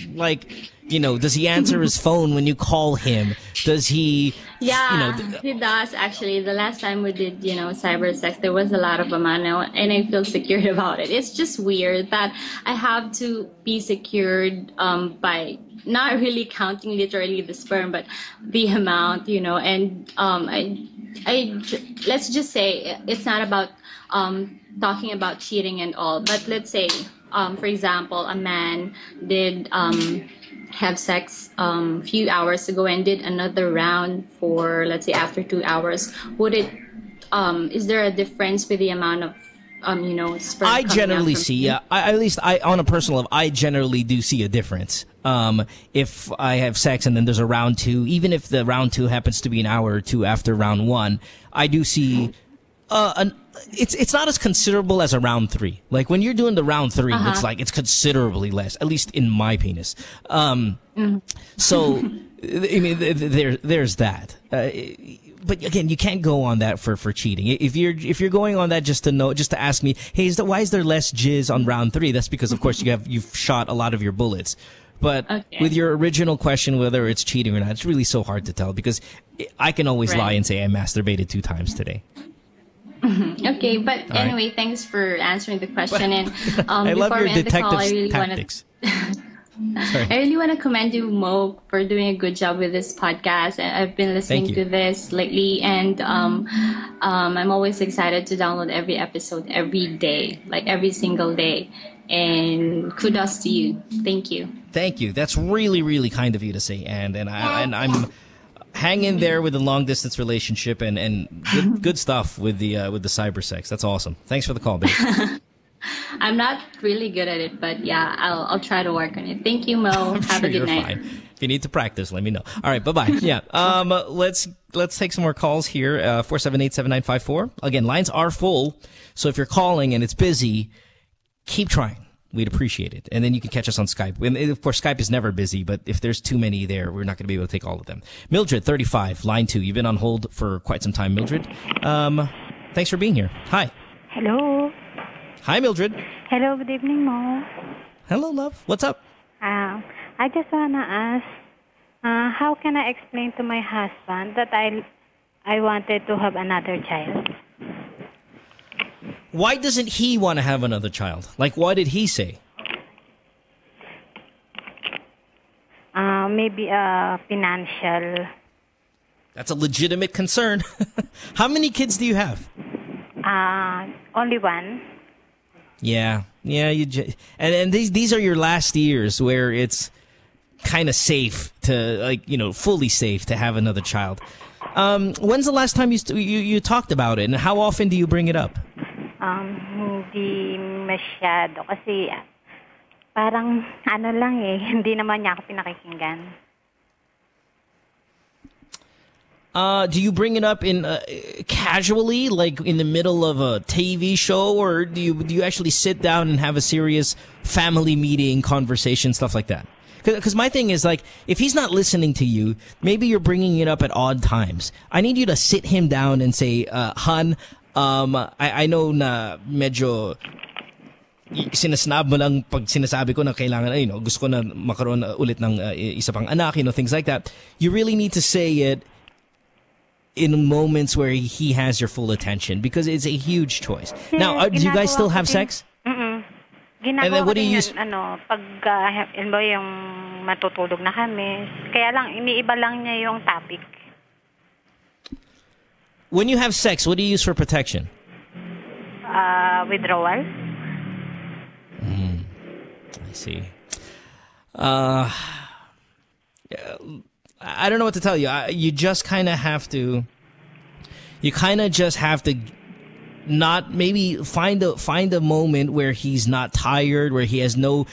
does he answer his phone when you call him? Does he? Yeah, he does actually. The last time we did, cyber sex, there was a lot of amount, and I feel secured about it. It's just weird that I have to be secured by not really counting literally the sperm, but the amount, And I let's just say it's not about talking about cheating and all, but let's say, for example, a man did have sex few hours ago and did another round for, let's say, after 2 hours. Would it is there a difference with the amount of sperm? I generally see, at least on a personal level, I generally do see a difference. If I have sex and then there's a round 2, even if the round 2 happens to be an hour or 2 after round 1, I do see it's not as considerable as a round 3. Like, when you're doing the round 3, it's considerably less, at least in my penis. So, I mean, there's that. But again, you can't go on that for cheating. If you're going on that just to ask me, hey, why is there less jizz on round 3? That's because, of course, you've shot a lot of your bullets. But with your original question, whether it's cheating or not, it's really so hard to tell, because I can always lie and say I masturbated 2 times today. Okay, but anyway, thanks for answering the question. And I love before your we end the call, I detective really tactics. I really want to commend you, Mo, for doing a good job with this podcast. I've been listening to this lately, and I'm always excited to download every episode every day, like every single day. And kudos to you. Thank you. Thank you. That's really, really kind of you to say, and I'm hanging there with the long distance relationship and good stuff with the cyber sex. That's awesome. Thanks for the call, babe. I'm not really good at it, but yeah, I'll try to work on it. Thank you, Mo. Have a good night. Fine. If you need to practice, let me know. All right, bye-bye. Yeah. Let's take some more calls here. 478-7954. Again, lines are full, so if you're calling and it's busy, keep trying. We'd appreciate it. And then you can catch us on Skype. And of course, Skype is never busy, but if there's too many there, we're not going to be able to take all of them. Mildred, 35, line 2. You've been on hold for quite some time, Mildred. Thanks for being here. Hi. Hello. Hi, Mildred. Hello, good evening, Mo. Hello, love. What's up? I just want to ask, how can I explain to my husband that I wanted to have another child? Why doesn't he want to have another child? Like, what did he say? Maybe financial. That's a legitimate concern. How many kids do you have? Only one. Yeah. And these are your last years where it's kind of safe to, fully safe to have another child. When's the last time you talked about it, and how often do you bring it up? Hindi masyado kasi parang lang hindi naman niya ako pinakikinggan. Do you bring it up in casually, like in the middle of a TV show, or do you actually sit down and have a serious family meeting, conversation, stuff like that? Because my thing is, like, if he's not listening to you, maybe you're bringing it up at odd times. I need you to sit him down and say, Han, I know na medyo sinasnab mo lang pag sinasabi ko na kailangan, gusto ko na makaroon ulit ng isa pang anak, things like that. You really need to say it in moments where he has your full attention, because it's a huge choice. Now, do you guys still have sex? Ginagawa And then what ko do you din yan, pag yung matutulog na kami, kaya lang, iniiba lang niya yung topic. When you have sex, what do you use for protection? Withdrawal. I see. I don't know what to tell you. You just kind of have to. You kind of just have to not maybe find a moment where he's not tired, where he has no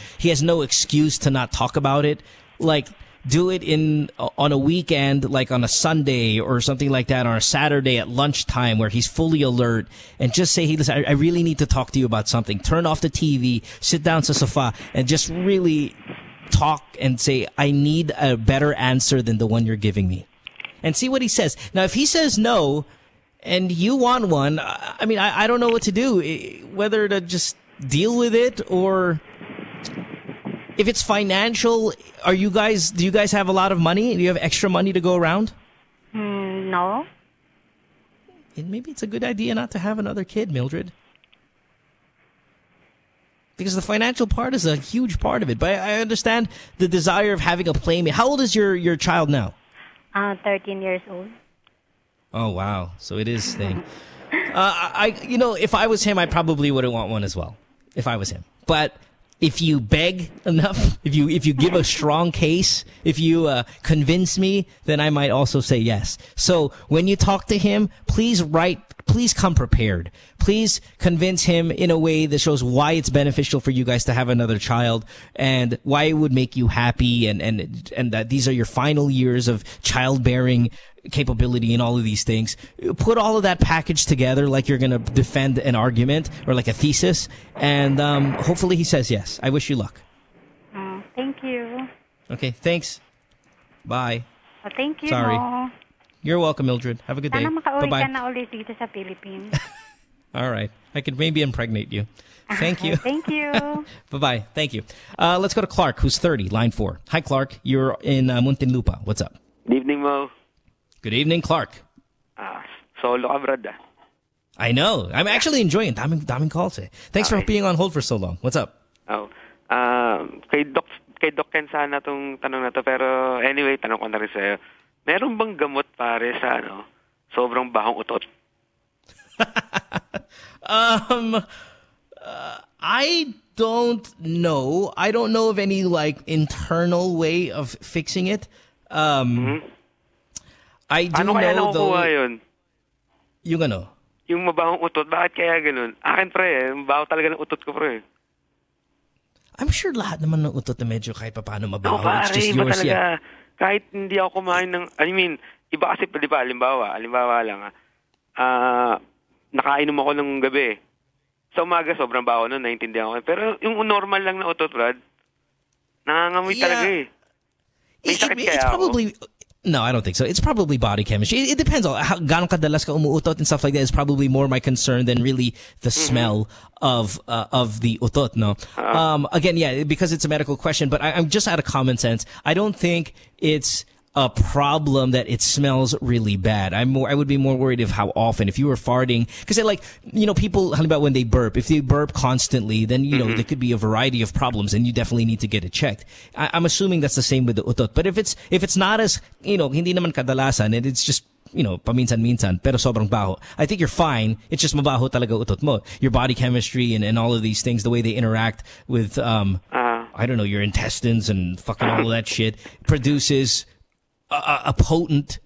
excuse to not talk about it. Like, do it on a weekend, like on a Sunday or something like that, or a Saturday at lunchtime where he's fully alert, and just say, hey, listen, I really need to talk to you about something. Turn off the TV, sit down sa sofa, and just really talk and say, I need a better answer than the one you're giving me. And see what he says. Now, if he says no, and you want one, I mean, I don't know what to do, whether to just deal with it or... If it's financial, do you guys have a lot of money? Do you have extra money to go around? No. And maybe it's a good idea not to have another kid, Mildred. Because the financial part is a huge part of it. But I understand the desire of having a playmate. How old is your child now? 13 years old. Oh, wow. So it is thing. If I was him, I probably wouldn't want one as well. If I was him. But... if you beg enough, if you give a strong case, if you convince me, then I might also say yes. So when you talk to him, please come prepared. Please convince him in a way that shows why it's beneficial for you guys to have another child and why it would make you happy and that these are your final years of childbearing capability and all of these things. Put all of that package together like you're going to defend an argument or like a thesis, and hopefully he says yes. I wish you luck. Thank you. Okay, thanks. Bye. Thank you. Sorry. Mo. You're welcome, Mildred. Have a good day. Sana makauwi Bye-bye. ka na ulit dito sa Philippines. All right. I could maybe impregnate you. Thank you. Thank you. Bye-bye. Thank you. Let's go to Clark, who's 30, line 4. Hi, Clark. You're in Muntinlupa. What's up? Good evening, Mo. Good evening, Clark. Solo ka, brad. I know. I'm actually enjoying it. Daming calls eh. Thanks for being on hold for so long. What's up? Kay kay Doc Ken sana tong tanong na to. Pero anyway, tanong ko na rin sa'yo. Meron bang gamot pare sa sobrang bahong utot? I don't know. I don't know of any like internal way of fixing it. I do ano kaya know though. Yun? Yung ano? Yung mabahong utot. Bakit kaya ganun? Akin pre, mabaho talaga ng utot ko pre. I'm sure lahat naman ng utot na medyo kahit paano mabaho. Pare, it's just yours. Yeah. Kahit hindi ako kumain ng, iba kasi, di ba, halimbawa lang, nakainom ako ng gabi. Sa umaga, sobrang baho nun, naiintindihan ko. Pero yung normal lang na utot, Brad, nangangamoy talaga eh. May sakit kaya ako? No, I don't think so. It's probably body chemistry. It depends on how gaano kadalas ka umuutot and stuff like that. Is probably more my concern than really the smell of the utot. No. Again, yeah, because it's a medical question. But I'm just out of common sense. I don't think it's a problem that it smells really bad. I would be more worried of how often. If you were farting, because people, how about when they burp? If they burp constantly, then there could be a variety of problems, and you definitely need to get it checked. I'm assuming that's the same with the utot. But if it's not as hindi naman kadalasan, and it's just paminsan-minsan, pero sobrang baho, I think you're fine. It's just mabaho talaga utot mo. Your body chemistry and all of these things, the way they interact with I don't know, your intestines and fucking all of that shit produces a potent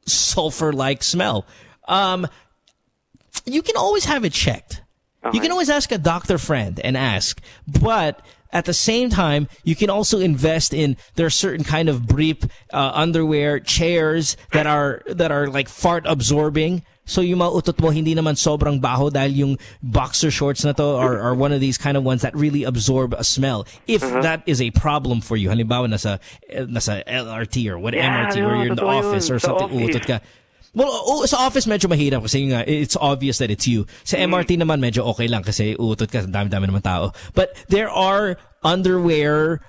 sulfur-like smell. You can always have it checked. Okay. You can always ask a doctor friend and ask, but at the same time, you can also invest in, there are certain kind of brief underwear, chairs that are like fart absorbing. So yung mga utot mo hindi naman sobrang baho dahil yung boxer shorts na to are one of these kind of ones that really absorb a smell. If that is a problem for you, halimbawa nasa LRT or what MRT or you're in the office or something, utot ka. Well, sa office medyo mahirap kasi it's obvious that it's you. Sa MRT naman medyo okay lang kasi utot ka, dami-dami naman tao. But there are underwear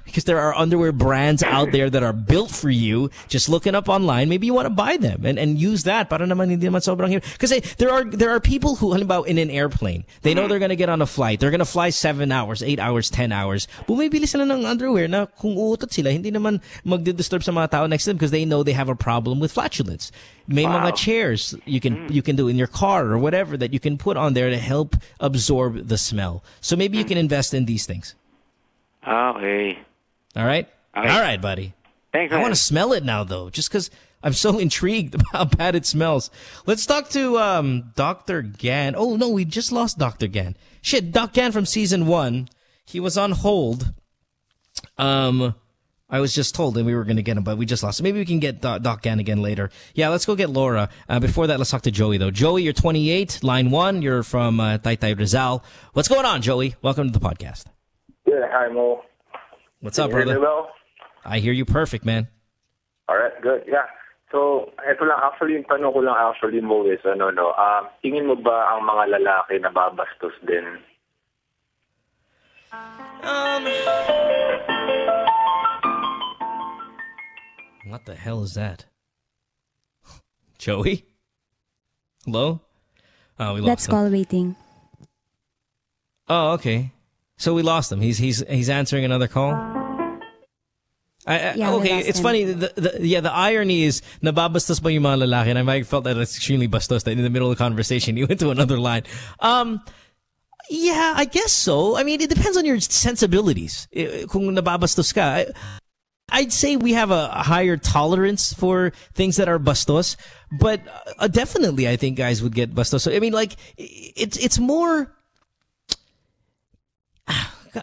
because there are underwear brands out there that are built for you. Just looking up online, maybe you want to buy them and use that. Para naman hindi naman sobrang hirap. Because there are people who, halimbawa, in an airplane, they know they're going to get on a flight. They're going to fly 7 hours, 8 hours, 10 hours. Bumibili sila ng underwear na kung uutot sila, hindi naman magdi-disturb sa mga tao next to them because they know they have a problem with flatulence. May mga chairs you can do in your car or whatever that you can put on there to help absorb the smell. So maybe you can invest in these things. Okay. All right? Okay. All right, buddy. Thanks, I want to smell it now, though, just because I'm so intrigued about how bad it smells. Let's talk to Dr. Gan. Oh, no, we just lost Dr. Gan. Shit, Doc Gan from Season 1. He was on hold. I was just told that we were going to get him, but we just lost him. Maybe we can get Doc Gan again later. Yeah, let's go get Laura. Before that, let's talk to Joey, though. Joey, you're 28, line 1. You're from Taytay, Rizal. What's going on, Joey? Welcome to the podcast. Yeah, hi, Mo. What's up, brother? Hear me well? I hear you perfect, man. All right, good. Yeah. So, ito lang, actually, yung tanong ko lang actually, Mo, is, tingin mo ba ang mga lalaki nababastos din? What the hell is that? Joey? Hello? Oh, we lost him. That's call waiting. Oh, okay. So we lost him. He's answering another call. Okay, it's funny. The irony is nababastos ba yung mga lalaki? And I might have felt that it's extremely bastos that in the middle of the conversation he went to another line. Yeah, I guess so. I mean, it depends on your sensibilities. Kung nababastos ka, I'd say we have a higher tolerance for things that are bastos, but definitely I think guys would get bastos. So, I mean, like it's more.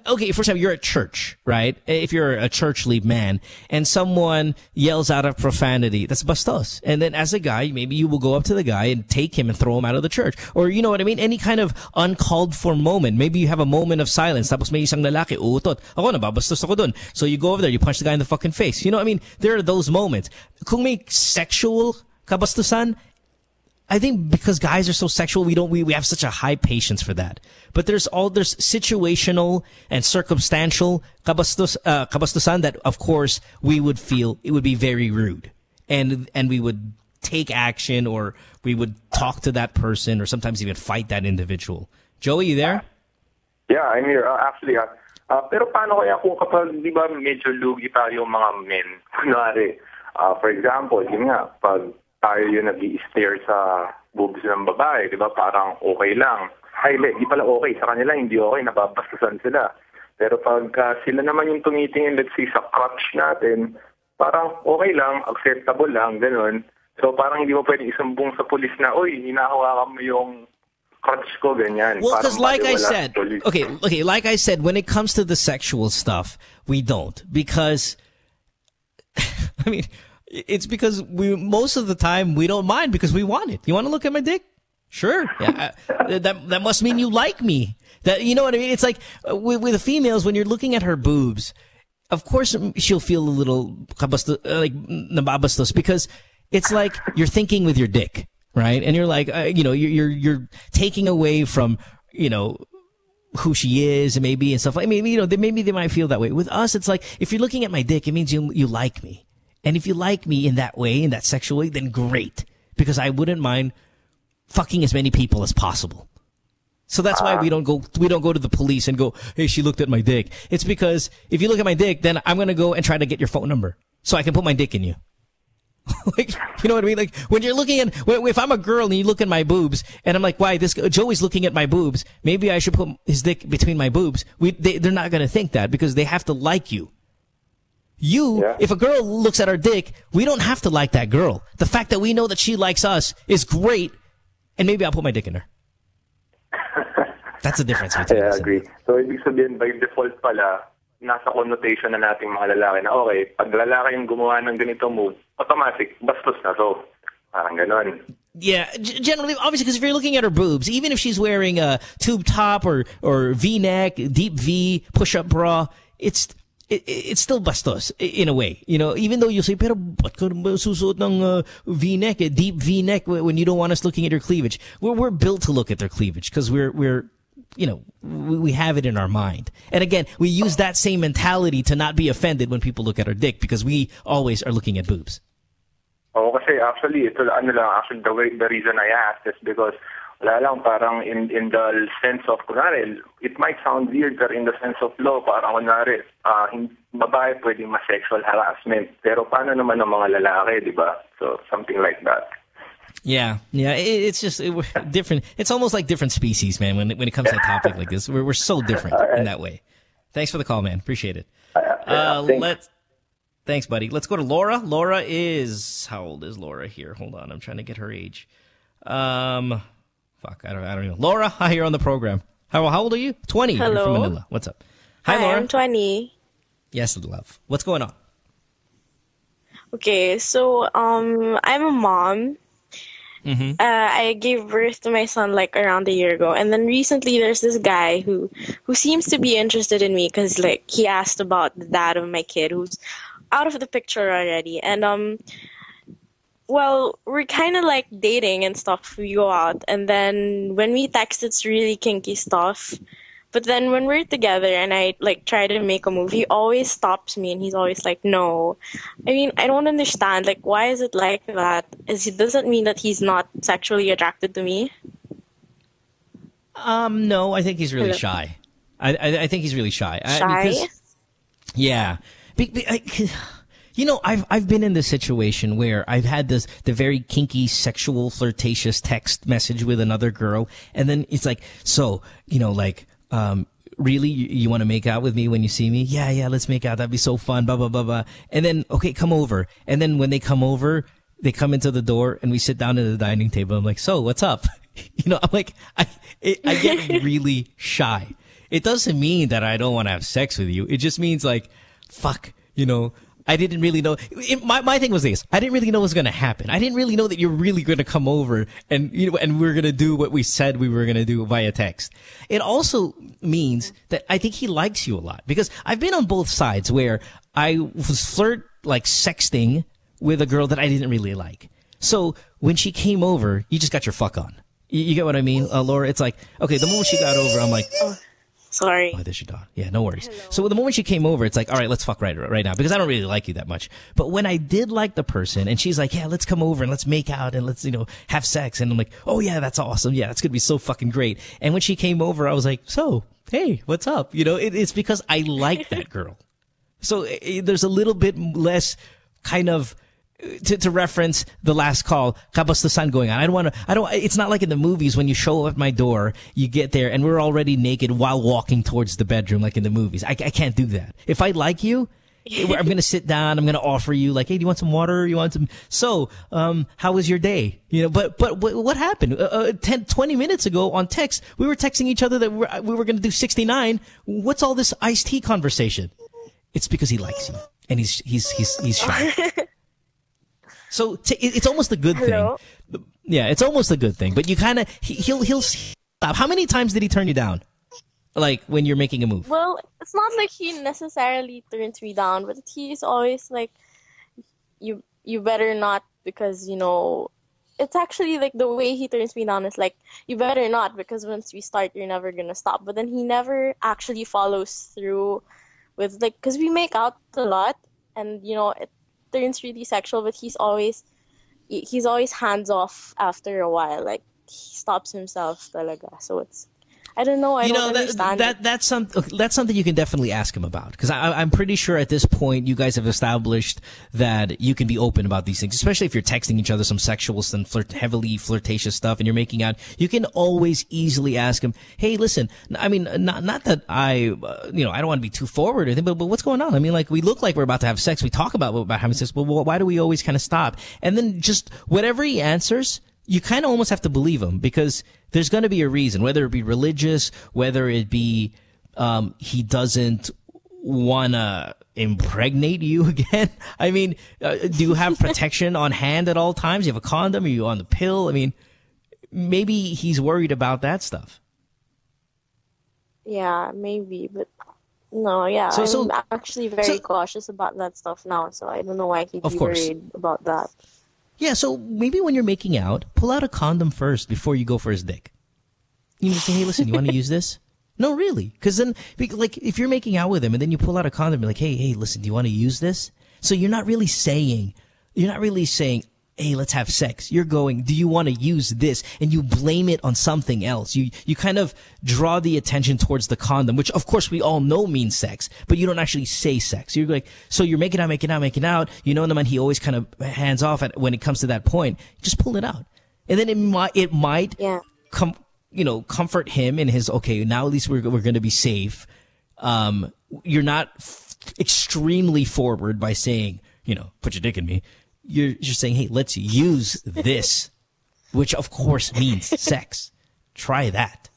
Okay, for example, you're at church, right? If you're a churchly man and someone yells out a profanity, that's bastos. And then as a guy, maybe you will go up to the guy and take him and throw him out of the church. Or, you know what I mean? Any kind of uncalled for moment. Maybe you have a moment of silence. Tapos may isang lalaki, uutot. Ako, nababastos ako dun. So you go over there, you punch the guy in the fucking face. You know what I mean? There are those moments. Kung may sexual kabastusan, I think because guys are so sexual, we have such a high patience for that. But there's situational and circumstantial kabastusan that, of course, we would feel it would be very rude, and we would take action, or we would talk to that person, or sometimes even fight that individual. Joey, you there? Yeah, I'm here. Actually, Pero paano kaya kung kapag, di ba, medyo lugi tayo mga men? Kunwari, for example, yun nga, pag tayo yung nag-i-stare sa boobs ng babae, di ba, parang okay lang. Ay, di pala okay. Sa kanila, hindi okay. Nababastusan sila. Pero pag sila naman yung tumitingin, let's say, sa crotch natin, parang okay lang, acceptable lang, gano'n. So parang hindi mo pwede isumbong sa pulis na, uy, hinahawakan mo yung crotch ko, ganyan. Well, because like I baliwala said, okay, like I said, when it comes to the sexual stuff, we don't. Because, I mean, it's because most of the time we don't mind because we want it. You want to look at my dick? Sure. Yeah, that must mean you like me. That, you know what I mean? It's like with the females, when you're looking at her boobs, of course she'll feel a little like nababastos, because it's like you're thinking with your dick, right? And you're like, you're taking away from, who she is and maybe and stuff. I mean, maybe they might feel that way. With us, it's like, if you're looking at my dick, it means you like me. And if you like me in that way, in that sexual way, then great. Because I wouldn't mind fucking as many people as possible. So that's why we don't go to the police and go, hey, she looked at my dick. It's because if you look at my dick, then I'm going to go and try to get your phone number so I can put my dick in you. Like, you know what I mean? Like, when you're looking at, if I'm a girl and you look at my boobs and I'm like, why, Joey's looking at my boobs, maybe I should put his dick between my boobs. They're not going to think that because they have to like you. If a girl looks at our dick, we don't have to like that girl. The fact that we know that she likes us is great, and maybe I'll put my dick in her. That's the difference between us. I agree. So, ibig sabihin, by default pala, nasa connotation na nating mga lalaki na, okay, pag lalaki yung gumawa ng ganito move, automatic, bastos na to. Parang ganon. Yeah, generally, obviously, because if you're looking at her boobs, even if she's wearing a tube top or V-neck, deep V, push-up bra, it's still bastos in a way. Even though you say, pero ba't ka susuot ng V-neck, deep V-neck when you don't want us looking at your cleavage? We're built to look at their cleavage because we have it in our mind. And again, we use that same mentality to not be offended when people look at our dick because we always are looking at boobs. Oo, kasi actually, the reason I asked is because wala lang, parang in the sense of, kunwari, it might sound weird, but in the sense of law, parang kunwari, babae pwedeng ma-sexual harassment. Pero paano naman ang mga lalaki, di ba? So, something like that. Yeah. It's just different. It's almost like different species, man, when it comes to a topic like this. We're so different in that way. Thanks for the call, man. Appreciate it. Thanks, buddy. Let's go to Laura. Laura is, how old is Laura here? Hold on. I'm trying to get her age. I don't know. Laura, hi, you're on the program. How old are you? 20. Hello. You're from Manila. What's up? Hi, Laura. I'm 20. Yes, love. What's going on? Okay, so I'm a mom. Mm-hmm. I gave birth to my son like around a year ago, and then recently there's this guy who seems to be interested in me because like he asked about the dad of my kid who's out of the picture already, and well, we're kind of like dating and stuff. We go out, and then when we text, it's really kinky stuff. But then when we're together and I like try to make a move, he always stops me and he's always like, no. I mean, I don't understand. Like, why is it like that? Does it mean that he's not sexually attracted to me? No, I think he's really shy. I think he's really shy. Shy? Yeah. I've been in this situation where I've had the very kinky, sexual, flirtatious text message with another girl, and then it's like, really, you want to make out with me when you see me? Yeah, let's make out. That'd be so fun, blah, blah, blah, blah. And then, okay, come over. And then when they come over, they come into the door and we sit down at the dining table. I'm like, so what's up? I'm like, I get really shy. It doesn't mean that I don't want to have sex with you. It just means like, fuck, I didn't really know. My thing was this. I didn't really know what was going to happen. I didn't really know that you're really going to come over and we're going to do what we said we were going to do via text. It also means that I think he likes you a lot because I've been on both sides where I was sexting with a girl that I didn't really like. So when she came over, you just got your fuck on. You get what I mean, Laura? It's like, okay, the moment she got over, I'm like, sorry. Oh, there's your dog. Yeah, no worries. Hello. So the moment she came over, it's like, all right, let's fuck right now because I don't really like you that much. But when I did like the person and she's like, yeah, let's come over and let's make out and let's, have sex. And I'm like, oh yeah, that's awesome. Yeah, that's going to be so fucking great. And when she came over, I was like, so hey, what's up? You know, it's because I like that girl. So there's a little bit less kind of, to reference the last call, kabastusan going on. It's not like in the movies when you show up at my door, you get there and we're already naked while walking towards the bedroom like in the movies. I can't do that. If I like you, I'm going to sit down, I'm going to offer you like, hey, do you want some water? You want some? So, how was your day? You know, but what happened? 20 minutes ago on text, we were texting each other that we were going to do 69. What's all this iced tea conversation? It's because he likes you and he's shy. So it's almost a good thing. Yeah, it's almost a good thing. But you kind of he'll stop. How many times did he turn you down? Like when you're making a move? Well, it's not like he necessarily turns me down, but he's always like, you better not, because, you know, it's actually like the way he turns me down is like, you better not, because once we start, you're never going to stop. But then he never actually follows through with, like, because we make out a lot and, you know, it turns really sexual, but he's always hands off after a while. Like, he stops himself talaga. So it's, I don't know. I don't understand. That's something you can definitely ask him about, because I'm pretty sure at this point you guys have established that you can be open about these things, especially if you're texting each other some sexual and heavily flirtatious stuff and you're making out. You can always easily ask him, hey, listen, I mean, not that I don't want to be too forward or anything, but what's going on? I mean, like, we look like we're about to have sex. We talk about having sex, but why do we always kind of stop? And then just whatever he answers, you kind of almost have to believe him, because there's going to be a reason, whether it be religious, whether it be he doesn't want to impregnate you again. I mean, do you have protection on hand at all times? You have a condom? Are you on the pill? I mean, maybe he's worried about that stuff. Yeah, maybe, but no, yeah. I'm actually very cautious about that stuff now, so I don't know why he'd be worried about that. Yeah, so maybe when you're making out, pull out a condom first before you go for his dick. You just say, hey, listen, you want to use this? No, really. Because then, like, if you're making out with him and then you pull out a condom, you're like, hey, listen, do you want to use this? So you're not really saying, hey, let's have sex. You're going, do you want to use this? And you blame it on something else. You kind of draw the attention towards the condom, which of course we all know means sex, but you don't actually say sex. You're like, so you're making out. You know, he always kind of hands off when it comes to that point. Just pull it out. And then it might comfort him in his, okay, now at least we're going to be safe. You're not extremely forward by saying, put your dick in me. You're just saying, hey, let's use this, which of course means sex. Try that.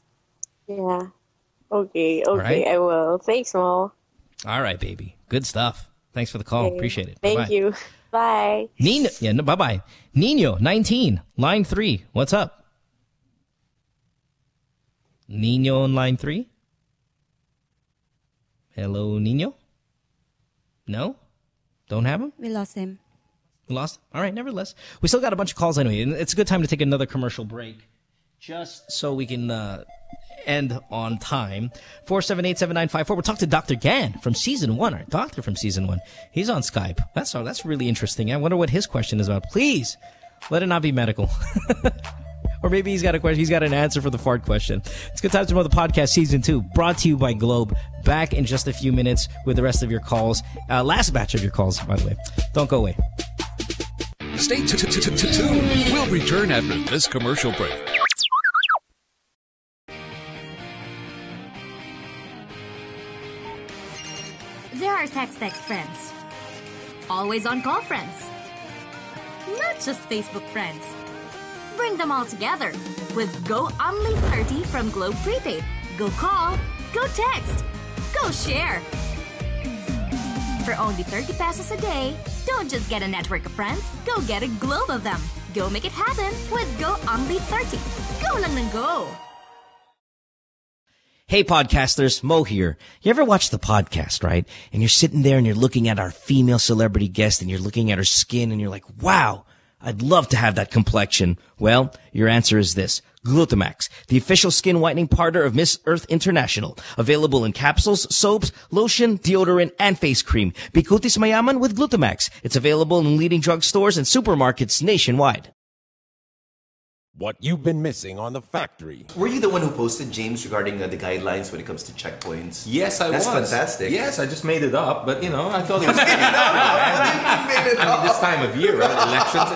Yeah. Okay, right? I will. Thanks, Mo. All right, baby. Good stuff. Thanks for the call. Okay. Appreciate it. Thank you. Bye. Nino, bye-bye. Nino, 19, line 3. What's up? Nino on line 3? Hello, Nino? No? Don't have him? We lost him. Lost? All right, nevertheless. We still got a bunch of calls anyway, and it's a good time to take another commercial break, just so we can end on time. 478-7954. We'll talk to Dr. Gan from Season 1, our doctor from Season 1. He's on Skype. That's really interesting. I wonder what his question is about. Please, let it not be medical. Or maybe he's got a question. He's got an answer for the fart question. It's Good Times to Know the Podcast Season 2, brought to you by Globe. Back in just a few minutes with the rest of your calls. Last batch of your calls, by the way. Don't go away. Stay tuned. We'll return after this commercial break. There are text friends. Always on call friends. Not just Facebook friends. Bring them all together with Go Only 30 from Globe Prepaid. Go call, go text, go share. For only 30 pesos a day, don't just get a network of friends, go get a globe of them. Go make it happen with Go Only 30. Go lang ng go. Hey podcasters, Mo here. You ever watch the podcast, right? And you're sitting there and you're looking at our female celebrity guest and you're looking at her skin and you're like, wow, I'd love to have that complexion. Well, your answer is this. Glutamax, the official skin whitening partner of Miss Earth International. Available in capsules, soaps, lotion, deodorant, and face cream. Bikutis mayaman with Glutamax. It's available in leading drugstores and supermarkets nationwide. What you've been missing on The Factory. Were you the one who posted, James, regarding the guidelines when it comes to checkpoints? Yes, I was. That's fantastic. Yes, I just made it up, but I thought it was this time of year, right? Elections.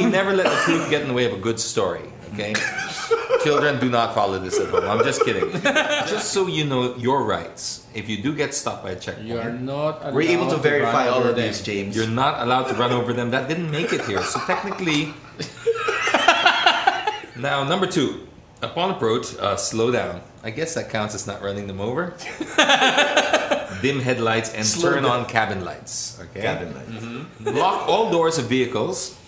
You never let the truth get in the way of a good story, okay? Children, do not follow this at home. I'm just kidding. Just so you know your rights. If you do get stopped by a checkpoint, you are not allowed we're able to verify all of these, James. You're not allowed to run over them. That didn't make it here. So technically... Now, number 2. Upon approach, slow down. I guess that counts as not running them over. Dim headlights and turn on cabin lights. Okay. Cabin lights. Lock all doors of vehicles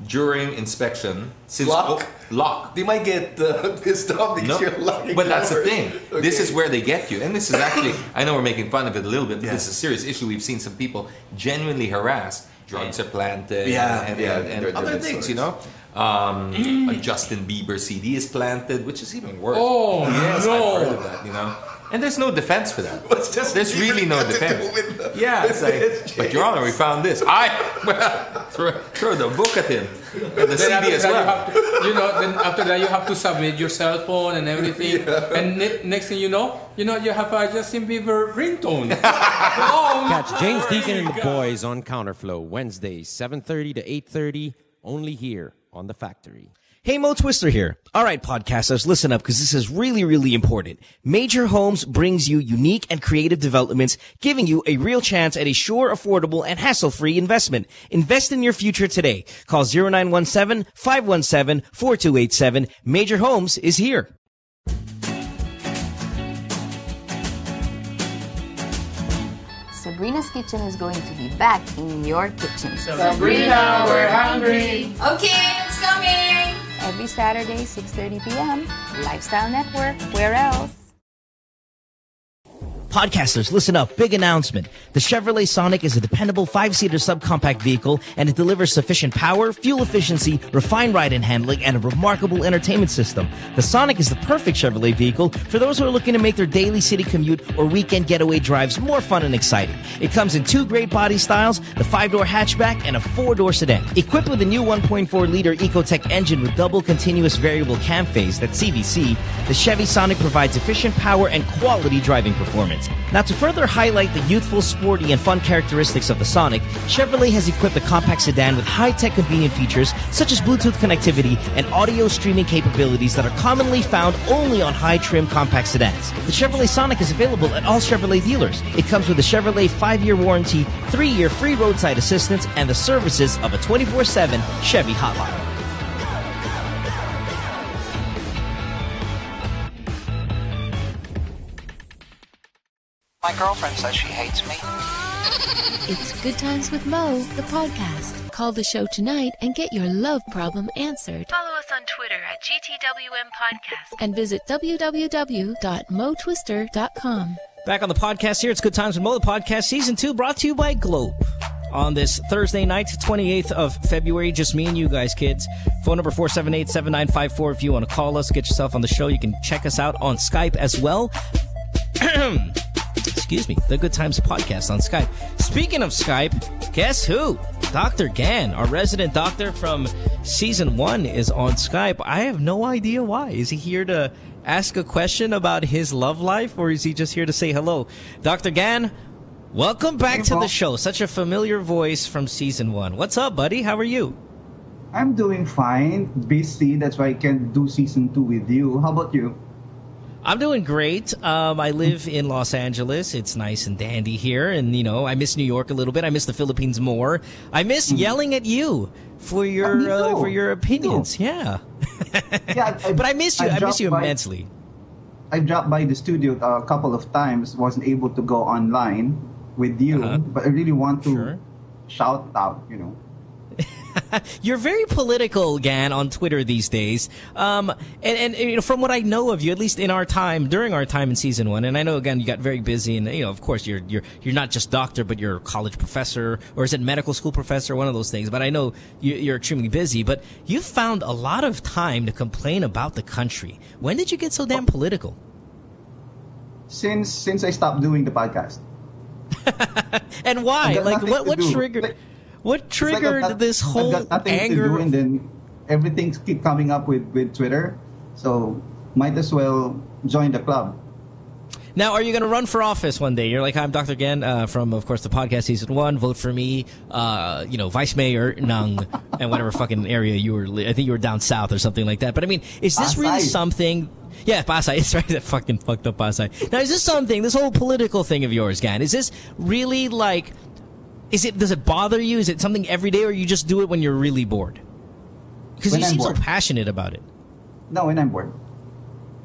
during inspection. Since lock. They might get pissed off because you're locking but that's the doors. thing. Okay. This is where they get you. And this is actually, I know we're making fun of it a little bit, but this is a serious issue. We've seen some people genuinely harassed. Drugs are planted and other things, A Justin Bieber CD is planted, which is even worse. Oh, yes, no. I've heard of that, And there's no defense for that. There's really no defense. Yeah, it's like, but Your Honor, we found this. Throw the book at him. And the CD as well. Then after that you have to submit your cell phone and everything. And next thing you know, you have a Justin Bieber ringtone. Catch James Deacon and the boys on Counterflow Wednesdays 7:30 to 8:30, only here on The Factory. Hey, Mo Twister here. All right, podcasters, listen up because this is really, really important. Major Homes brings you unique and creative developments, giving you a real chance at a sure, affordable, and hassle-free investment. Invest in your future today. Call 0917-517-4287. Major Homes is here. Sabrina's Kitchen is going to be back in your kitchen. Sabrina, we're hungry. Okay, it's coming. Every Saturday, 6:30 p.m. Lifestyle Network. Where else? Podcasters, listen up. Big announcement. The Chevrolet Sonic is a dependable 5-seater subcompact vehicle, and it delivers sufficient power, fuel efficiency, refined ride and handling, and a remarkable entertainment system. The Sonic is the perfect Chevrolet vehicle for those who are looking to make their daily city commute or weekend getaway drives more fun and exciting. It comes in 2 great body styles, the 5-door hatchback and a 4-door sedan. Equipped with a new 1.4-liter Ecotec engine with double continuous variable cam phase, that's CVC, the Chevy Sonic provides efficient power and quality driving performance. Now, to further highlight the youthful, sporty, and fun characteristics of the Sonic, Chevrolet has equipped the compact sedan with high-tech convenient features such as Bluetooth connectivity and audio streaming capabilities that are commonly found only on high-trim compact sedans. The Chevrolet Sonic is available at all Chevrolet dealers. It comes with a Chevrolet 5-year warranty, 3-year free roadside assistance, and the services of a 24/7 Chevy hotline. My girlfriend says she hates me. It's Good Times with Mo, the podcast. Call the show tonight and get your love problem answered. Follow us on Twitter at GTWM Podcast. And visit www.motwister.com. Back on the podcast here, it's Good Times with Mo, the podcast, Season 2, brought to you by Globe. On this Thursday night, 28th of February, just me and you guys, kids. Phone number 478-7954. If you want to call us, get yourself on the show. You can check us out on Skype as well. Excuse me, the Good Times podcast on Skype. Speaking of Skype, guess who? Dr. Gan, our resident doctor from Season 1, is on Skype. I have no idea why. Is he here to ask a question about his love life, or is he just here to say hello? Dr. Gan, welcome back to the show. Such a familiar voice from Season 1. What's up, buddy? How are you? I'm doing fine. Busy. That's why I can't do Season 2 with you. How about you? I'm doing great. I live in Los Angeles. It's nice and dandy here. And, I miss New York a little bit. I miss the Philippines more. I miss yelling at you for your opinions. Yeah. But I miss you. I miss you immensely. I dropped by the studio a couple of times. Wasn't able to go online with you. But I really want to shout out, You're very political, Gan, on Twitter these days. And from what I know of you, at least in our time, during our time in Season 1, and I know, again, you got very busy, and, of course, you're not just doctor, but you're a college professor, or is it medical school professor, one of those things. But I know you're extremely busy, but you've found a lot of time to complain about the country. When did you get so damn political? Since I stopped doing the podcast. And why? Like, what triggered... What triggered this whole anger? And then everything's keep coming up with Twitter. So might as well join the club. Now, are you going to run for office one day? You're like, I'm Dr. Gen from, of course, the podcast season 1. Vote for me, vice mayor ng, and whatever fucking area you were. I think you were down south or something like that. But I mean, is this really something? Yeah, Pasay. It's right. That fucking fucked up Pasay. Now, is this something? This whole political thing of yours, Gan? Is this really like? Does it bother you? Is it something every day, or you just do it when you're really bored? Because you seem so passionate about it. No, when I'm bored.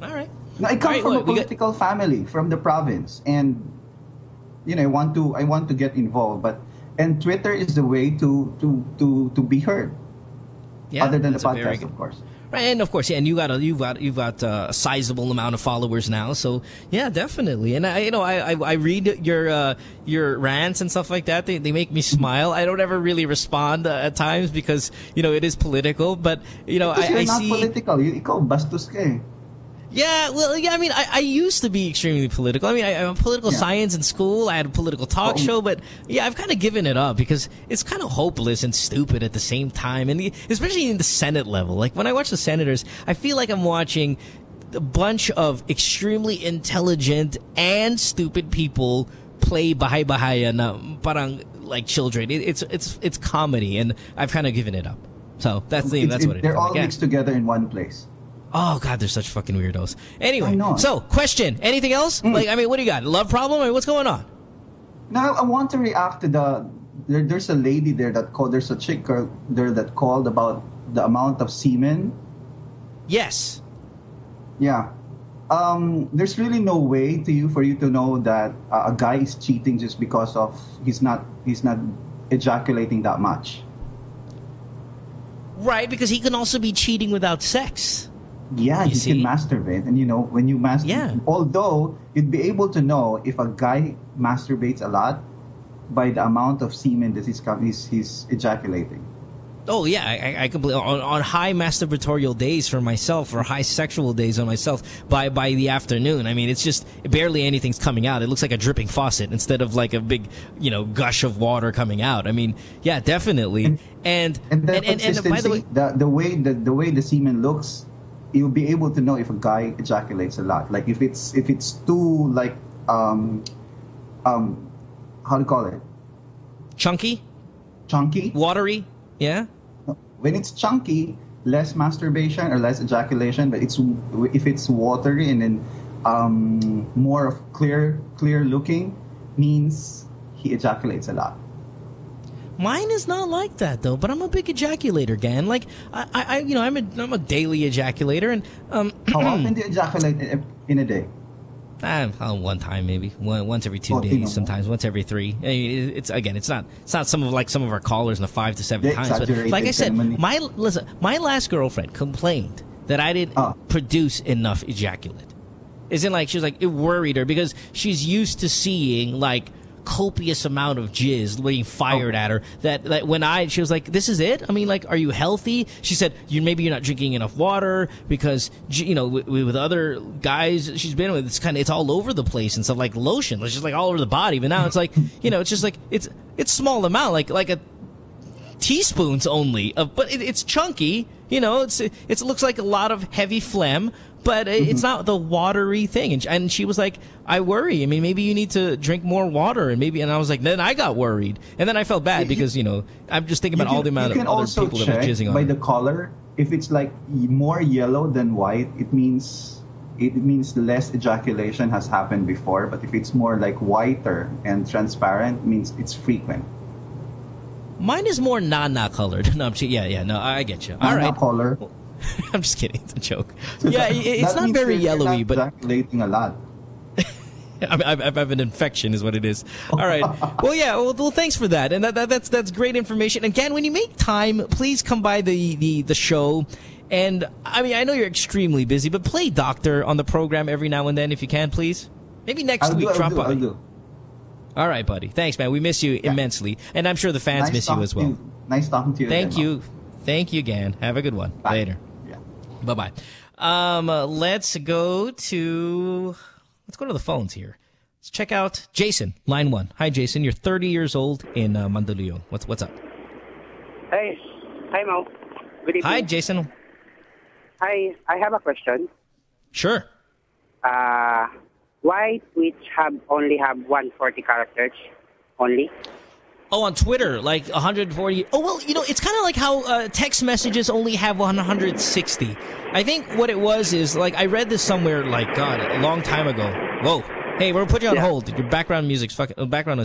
All right. No, I come from a political family from the province, and I want to get involved. And Twitter is the way to be heard. Yeah, other than the podcast, of course. Right, and of course, yeah, and you've got a sizable amount of followers now, so yeah, definitely. And I read your rants and stuff like that. They make me smile. I don't ever really respond at times because it is political, but because you're not political. Ikaw bastos ka eh. Yeah, well, yeah. I mean, I used to be extremely political. I mean, I'm political science in school. I had a political talk show, but yeah, I've kind of given it up because it's kind of hopeless and stupid at the same time, and especially in the Senate level. Like when I watch the senators, I feel like I'm watching a bunch of extremely intelligent and stupid people play bahay-bahaya na parang like children. It's comedy, and I've kind of given it up. So that's what it is. They're all mixed together in one place. Oh, God, they're such fucking weirdos. Anyway, so, question. Anything else? Like, I mean, what do you got? Love problem? I mean, what's going on? No, I want to react to there's a lady there that called, there's a chick girl there that called about the amount of semen. Yes. Yeah. There's really no way for you to know that a guy is cheating just because of he's not ejaculating that much. Right, because he can also be cheating without sex. Yeah, you can masturbate. And, when you masturbate, although you'd be able to know if a guy masturbates a lot by the amount of semen that he's ejaculating. Oh, yeah, I completely, on high masturbatorial days for myself, or high sexual days on myself, by the afternoon, I mean, it's just barely anything's coming out. It looks like a dripping faucet instead of like a big, gush of water coming out. I mean, yeah, definitely. And by the way, the way the semen looks, you'll be able to know if a guy ejaculates a lot. Like if it's too like how do you call it? Chunky, watery. Yeah. When it's chunky, less masturbation or less ejaculation. But if it's watery and then more of clear looking, means he ejaculates a lot. Mine is not like that though, but I'm a big ejaculator, Gan. Like I'm a daily ejaculator, and how often do you ejaculate in a day? One time maybe, once every 2 days, sometimes once every 3. It's not some of our callers in the 5 to 7 times. But like I said, my last girlfriend complained that I didn't produce enough ejaculate. Isn't like she was like it worried her because she's used to seeing like copious amount of jizz being fired at her that when she was like, this is it? I mean, like, are you healthy? She said, maybe you're not drinking enough water because, with other guys she's been with, it's all over the place and stuff, like lotion. It's just like all over the body. But now it's like, it's just like, it's small amount, like a teaspoons only but it's chunky, it looks like a lot of heavy phlegm. But it's not the watery thing. And she was like, I worry. I mean, maybe you need to drink more water. And I was like, then I got worried. And then I felt bad because, I'm just thinking about all the amount of other people that were jizzing on by the color. If it's like more yellow than white, it means less ejaculation has happened before. But if it's more like whiter and transparent, it means it's frequent. Mine is more nana colored. No, I get you. All right. Color. I'm just kidding. It's a joke. Yeah, it's not very yellowy, but ejaculating a lot. I have an infection, is what it is. All right. Well, yeah. Well, thanks for that, and that's great information. And Gan, when you make time, please come by the show. And I mean, I know you're extremely busy, but play doctor on the program every now and then if you can, please. Maybe next week. Drop by. I'll do. All right, buddy. Thanks, man. We miss you immensely, and I'm sure the fans miss you as well. Nice talking to you. Thank you. Thank you, Gan. Have a good one. Bye. Later. Bye-bye. Let's go to the phones here. Let's check out Jason, line 1. Hi, Jason. You're 30 years old in Mandaluyong. What's up? Hey. Hi, Mo. Good evening. Hi, Jason. Hi, I have a question. Sure. Why Twitch only have 140 characters only? Oh, on Twitter, like 140. Oh, well, it's kind of like how text messages only have 160. I think what it was is, like, I read this somewhere, like, God, a long time ago. Whoa. Hey, we're going to put you on hold. Your background is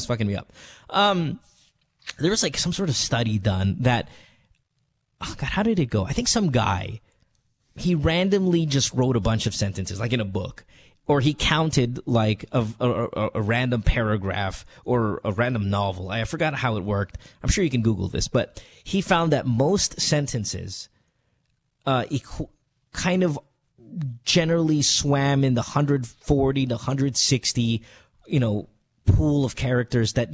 fucking me up. There was, like, some sort of study done that, oh, God, how did it go? I think some guy, he randomly just wrote a bunch of sentences, like in a book. Or he counted like a random paragraph or a random novel. I forgot how it worked. I'm sure you can Google this, but he found that most sentences kind of generally swam in the 140 to 160, pool of characters that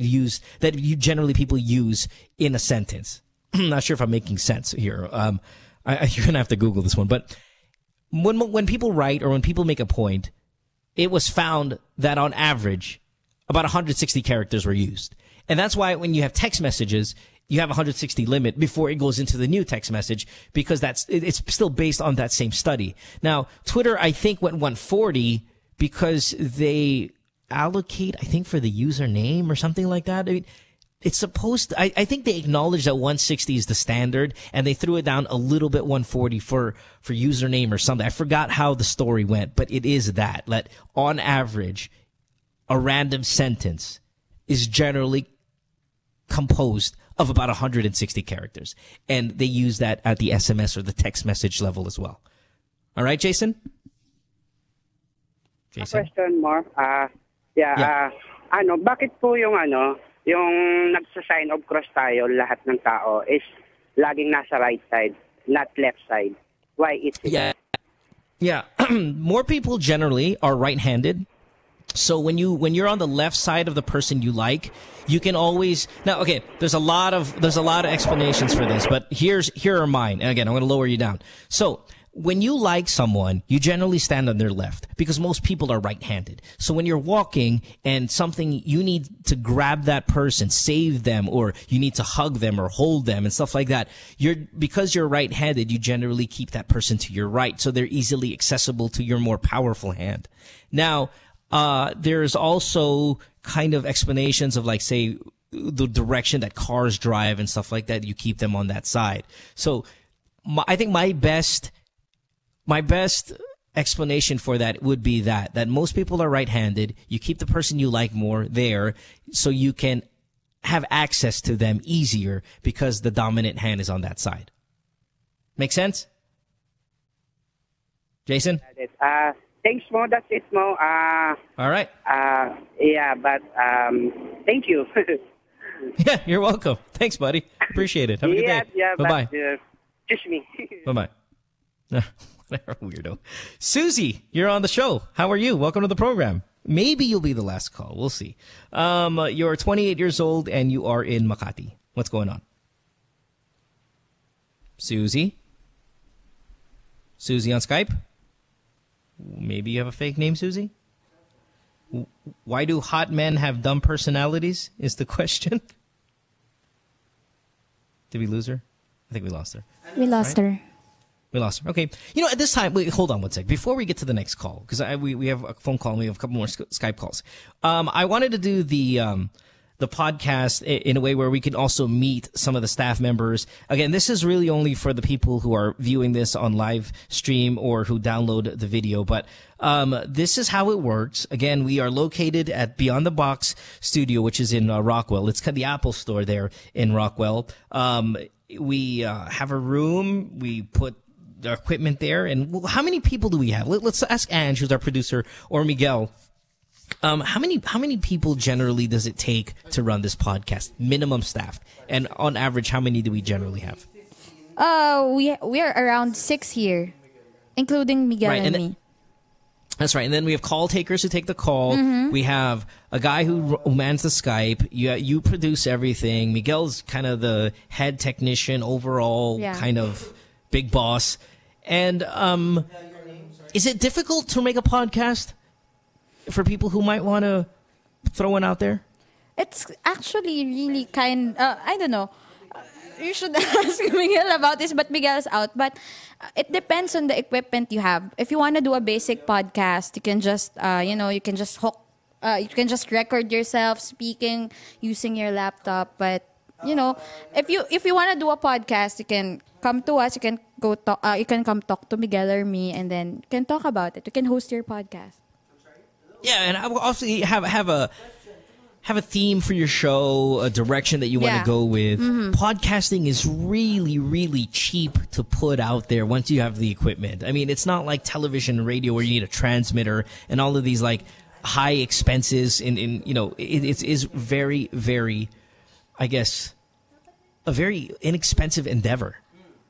people use in a sentence. I'm not sure if I'm making sense here. You're gonna have to Google this one, but when people write or when people make a point, it was found that on average, about 160 characters were used. And that's why when you have text messages, you have a 160 limit before it goes into the new text message, because it's still based on that same study. Now, Twitter, I think, went 140 because they allocate, I think, for the username or something like that. I mean, it's supposed to, I think they acknowledge that 160 is the standard, and they threw it down a little bit 140 for username or something. I forgot how the story went, but it is that on average, a random sentence is generally composed of about 160 characters. And they use that at the SMS or the text message level as well. All right, Jason? A question more. Bakit po yung nagsa-sign of cross tayo, lahat ng tao, is laging nasa right side, not left side? Why is it? Yeah. More people generally are right-handed. So when you're on the left side of the person you like, you can always there's a lot of explanations for this, but here are mine. And again, I'm going to lower you down. So when you like someone, you generally stand on their left because most people are right-handed. So when you're walking and you need to grab that person, save them, or you need to hug them or hold them and stuff like that, because you're right-handed, you generally keep that person to your right, so they're easily accessible to your more powerful hand. Now, there's also kind of explanations of, like, say, the direction that cars drive and stuff like that. You keep them on that side. So I think my best explanation for that would be that most people are right-handed. You keep the person you like more there so you can have access to them easier because the dominant hand is on that side. Make sense? Jason? Thanks, Mo. That's it, Mo. All right. But thank you. Yeah, you're welcome. Thanks, buddy. Appreciate it. Have a good day. Yeah, bye-bye. Just me. Bye-bye. Whatever, weirdo. Susie, you're on the show. How are you? Welcome to the program. Maybe you'll be the last call. We'll see. You're 28 years old and you are in Makati. What's going on? Susie? Susie on Skype? Maybe you have a fake name, Susie? Why do hot men have dumb personalities is the question. Did we lose her? I think we lost her. We lost her. We lost her. Okay. At this time, wait, hold on one sec. Before we get to the next call, because we have a phone call and we have a couple more Skype calls. I wanted to do the podcast in a way where we can also meet some of the staff members. Again, this is really only for the people who are viewing this on live stream or who download the video. But this is how it works. Again, we are located at Beyond the Box Studio, which is in Rockwell. It's the Apple Store there in Rockwell. We have a room. We put the equipment there. And how many people do we have? Let's ask Ange, who's our producer, or Miguel. How many people generally does it take to run this podcast? Minimum staff. And on average, how many do we generally have? We are around 6 here, including Miguel and me. That's right. And then we have call takers who take the call. Mm-hmm. We have a guy who mans the Skype. You produce everything. Miguel's kind of the head technician, overall kind of big boss. And is it difficult to make a podcast for people who might want to throw one out there? It's actually really I don't know. you should ask Miguel about this, but Miguel's out. But it depends on the equipment you have. If you want to do a basic podcast, you can just, you can just you can just record yourself speaking using your laptop. But if you want to do a podcast, you can come to us. You can go talk. You can come talk to Miguel or me, and then you can talk about it. You can host your podcast. Yeah, and I will also have a theme for your show, a direction that you want to go with. Podcasting is really, really cheap to put out there once you have the equipment. I mean, it's not like television and radio where you need a transmitter and all of these like high expenses. It is very, very, I guess, a very inexpensive endeavor.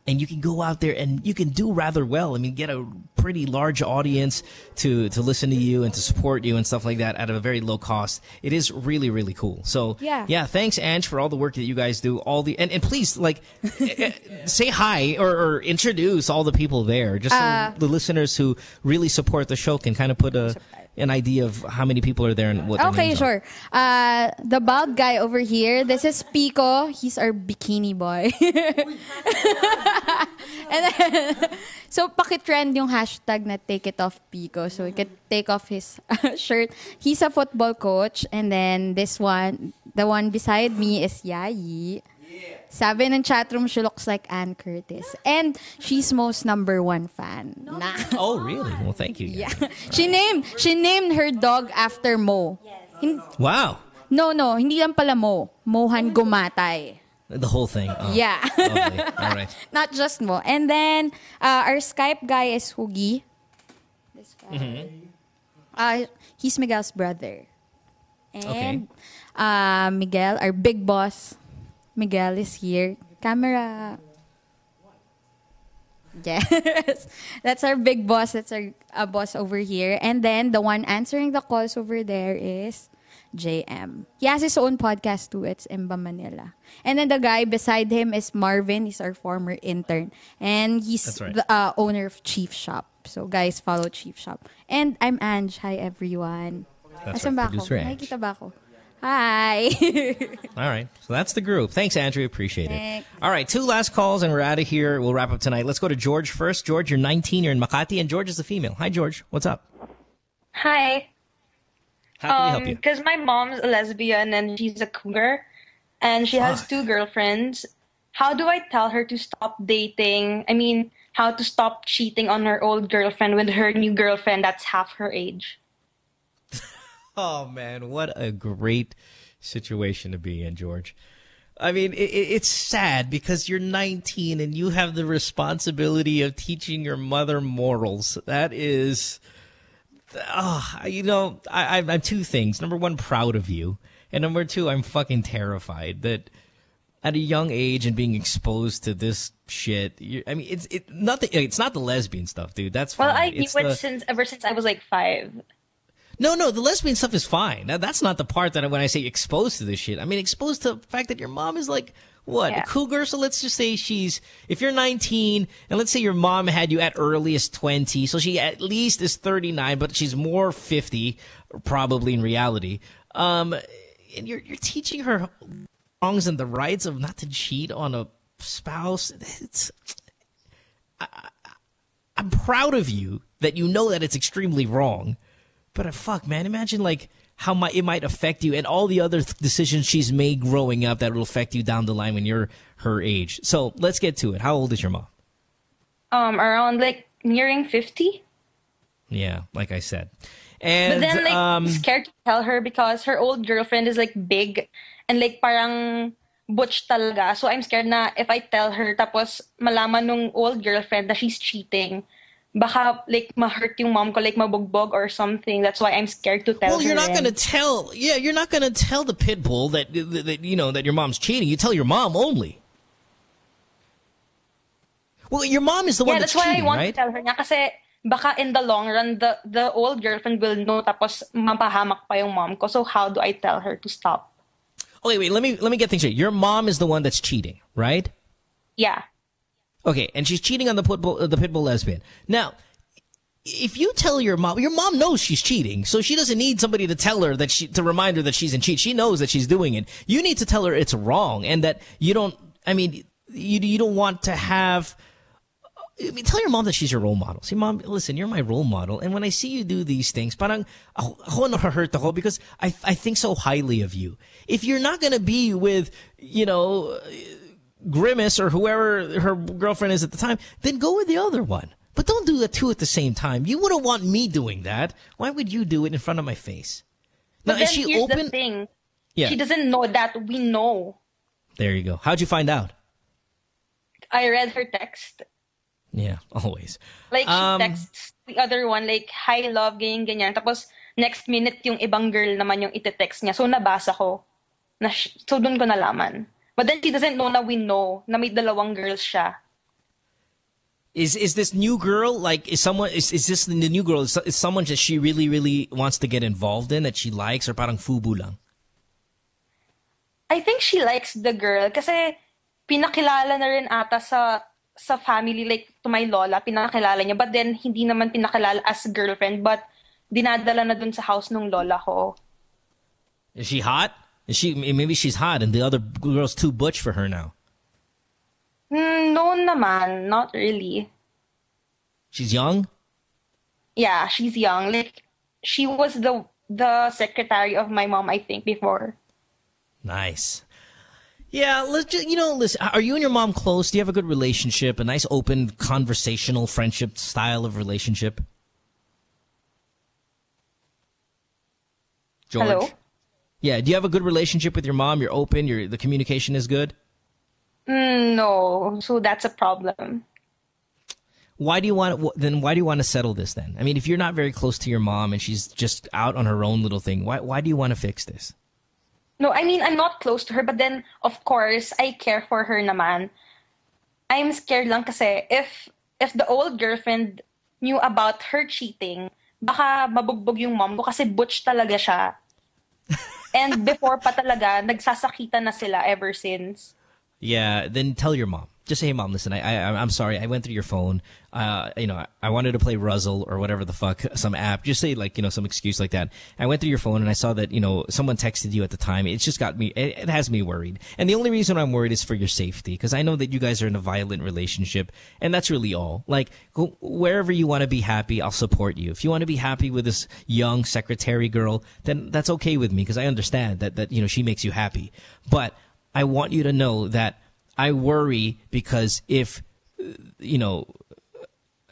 And you can go out there and you can do rather well. I mean, get a pretty large audience to listen to you and to support you and stuff like that at a very low cost. It is really, really cool. So, yeah, thanks, Ange, for all the work that you guys do. And please, like, say hi or introduce all the people there, just so the listeners who really support the show can kind of put an idea of how many people are there and what their names sure. The bald guy over here, this is Pico. He's our bikini boy. And then, so pakitrend yung hashtag na take it off Pico. So we could take off his shirt. He's a football coach. And then this one, the one beside me is Yayi. Sabi ng chatroom, she looks like Ann Curtis. And she's Mo's #1 fan. Nah. Oh, really? Well, thank you. Yeah. She named her dog after Mo. Yes. Wow. No, hindi lang pala Mo. Mohan Gumatay. The whole thing. Oh, yeah. Lovely. All right. Not just Mo. And then, our Skype guy is Hugi. This guy. He's Miguel's brother. And Miguel, our big boss, Miguel is here. Camera. Yes. That's our big boss. That's our boss over here. And then the one answering the calls over there is JM. He has his own podcast too. It's Imba Manila. And then the guy beside him is Marvin. He's our former intern. And he's the owner of Chief Shop. So guys, follow Chief Shop. And I'm Ange. Hi everyone. That's right. Producer Ange. Nakikita ba ako? Hi. All right. So that's the group. Thanks, Andrew. Appreciate it. All right. 2 last calls and we're out of here. We'll wrap up tonight. Let's go to George first. George, you're 19. You're in Makati. And George is the female. Hi, George. What's up? Hi. How can we help you? Because my mom's a lesbian and she's a cougar. And she has 2 girlfriends. How do I tell her to stop dating? I mean, how to stop cheating on her old girlfriend with her new girlfriend that's half her age? Oh, man, what a great situation to be in, George. I mean, it's sad because you're 19 and you have the responsibility of teaching your mother morals. That is, I'm 2 things. Number 1, proud of you. And number 2, I'm fucking terrified that at a young age and being exposed to this shit. It's nothing. It's not the lesbian stuff, dude. That's fine. Well, I knew it ever since I was like 5. No, the lesbian stuff is fine. That's not the part that when I say exposed to this shit, I mean exposed to the fact that your mom is like, what, a cougar? So let's just say if you're 19, and let's say your mom had you at earliest 20, so she at least is 39, but she's more 50, probably in reality. And you're teaching her wrongs and the rights of not to cheat on a spouse. I'm proud of you that you know that it's extremely wrong. But fuck, man, imagine like how it might affect you and all the other decisions she's made growing up that will affect you down the line when you're her age. So let's get to it. How old is your mom? Around like nearing 50. Yeah, like I said. And, but then like I'm scared to tell her because her old girlfriend is like big and like parang butch talaga. So I'm scared na if I tell her tapos malaman nung old girlfriend that she's cheating, baka like ma-hurt yung mom ko, like mabugbog or something. That's why I'm scared to tell her. Well, you're not going to tell. Yeah, you're not going to tell the pit bull that you know that your mom's cheating. You tell your mom only. Well, your mom is the one that's cheating, right? Yeah, that's why I want to tell her nga kasi baka in the long run the old girlfriend will know tapos mapahamak pa yung mom ko. So how do I tell her to stop? Okay, wait. Let me get things straight. Your mom is the one that's cheating, right? Yeah. Okay, and she's cheating on the pit bull lesbian. Now, if you tell your mom knows she's cheating, so she doesn't need somebody to tell her to remind her that she's in cheat. She knows that she's doing it. You need to tell her it's wrong and that you don't. I mean, you don't want to have. I mean, tell your mom that she's your role model. See, Mom, listen, you're my role model, and when I see you do these things, parang ako nahahurt ako because I think so highly of you. If you're not gonna be with, Grimace or whoever her girlfriend is at the time, then go with the other one. But don't do the two at the same time. You wouldn't want me doing that. Why would you do it in front of my face? Now, But then is she here's open? the thing. Yeah. She doesn't know that we know. There you go. How'd you find out? I read her text. Yeah, always. Like, she texts the other one, like, hi, love, ganyan. Tapos, next minute, yung ibang girl naman yung ite-text niya. So, nabasa ko. So, dun ko nalaman. But then, she doesn't know na we know na may dalawang girls siya. Is this new girl, like, is this the new girl, is someone that she really, really wants to get involved in, that she likes, or parang fubu lang? I think she likes the girl kasi pinakilala na rin ata sa family, like to my lola, pinakilala niya. But then, hindi naman pinakilala as girlfriend, but dinadala na dun sa house nung lola ko. Is she hot? Maybe she's hot and the other girl's too butch for her now. No naman, not really. She's young? Yeah, she's young. Like, she was the secretary of my mom, I think, before. Nice. Yeah, listen, are you and your mom close? Do you have a good relationship? A nice, open, conversational, friendship style of relationship? George? Hello? Yeah, do you have a good relationship with your mom? You're open? The communication is good? No, so that's a problem. Why do you want to settle this then? I mean, if you're not very close to your mom and she's just out on her own little thing, why do you want to fix this? No, I mean, I'm not close to her, but then, of course, I care for her naman. I'm scared lang kasi if the old girlfriend knew about her cheating, baka mabugbog yung mom ko kasi butch talaga siya. And before pa talaga, nagsasakitan na sila ever since. Yeah, then tell your mom. Just say, hey, Mom, listen, I'm sorry. I went through your phone. I wanted to play Ruzzle or whatever the fuck, some app. Just say, some excuse like that. I went through your phone and I saw that, someone texted you at the time. It's just got me, it has me worried. And the only reason I'm worried is for your safety, because I know that you guys are in a violent relationship, and that's really all. Wherever you want to be happy, I'll support you. If you want to be happy with this young secretary girl, then that's okay with me, because I understand that she makes you happy. But I want you to know that I worry because if,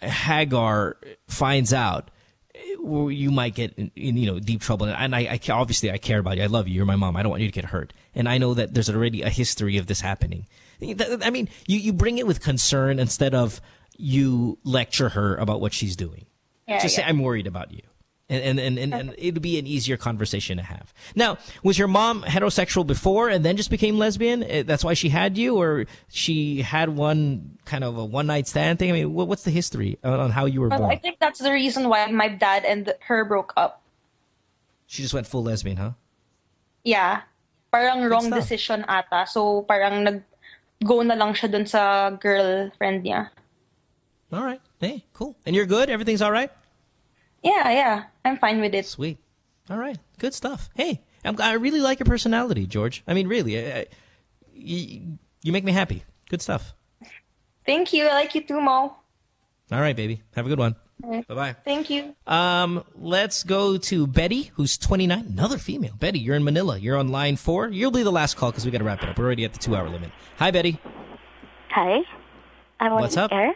Hagar finds out, you might get in, deep trouble. And I obviously I care about you. I love you. You're my mom. I don't want you to get hurt. And I know that there's already a history of this happening. I mean, you bring it with concern instead of you lecture her about what she's doing. Yeah, Just say, I'm worried about you. And it'd be an easier conversation to have. Now, was your mom heterosexual before and then just became lesbian? That's why she had you, or she had one kind of a one-night stand thing? I mean, what's the history on how you were born? I think that's the reason why my dad and her broke up. She just went full lesbian, huh? Yeah. Parang wrong decision ata. So, parang nag-go na lang siya dun sa girlfriend niya. All right. Hey, cool. And you're good? Everything's all right? Yeah. I'm fine with it. Sweet. All right. Good stuff. Hey, I really like your personality, George. I mean, really. You make me happy. Good stuff. Thank you. I like you too, Mo. All right, baby. Have a good one. Right. Bye-bye. Thank you. Let's go to Betty, who's 29. Another female. Betty, you're in Manila. You're on line 4. You'll be the last call because we got to wrap it up. We're already at the 2-hour limit. Hi, Betty. Hi. I'm on What's up? air.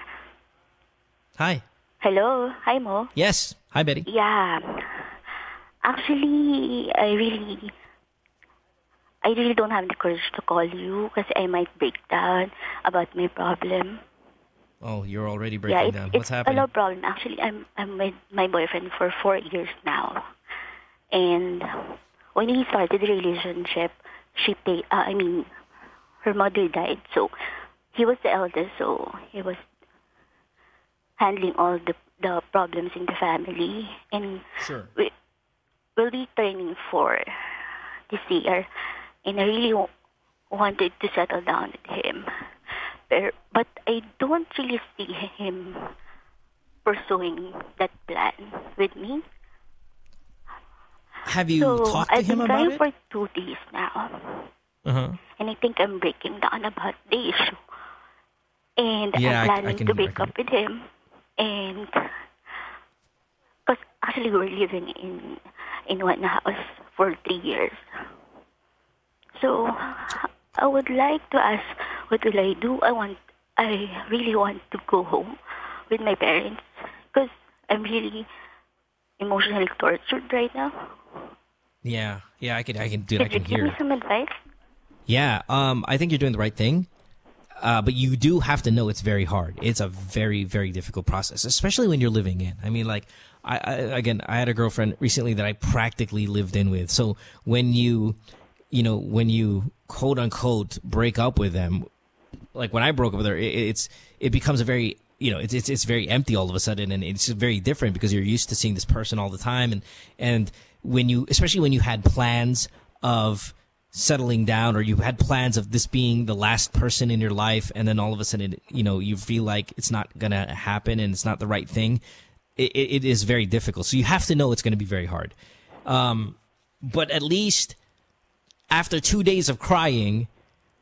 Hi. Hello. Hi, Mo. Yes. Hi, Betty. Yeah. Actually, I really don't have the courage to call you because I might break down about my problem. Oh, you're already breaking down. What's happening? It's a low problem. Actually, I'm with my boyfriend for 4 years now. And when we started the relationship, her mother died. So he was the eldest, so he was handling all the problems in the family. And sure. We'll be turning 4 this year. And I really wanted to settle down with him. But I don't really see him pursuing that plan with me. Have you talked to him about it? I've been trying for 2 days now. Uh-huh. And I think I'm breaking down about the issue. And I'm planning to break up with him. And because actually we're living in one house for 3 years. So I would like to ask, what will I do? I really want to go home with my parents because I'm really emotionally tortured right now. Yeah, I can do. Could I can you give hear. me some advice? Yeah, I think you're doing the right thing. But you do have to know it's very hard. It's a very, very difficult process, especially when you're living in. I mean, like, I had a girlfriend recently that I practically lived in with. So when you quote unquote break up with them, like when I broke up with her, it becomes a very, it's very empty all of a sudden, and it's very different because you're used to seeing this person all the time, and especially when you had plans of settling down, or you had plans of this being the last person in your life, and then all of a sudden, you feel like it's not gonna happen and it's not the right thing. It is very difficult. So you have to know it's going to be very hard. But at least after 2 days of crying,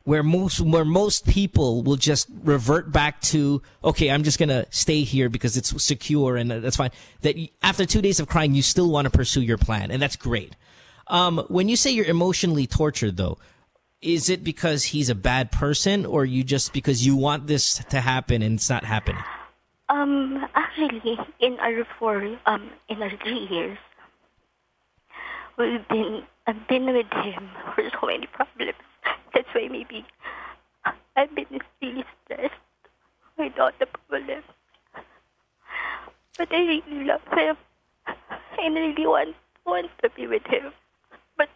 where most people will just revert back to, okay, I'm just gonna stay here because it's secure and that's fine. That after 2 days of crying, you still want to pursue your plan, and that's great. When you say you're emotionally tortured, though, is it because he's a bad person, or you just because you want this to happen and it's not happening? Actually, in our 3 years, I've been with him for so many problems. That's why maybe I've been really stressed with all the problems. But I really love him, and I really want to be with him. But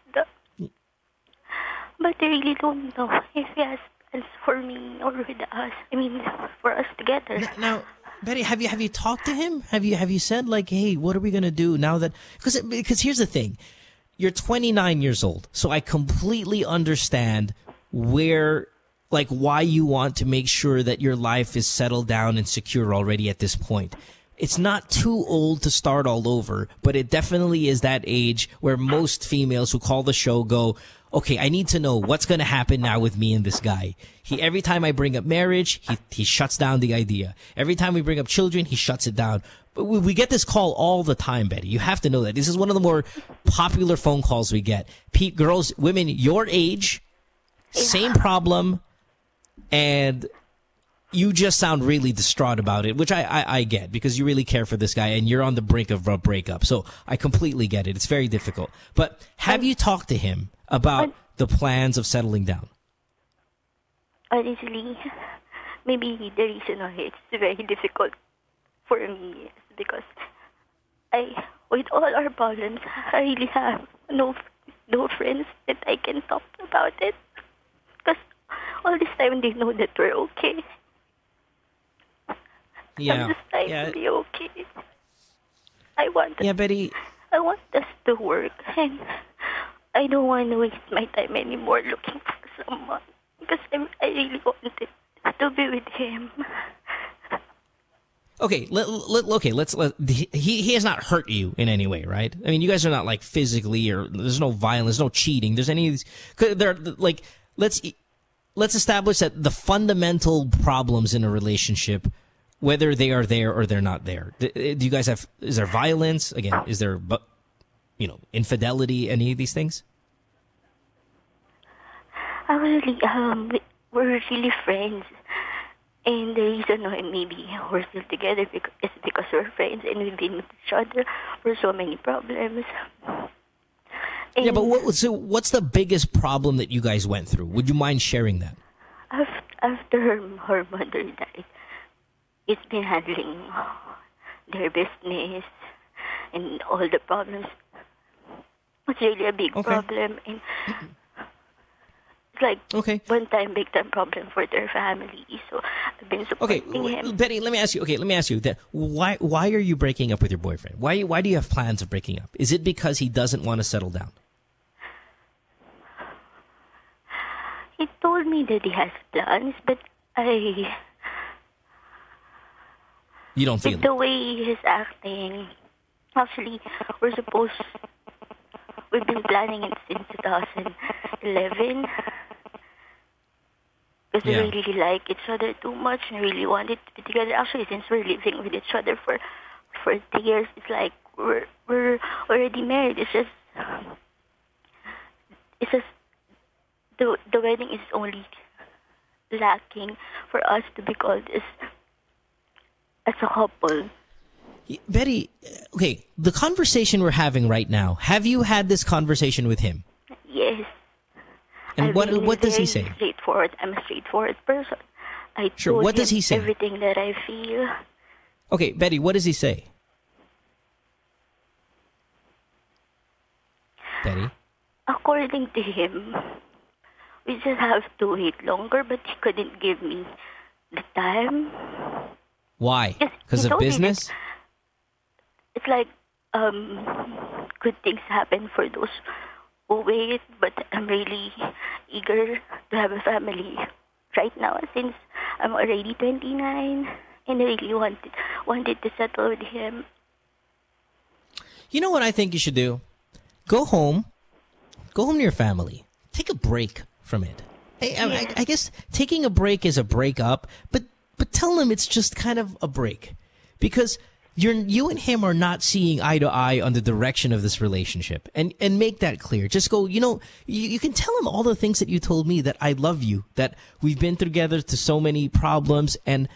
I really don't know if he has plans for me or with us. I mean, for us together. Now, Betty, have you talked to him? Have you said, like, hey, what are we gonna do now that? Because here's the thing, you're 29 years old, so I completely understand why you want to make sure that your life is settled down and secure already at this point. It's not too old to start all over, but it definitely is that age where most females who call the show go, okay, I need to know what's going to happen now with me and this guy. Every time I bring up marriage, he shuts down the idea. Every time we bring up children, he shuts it down. But we get this call all the time, Betty. You have to know that. This is one of the more popular phone calls we get. Girls, women your age, same problem, and you just sound really distraught about it, which I get, because you really care for this guy and you're on the brink of a breakup. So I completely get it. It's very difficult. But have you talked to him about the plans of settling down? Honestly, maybe the reason why it's very difficult for me is because with all our problems, I really have no friends that I can talk about it. Because all this time they know that we're okay. Yeah. I'm just trying to be okay. Betty. I want us to work, and I don't want to waste my time anymore looking for someone because I really wanted to be with him. Okay, he has not hurt you in any way, right? I mean, you guys are not like physically, or there's no violence, no cheating. There's any of these. Let's establish that the fundamental problems in a relationship, whether they are there or they're not there. Do you guys have? Is there violence? Again, is there, infidelity? Any of these things? Actually, we're really friends, and the reason why maybe we're still together is because we're friends and we've been with each other for so many problems. Yeah, but what's the biggest problem that you guys went through? Would you mind sharing that? After her mother died, it's been handling their business and all the problems. It's really a big problem, and it's like one time, big time problem for their family. So I've been supporting him. Betty, let me ask you that. Why are you breaking up with your boyfriend? Why do you have plans of breaking up? Is it because he doesn't want to settle down? He told me that he has plans, but you don't feel the way he's acting. Actually, we've been planning it since 2011. because we really like each other too much and really wanted to be together. Actually, since we're living with each other for 3 years, it's like we're already married. It's just the wedding is only lacking for us to be called as a couple. Betty, okay, the conversation we're having right now, have you had this conversation with him? Yes. And what does he say? Straightforward. I'm a straightforward person. I told what does him he say? everything that I feel. Okay, Betty, what does he say? Betty? According to him, we just have to wait longer, but he couldn't give me the time. Why? Because of business? It's like good things happen for those who wait, but I'm really eager to have a family right now since I'm already 29 and I really wanted to settle with him. You know what I think you should do? Go home to your family. Take a break from it. I guess taking a break is a break up, but tell them it's just kind of a break. Because you and him are not seeing eye to eye on the direction of this relationship. And make that clear. Just go, you can tell him all the things that you told me, that I love you, that we've been together to so many problems, and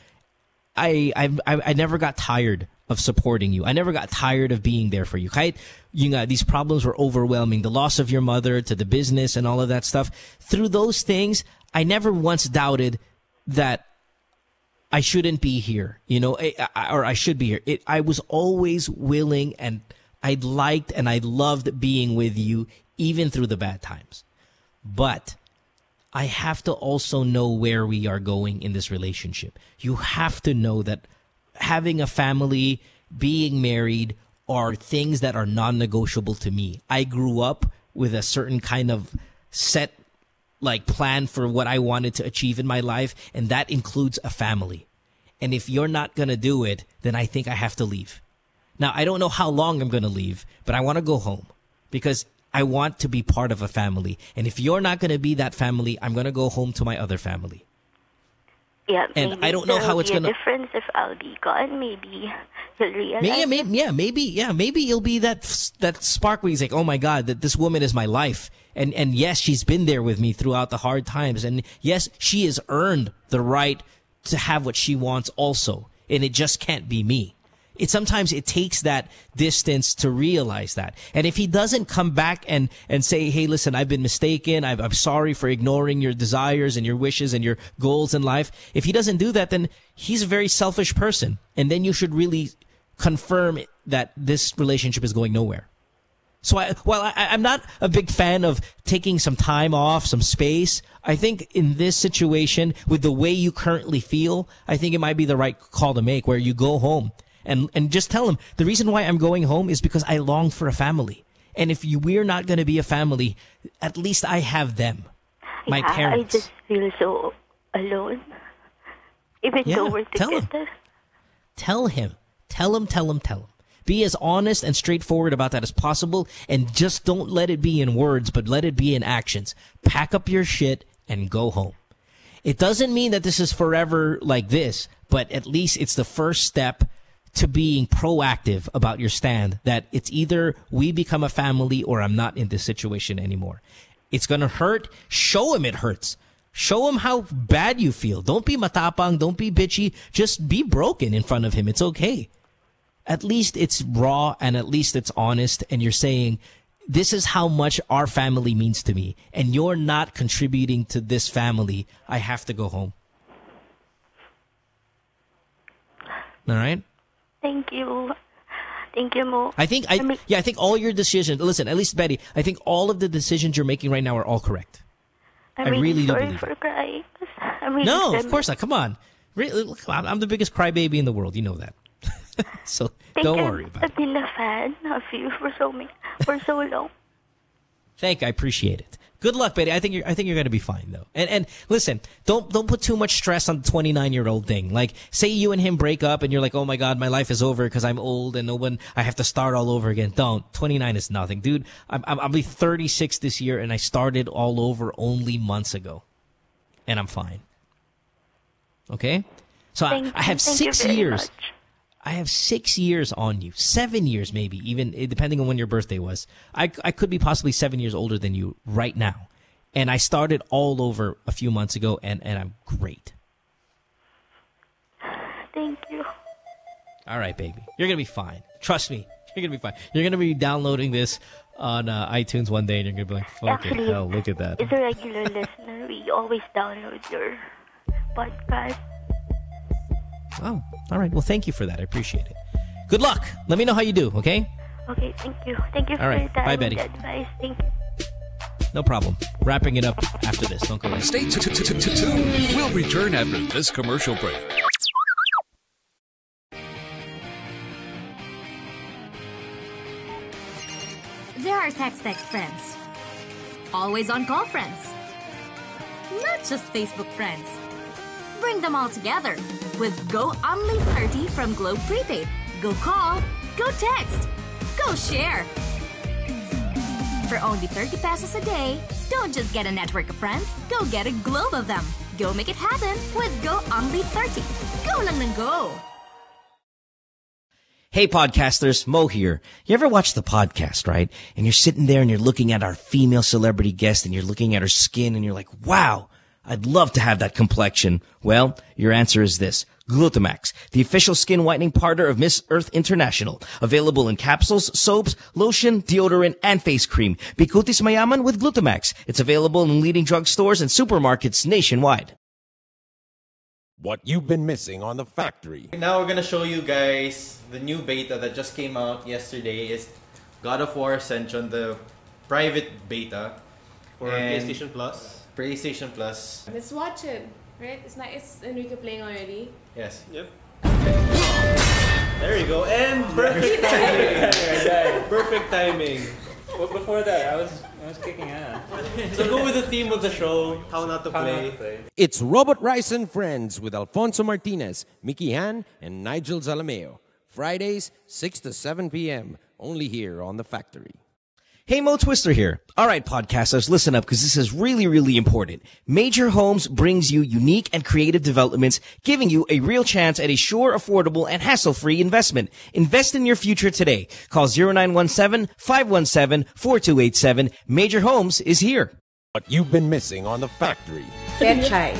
I never got tired of supporting you. I never got tired of being there for you. Kahit these problems were overwhelming, the loss of your mother to the business and all of that stuff. Through those things, I never once doubted that I shouldn't be here, or I should be here. I was always willing, and I liked and I loved being with you, even through the bad times. But I have to also know where we are going in this relationship. You have to know that having a family, being married, are things that are non-negotiable to me. I grew up with a certain kind of set plan for what I wanted to achieve in my life, and that includes a family. And if you're not going to do it, then I think I have to leave. Now, I don't know how long I'm going to leave, but I want to go home because I want to be part of a family. And if you're not going to be that family, I'm going to go home to my other family. Yeah, and I don't know how it's going to... difference if I'll be gone. Maybe he'll realize. Maybe it'll be that spark where he's like, oh my God, that this woman is my life. And yes, she's been there with me throughout the hard times. And yes, she has earned the right to have what she wants also. And it just can't be me. Sometimes it takes that distance to realize that. And if he doesn't come back and say, hey, listen, I've been mistaken. I'm sorry for ignoring your desires and your wishes and your goals in life. If he doesn't do that, then he's a very selfish person. And then you should really confirm that this relationship is going nowhere. So while I'm not a big fan of taking some time off, some space, I think in this situation, with the way you currently feel, I think it might be the right call to make, where you go home. And just tell him, the reason why I'm going home is because I long for a family. And if we're not going to be a family, at least I have them, my parents. I just feel so alone. Even though we're together. Tell him. Be as honest and straightforward about that as possible, and just don't let it be in words, but let it be in actions. Pack up your shit and go home. It doesn't mean that this is forever like this, but at least it's the first step to being proactive about your stand, that it's either we become a family or I'm not in this situation anymore. It's going to hurt. Show him it hurts. Show him how bad you feel. Don't be matapang. Don't be bitchy. Just be broken in front of him. It's okay. At least it's raw and at least it's honest, and you're saying, this is how much our family means to me, and you're not contributing to this family. I have to go home. All right? Thank you. Thank you, Mo. I think all your decisions, listen, at least Betty, I think all of the decisions you're making right now are all correct. I really do believe for crying. No, of course not. Come on. Really, look, I'm the biggest crybaby in the world. You know that. So don't worry about it. I've been a fan of you for so long. I appreciate it. Good luck, Betty. I think you're going to be fine though. And listen, don't put too much stress on the 29-year-old thing. Like, say you and him break up and you're like, oh my God, my life is over because I'm old and I have to start all over again. Don't. 29 is nothing, dude. I'll be 36 this year, and I started all over only months ago, and I'm fine. Okay? So I have 6 years. I have 6 years on you. 7 years maybe, even depending on when your birthday was. I could be possibly 7 years older than you right now. And I started all over a few months ago, and I'm great. Thank you. All right, baby. You're going to be fine. Trust me. You're going to be fine. You're going to be downloading this on iTunes one day, and you're going to be like, fucking hell, look at that. As a regular listener, we always download your podcast. Oh, all right. Well, thank you for that. I appreciate it. Good luck. Let me know how you do, okay? Okay, thank you. Thank you for right. your time Bye, Betty. and advice. Thank you. No problem. Wrapping it up after this. Don't go away. Stay tuned. We'll return after this commercial break. There are text friends. Always on call friends. Not just Facebook friends. Bring them all together with Go Only 30 from Globe Prepaid. Go call, go text, go share. For only 30 pesos a day, don't just get a network of friends, go get a globe of them. Go make it happen with Go Only 30. Go lang ng go. Hey, podcasters, Mo here. You ever watch the podcast, right? And you're sitting there and you're looking at our female celebrity guest and you're looking at her skin and you're like, wow, I'd love to have that complexion. Well, your answer is this. Glutamax, the official skin whitening partner of Miss Earth International. Available in capsules, soaps, lotion, deodorant, and face cream. Bikutis mayaman with Glutamax. It's available in leading drugstores and supermarkets nationwide. What you've been missing on The Factory. Now we're gonna show you guys the new beta that just came out yesterday. Is God of War Ascension, the private beta for PlayStation Plus. PlayStation Plus. Let's watch it. Right? It's not. It's Enrique playing already. Yes. Yep. There you go. And perfect timing. Perfect timing. But before that, I was kicking ass. So go with the theme of the show. How not to play. It's Robot Rice and Friends with Alfonso Martinez, Mickey Han, and Nigel Zalameo. Fridays, 6 to 7 p.m. Only here on The Factory. Hey, Mo Twister here. All right, podcasters, listen up because this is really, really important. Major Homes brings you unique and creative developments, giving you a real chance at a sure, affordable, and hassle-free investment. Invest in your future today. Call 0917-517-4287. Major Homes is here. What you've been missing on The Factory. Pechay.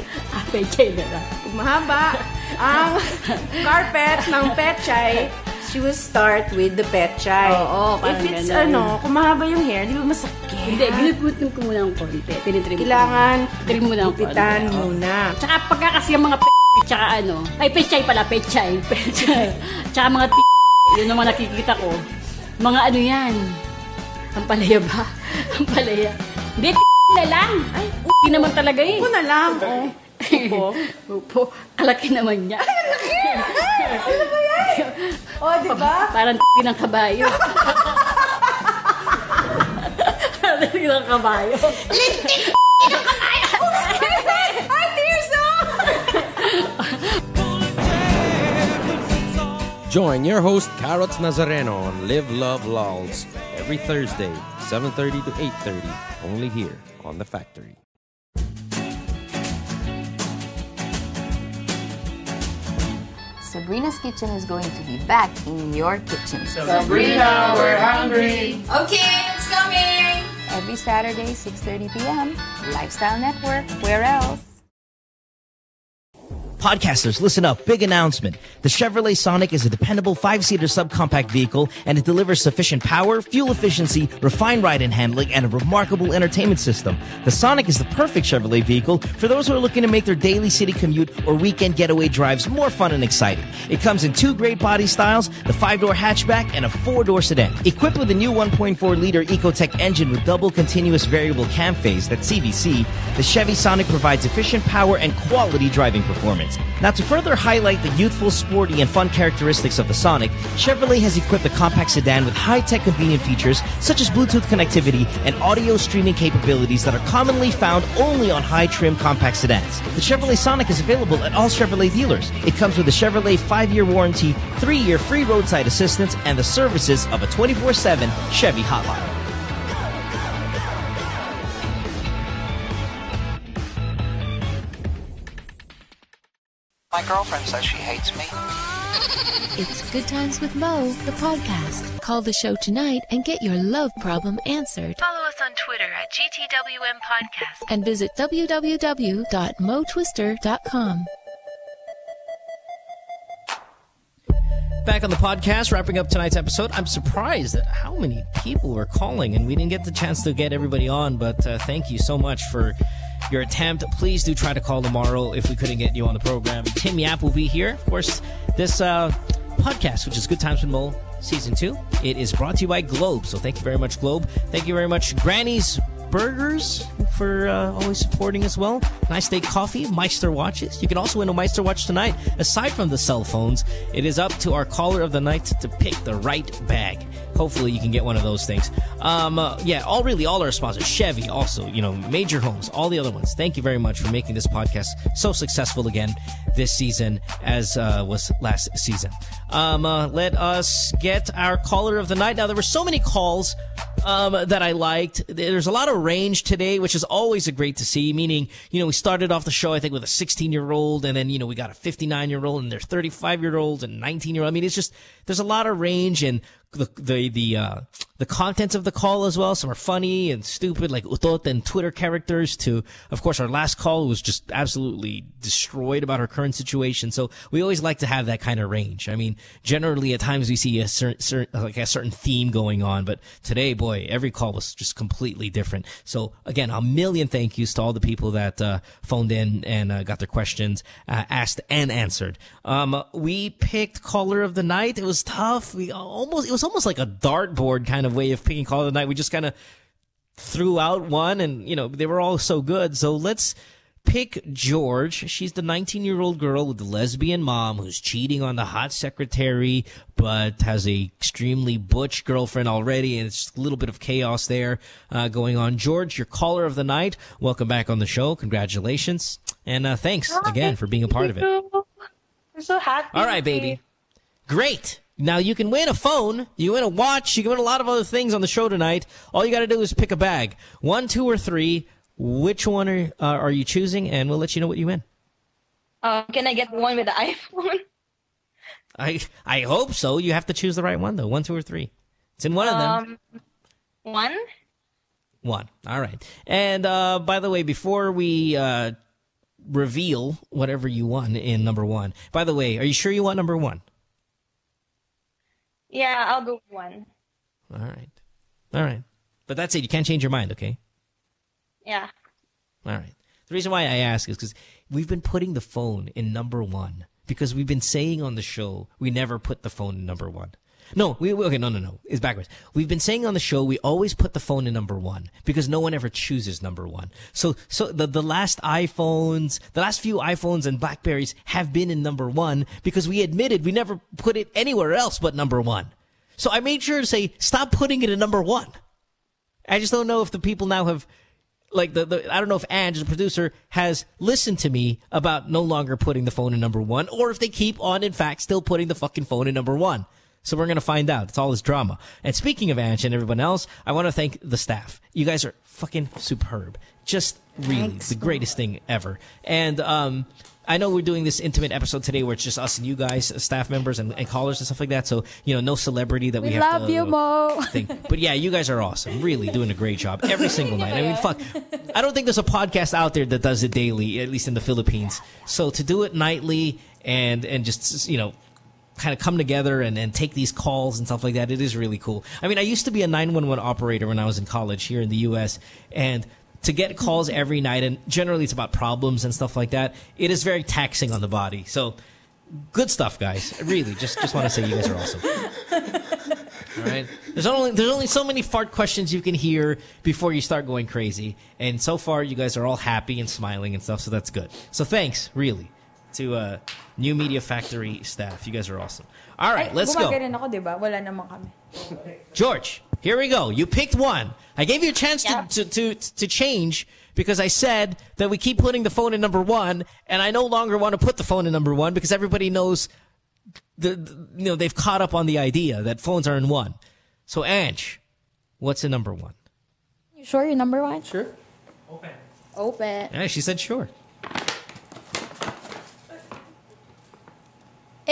Pechay na lang. Pag mahaba ang carpet ng Pechay, she will start with the Pechay. Oo, if it's kung mahaba yung hair, di ba masakit? Hindi, ginuputin ko muna ng konti. Tinitrim Kailangan trim mo ng gupitan muna. Tsaka pagka kasi yung mga tsaka Pechay pala, Pechay. Tsaka mga yun ang mga nakikita ko. Mga yan. Ang palaya ba? Ang palaya. Hindi, na lang. Ay, naman talaga eh. Upo na lang. Upo. Kalaki naman niya. Ay, kalaki! Ano ba yan? Diba? Parang ng kabayo. Parang ng kabayo. Lintik ng kabayo! Ay, Tirso! Join your host, Carrots Nazareno, on Live, Love, Lols every Thursday, 7:30 to 8:30, only here on The Factory. Sabrina's Kitchen is going to be back in your kitchen. Sabrina, we're hungry. Okay, it's coming. Every Saturday, 6:30 p.m. Lifestyle Network. Where else? Podcasters, listen up. Big announcement. The Chevrolet Sonic is a dependable 5-seater subcompact vehicle, and it delivers sufficient power, fuel efficiency, refined ride and handling, and a remarkable entertainment system. The Sonic is the perfect Chevrolet vehicle for those who are looking to make their daily city commute or weekend getaway drives more fun and exciting. It comes in 2 great body styles, the 5-door hatchback and a 4-door sedan. Equipped with a new 1.4-liter Ecotec engine with double continuous variable cam phase, that's CVC, the Chevy Sonic provides efficient power and quality driving performance. Now, to further highlight the youthful, sporty, and fun characteristics of the Sonic, Chevrolet has equipped the compact sedan with high-tech convenient features such as Bluetooth connectivity and audio streaming capabilities that are commonly found only on high-trim compact sedans. The Chevrolet Sonic is available at all Chevrolet dealers. It comes with a Chevrolet 5-year warranty, 3-year free roadside assistance, and the services of a 24/7 Chevy hotline. My girlfriend says she hates me. It's Good Times with Mo, the podcast. Call the show tonight and get your love problem answered. Follow us on Twitter at GTWM Podcast. And visit www.motwister.com. Back on the podcast, wrapping up tonight's episode. I'm surprised at how many people were calling, and we didn't get the chance to get everybody on, but thank you so much for your attempt. Please do try to call tomorrow if we couldn't get you on the program. Tim Yap will be here. Of course, this podcast, which is Good Times with Mo Season 2, it is brought to you by Globe. So thank you very much, Globe. Thank you very much, Granny's Burgers, for always supporting as well. Nice Steak Coffee, Meister Watches. You can also win a Meister Watch tonight. Aside from the cell phones, it is up to our caller of the night to pick the right bag. Hopefully you can get one of those things. Yeah, all our sponsors, Chevy, also, Major Homes, all the other ones. Thank you very much for making this podcast so successful again this season as was last season. Let us get our caller of the night. Now, there were so many calls that I liked. There's a lot of range today, which is always a great to see, meaning, we started off the show, I think, with a 16-year-old, and then, we got a 59-year-old, and there's 35-year-olds and 19-year-old. I mean, it's just, there's a lot of range, and the contents of the call as well. Some are funny and stupid, like utot and Twitter characters, to, of course, our last call was just absolutely destroyed about her current situation. So we always like to have that kind of range. I mean, generally at times we see a certain theme going on, but today, boy, every call was just completely different. So again, a million thank yous to all the people that phoned in and got their questions asked and answered. We picked caller of the night. It was tough. It was almost like a dartboard kind of way of picking caller of the night. We just kind of threw out one, and they were all so good. So let's pick George. She's the 19-year-old girl with the lesbian mom who's cheating on the hot secretary, but has a extremely butch girlfriend already, and it's just a little bit of chaos there going on. George, your caller of the night. Welcome back on the show. Congratulations, and thanks again for being a part of it. I'm so happy. All right, baby. Great. Now, you can win a phone, you win a watch, you can win a lot of other things on the show tonight. All you got to do is pick a bag. 1, 2, or 3. Which one are you choosing? And we'll let you know what you win. Can I get the one with the iPhone? I hope so. You have to choose the right one, though. 1, 2, or 3. It's in one of them. 1. 1. All right. And by the way, before we reveal whatever you won in number 1, by the way, are you sure you want number 1? Yeah, I'll go with 1. All right. But that's it. You can't change your mind, okay? Yeah. All right. The reason why I ask is because we've been putting the phone in number 1 because we've been saying on the show we never put the phone in number 1. No. It's backwards. We've been saying on the show we always put the phone in number 1 because no one ever chooses number 1. So the last iPhones, the last few iPhones and Blackberries have been in number 1 because we admitted we never put it anywhere else but number 1. So I made sure to say stop putting it in number 1. I just don't know if the people now have, like, I don't know if Ange, the producer, has listened to me about no longer putting the phone in number 1, or if they keep on, in fact, still putting the fucking phone in number 1. So we're going to find out. It's all this drama. And speaking of Ange and everyone else, I want to thank the staff. You guys are fucking superb. Just really the greatest thing ever. And I know we're doing this intimate episode today where it's just us and you guys, staff members and callers and stuff like that. So, no celebrity that we have to... We love you, Mo. But yeah, you guys are awesome. Really doing a great job every single night. I mean, fuck. I don't think there's a podcast out there that does it daily, at least in the Philippines. So to do it nightly and just, kind of come together and take these calls and stuff like that, it is really cool. I mean, I used to be a 911 operator when I was in college here in the U.S., and to get calls every night, and generally it's about problems and stuff like that, it is very taxing on the body. So, good stuff, guys. Really, just want to say you guys are awesome. All right? There's only so many fart questions you can hear before you start going crazy, and so far you guys are all happy and smiling and stuff, so that's good. So thanks, really, to New Media Factory staff. You guys are awesome. All right, let's go. Rin ako, diba? Wala naman kami. George, here we go. You picked 1. I gave you a chance to change because I said that we keep putting the phone in number 1, and I no longer want to put the phone in number 1 because everybody knows they've caught up on the idea that phones are in 1. So Ange, what's in number 1? You sure you're number 1? Sure. Open. Yeah, she said sure.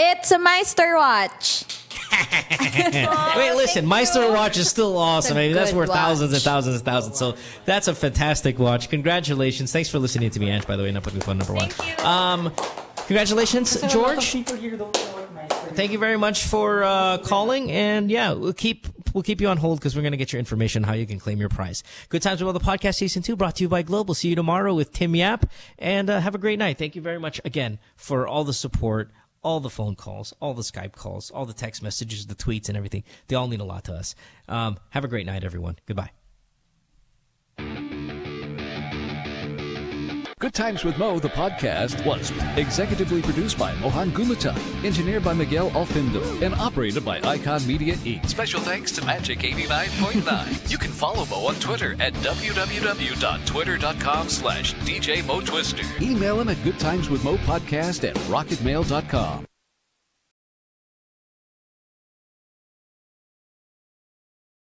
It's a Meister watch. Wait, listen, Meister watch is still awesome. I mean, that's worth thousands and thousands and thousands. So that's a fantastic watch. Congratulations. Thanks for listening to me, Ange, by the way, not putting phone number one. Congratulations, George. Thank you very much for calling. And yeah, we'll keep you on hold because we're going to get your information how you can claim your prize. Good Times with the Podcast Season 2 brought to you by Global. See you tomorrow with Tim Yap. And have a great night. Thank you very much again for all the support, all the phone calls, all the Skype calls, all the text messages, the tweets, and everything. They all mean a lot to us. Have a great night, everyone. Goodbye. Good Times with Mo, the podcast, was executively produced by Mohan Gumata, engineered by Miguel Alfindo, and operated by Icon Media Inc. Special thanks to Magic 89.9. You can follow Mo on Twitter at www.twitter.com/DJ Mo Twister. Email him at goodtimeswithmopodcast@rocketmail.com.